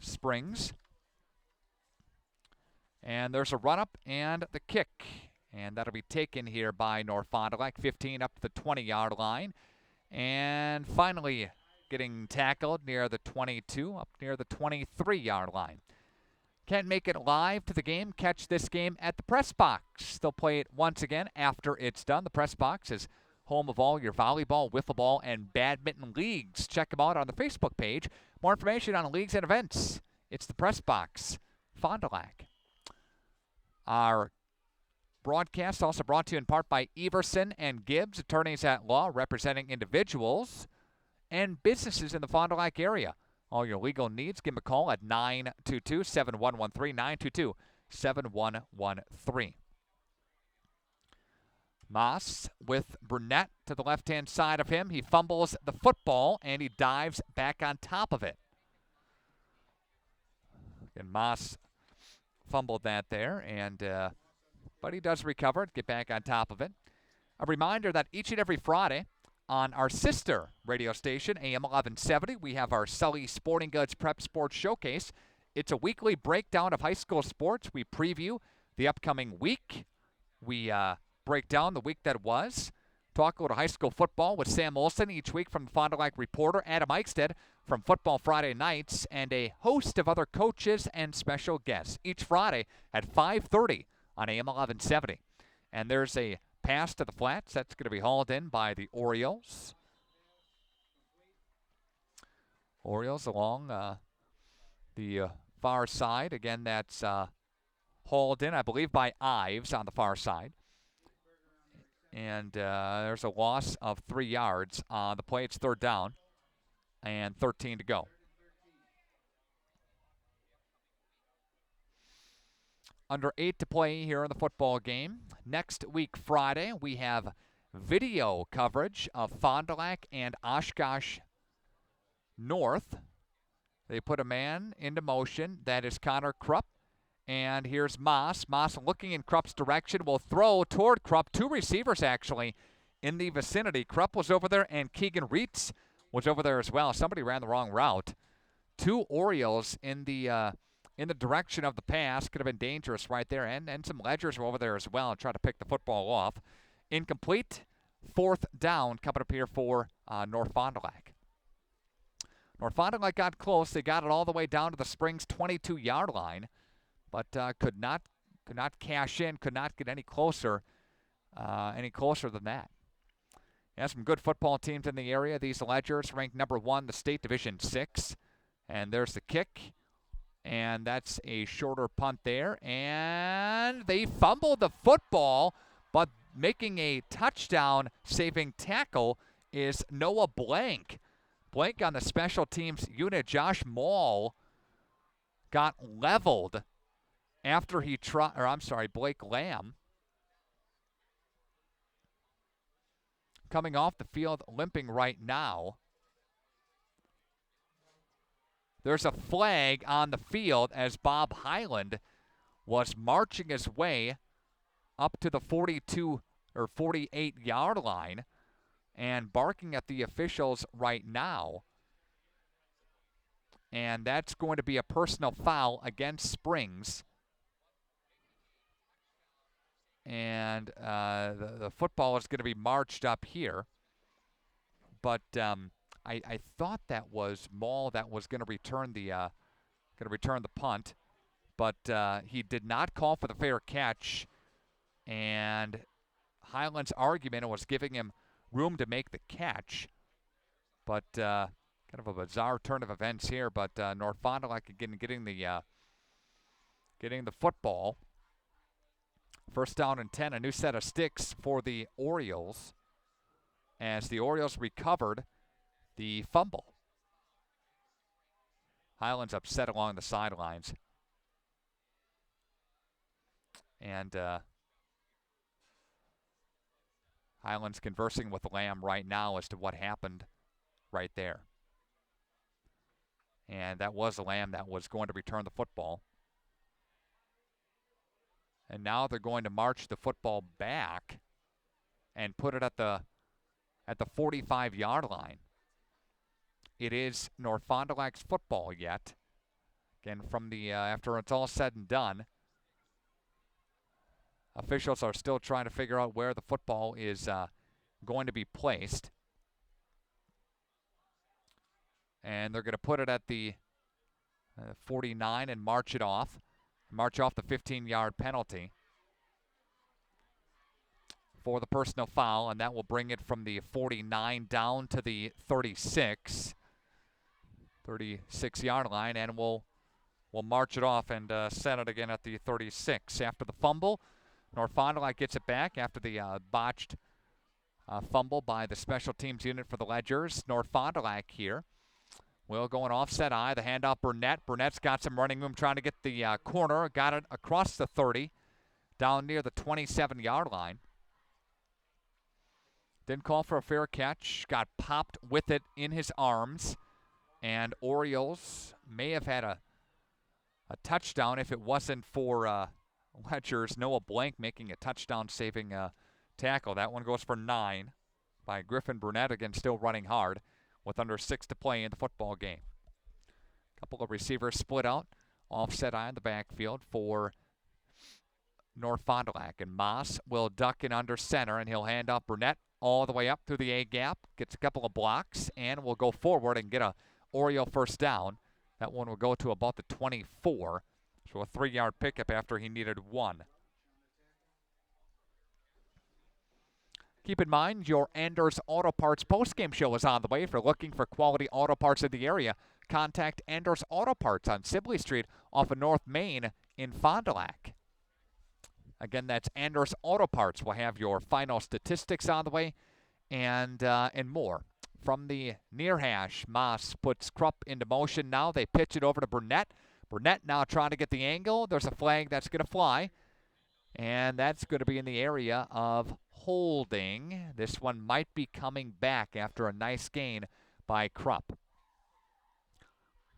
Springs. And there's a run-up and the kick. And that'll be taken here by North Fond du Lac, 15 up to the 20-yard line. And finally getting tackled near the 22, up near the 23-yard line. Can't make it live to the game. Catch this game at the Press Box. They'll play it once again after it's done. The Press Box is home of all your volleyball, wiffle ball, and badminton leagues. Check them out on the Facebook page. More information on leagues and events. It's the Press Box, Fond du Lac. Our broadcast also brought to you in part by Everson and Gibbs, attorneys at law representing individuals and businesses in the Fond du Lac area. All your legal needs, give them a call at 922-7113, 922-7113. Moss with Burnett to the left-hand side of him. He fumbles the football, and he dives back on top of it. And Moss fumbled that there, and but he does recover it, get back on top of it. A reminder that each and every Friday on our sister radio station, AM 1170, we have our Sully Sporting Goods Prep Sports Showcase. It's a weekly breakdown of high school sports. We preview the upcoming week. We break down the week that was. Talk a little high school football with Sam Olson each week from the Fond du Lac Reporter, Adam Eichstead from Football Friday Nights, and a host of other coaches and special guests each Friday at 5:30 on AM 1170. And there's a pass to the flats. That's going to be hauled in by the Orioles. Orioles along the far side. Again, that's hauled in, I believe, by Ives on the far side. And there's a loss of 3 yards on the play. It's third down and 13 to go. Under 8 to play here in the football game. Next week, Friday, we have video coverage of Fond du Lac and Oshkosh North. They put a man into motion. That is Connor Krupp. And here's Moss. Moss looking in Krupp's direction. Will throw toward Krupp. 2 receivers, actually, in the vicinity. Krupp was over there, and Keegan Reitz was over there as well. Somebody ran the wrong route. 2 Orioles in the direction of the pass. Could have been dangerous right there. And some Ledgers were over there as well and try to pick the football off. Incomplete. 4th down coming up here for North Fond du Lac. North Fond du Lac got close. They got it all the way down to the Springs 22-yard line, but could not cash in, could not get any closer than that. Yeah, some good football teams in the area. These Ledgers ranked number 1, the state Division 6. And there's the kick. And that's a shorter punt there. And they fumbled the football, but making a touchdown-saving tackle is Noah Blank. Blank on the special teams unit. Josh Maul got leveled after he Blake Lamb, coming off the field limping right now. There's a flag on the field as Bob Highland was marching his way up to the 42 or 48-yard line and barking at the officials right now. And that's going to be a personal foul against Springs. And the football is going to be marched up here. But I thought that was Maul that was going to return the going to return the punt, but he did not call for the fair catch, and Highland's argument was giving him room to make the catch, but kind of a bizarre turn of events here, but North Fond du Lac again getting the football. First down and 10, a new set of sticks for the Orioles as the Orioles recovered the fumble. Highland's upset along the sidelines. And Highland's conversing with Lamb right now as to what happened right there. And that was Lamb that was going to return the football. And now they're going to march the football back and put it at the 45-yard line. It is North Fond du Lac's football yet. Again, from the after it's all said and done, officials are still trying to figure out where the football is going to be placed. And they're going to put it at the 49 and march it off. March off the 15-yard penalty for the personal foul, and that will bring it from the 49 down to the 36-yard line, and we'll march it off and set it again at the 36. After the fumble, North Fond du Lac gets it back after the botched fumble by the special teams unit for the Ledgers. North Fond du Lac here will go an offset eye. The handoff Burnett. Burnett's got some running room trying to get the corner. Got it across the 30, down near the 27-yard line. Didn't call for a fair catch. Got popped with it in his arms. And Orioles may have had a touchdown if it wasn't for Ledger's Noah Blank making a touchdown-saving tackle. That one goes for 9 by Griffin Burnett, again still running hard with under 6 to play in the football game. A couple of receivers split out. Offset eye in the backfield for North Fond du Lac. And Moss will duck in under center, and he'll hand off Burnett all the way up through the A-gap. Gets a couple of blocks, and will go forward and get a Oriole first down. That one will go to about the 24. So a 3-yard pickup after he needed 1. Keep in mind, your Anders Auto Parts postgame show is on the way. If you're looking for quality auto parts in the area, contact Anders Auto Parts on Sibley Street off of North Main in Fond du Lac. Again, that's Anders Auto Parts. We'll have your final statistics on the way and more. From the near hash, Moss puts Krupp into motion now. They pitch it over to Burnett. Burnett now trying to get the angle. There's a flag that's going to fly, and that's going to be in the area of holding. This one might be coming back after a nice gain by Krupp.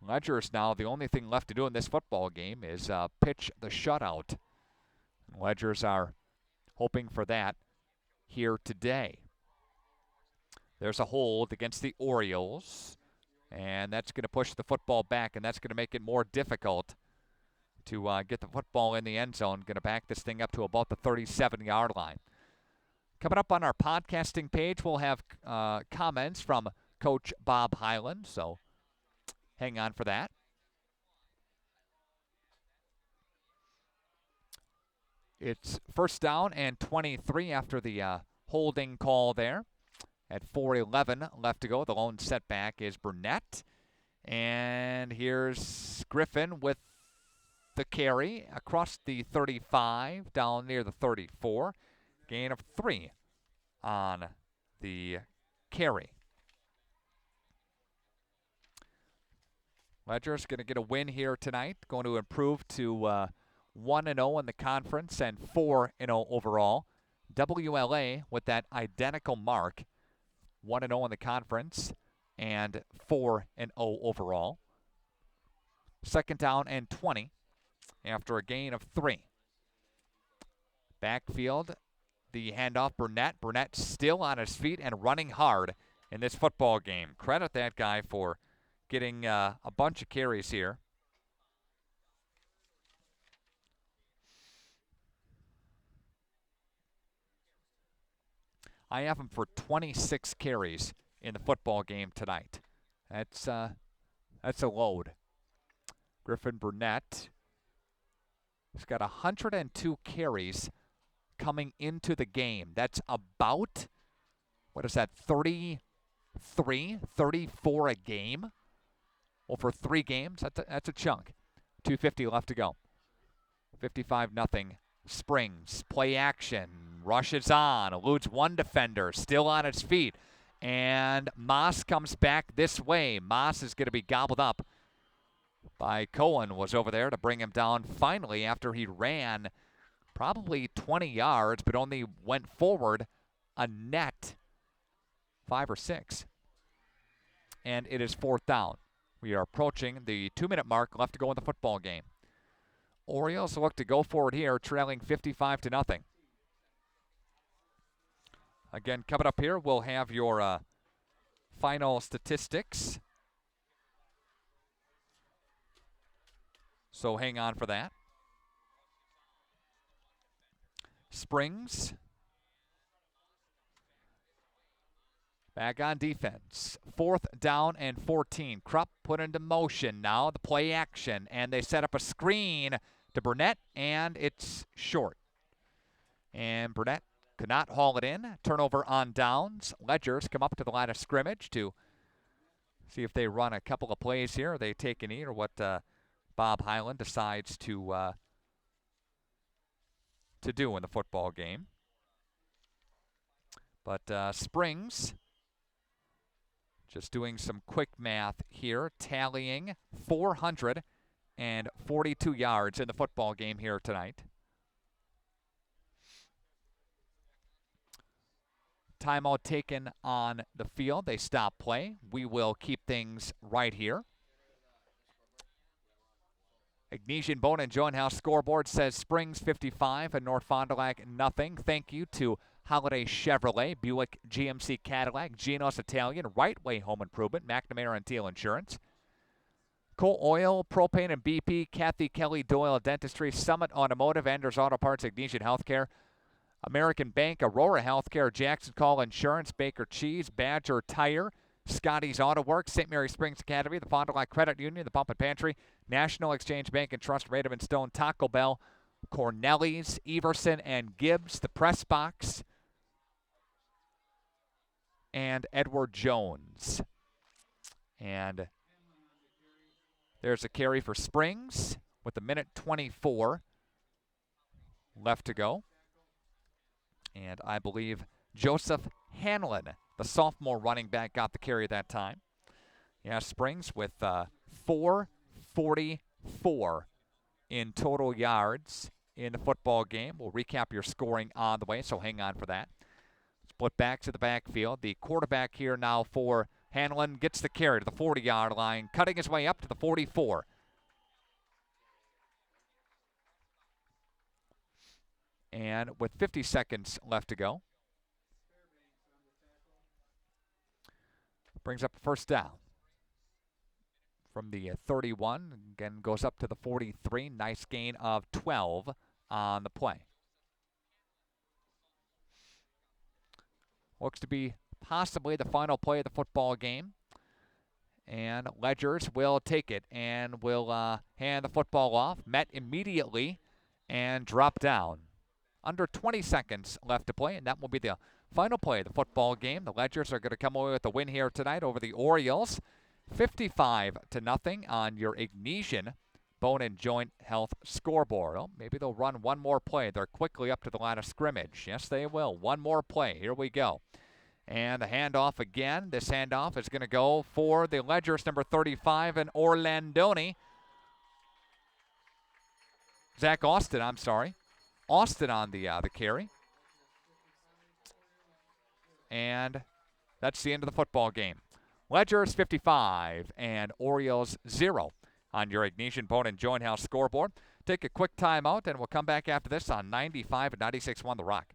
Ledgers now, the only thing left to do in this football game is pitch the shutout. Ledgers are hoping for that here today. There's a hold against the Orioles, and that's going to push the football back, and that's going to make it more difficult to get the football in the end zone. Going to back this thing up to about the 37-yard line. Coming up on our podcasting page, we'll have comments from Coach Bob Highland, so hang on for that. It's first down and 23 after the holding call there. At 4:11 left to go, the lone setback is Burnett. And here's Griffin with the carry across the 35, down near the 34. Gain of 3 on the carry. Ledger's going to get a win here tonight, going to improve to 1-0 in the conference and 4-0 overall. WLA with that identical mark. 1-0 in the conference and 4-0 overall. Second down and 20 after a gain of 3. Backfield, the handoff, Burnett. Burnett still on his feet and running hard in this football game. Credit that guy for getting a bunch of carries here. I have him for 26 carries in the football game tonight. That's a load. Griffin Burnett. He's got 102 carries coming into the game. That's about, what is that, 34 a game? Over 3 games, that's a chunk. 2:50 left to go. 55-0. Springs, play action, rushes on, eludes one defender, still on his feet. And Moss comes back this way. Moss is going to be gobbled up by Cohen, was over there to bring him down finally after he ran probably 20 yards, but only went forward a net 5 or 6. And it is 4th down. We are approaching the 2-minute mark left to go in the football game. Orioles look to go forward here, trailing 55-0. Again, coming up here, we'll have your final statistics. So hang on for that. Springs back on defense. 4th down and 14. Krupp put into motion now. The play action, and they set up a screen to Burnett, and it's short. And Burnett could not haul it in. Turnover on downs. Ledgers come up to the line of scrimmage to see if they run a couple of plays here. Or they take a knee, or what Bob Highland decides to do in the football game. But Springs, just doing some quick math here, tallying 442 yards in the football game here tonight. Timeout taken on the field. They stop play. We will keep things right here. Ignesian Bone and Joint House scoreboard says Springs 55 and North Fond du Lac nothing. Thank you to Holiday Chevrolet, Buick GMC Cadillac, Geno's Italian, Right Way Home Improvement, McNamara and Teal Insurance, Coal Oil, Propane and BP, Kathy Kelly Doyle Dentistry, Summit Automotive, Anders Auto Parts, Ignesian Healthcare, American Bank, Aurora Healthcare, Jackson Call Insurance, Baker Cheese, Badger Tire, Scotty's Auto Works, St. Mary Springs Academy, the Fond du Lac Credit Union, the Pump and Pantry, National Exchange Bank and Trust, Radom and Stone, Taco Bell, Corneli's, Everson and Gibbs, the Press Box, and Edward Jones. And there's a carry for Springs with a minute 24 left to go. And I believe Joseph Hanlon, the sophomore running back, got the carry that time. Yeah, Springs with 444 in total yards in the football game. We'll recap your scoring on the way, so hang on for that. Split back to the backfield. The quarterback here now for Hanlon gets the carry to the 40-yard line, cutting his way up to the 44. And with 50 seconds left to go, brings up a first down from the 31. Again, goes up to the 43. Nice gain of 12 on the play. Looks to be possibly the final play of the football game. And Ledgers will take it and will hand the football off. Met immediately and drop down. Under 20 seconds left to play, and that will be the final play of the football game. The Ledgers are going to come away with the win here tonight over the Orioles. 55-0 on your Ignesian Bone and Joint Health scoreboard. Well, maybe they'll run one more play. They're quickly up to the line of scrimmage. Yes, they will. One more play. Here we go. And the handoff again. This handoff is going to go for the Ledgers, number 35, and Orlandoni. Zach Austin, I'm sorry. Austin on the carry. And that's the end of the football game. Ledgers 55 and Orioles 0 on your Ignesian Bone and Joint House scoreboard. Take a quick timeout, and we'll come back after this on 95 and 96.1 The Rock.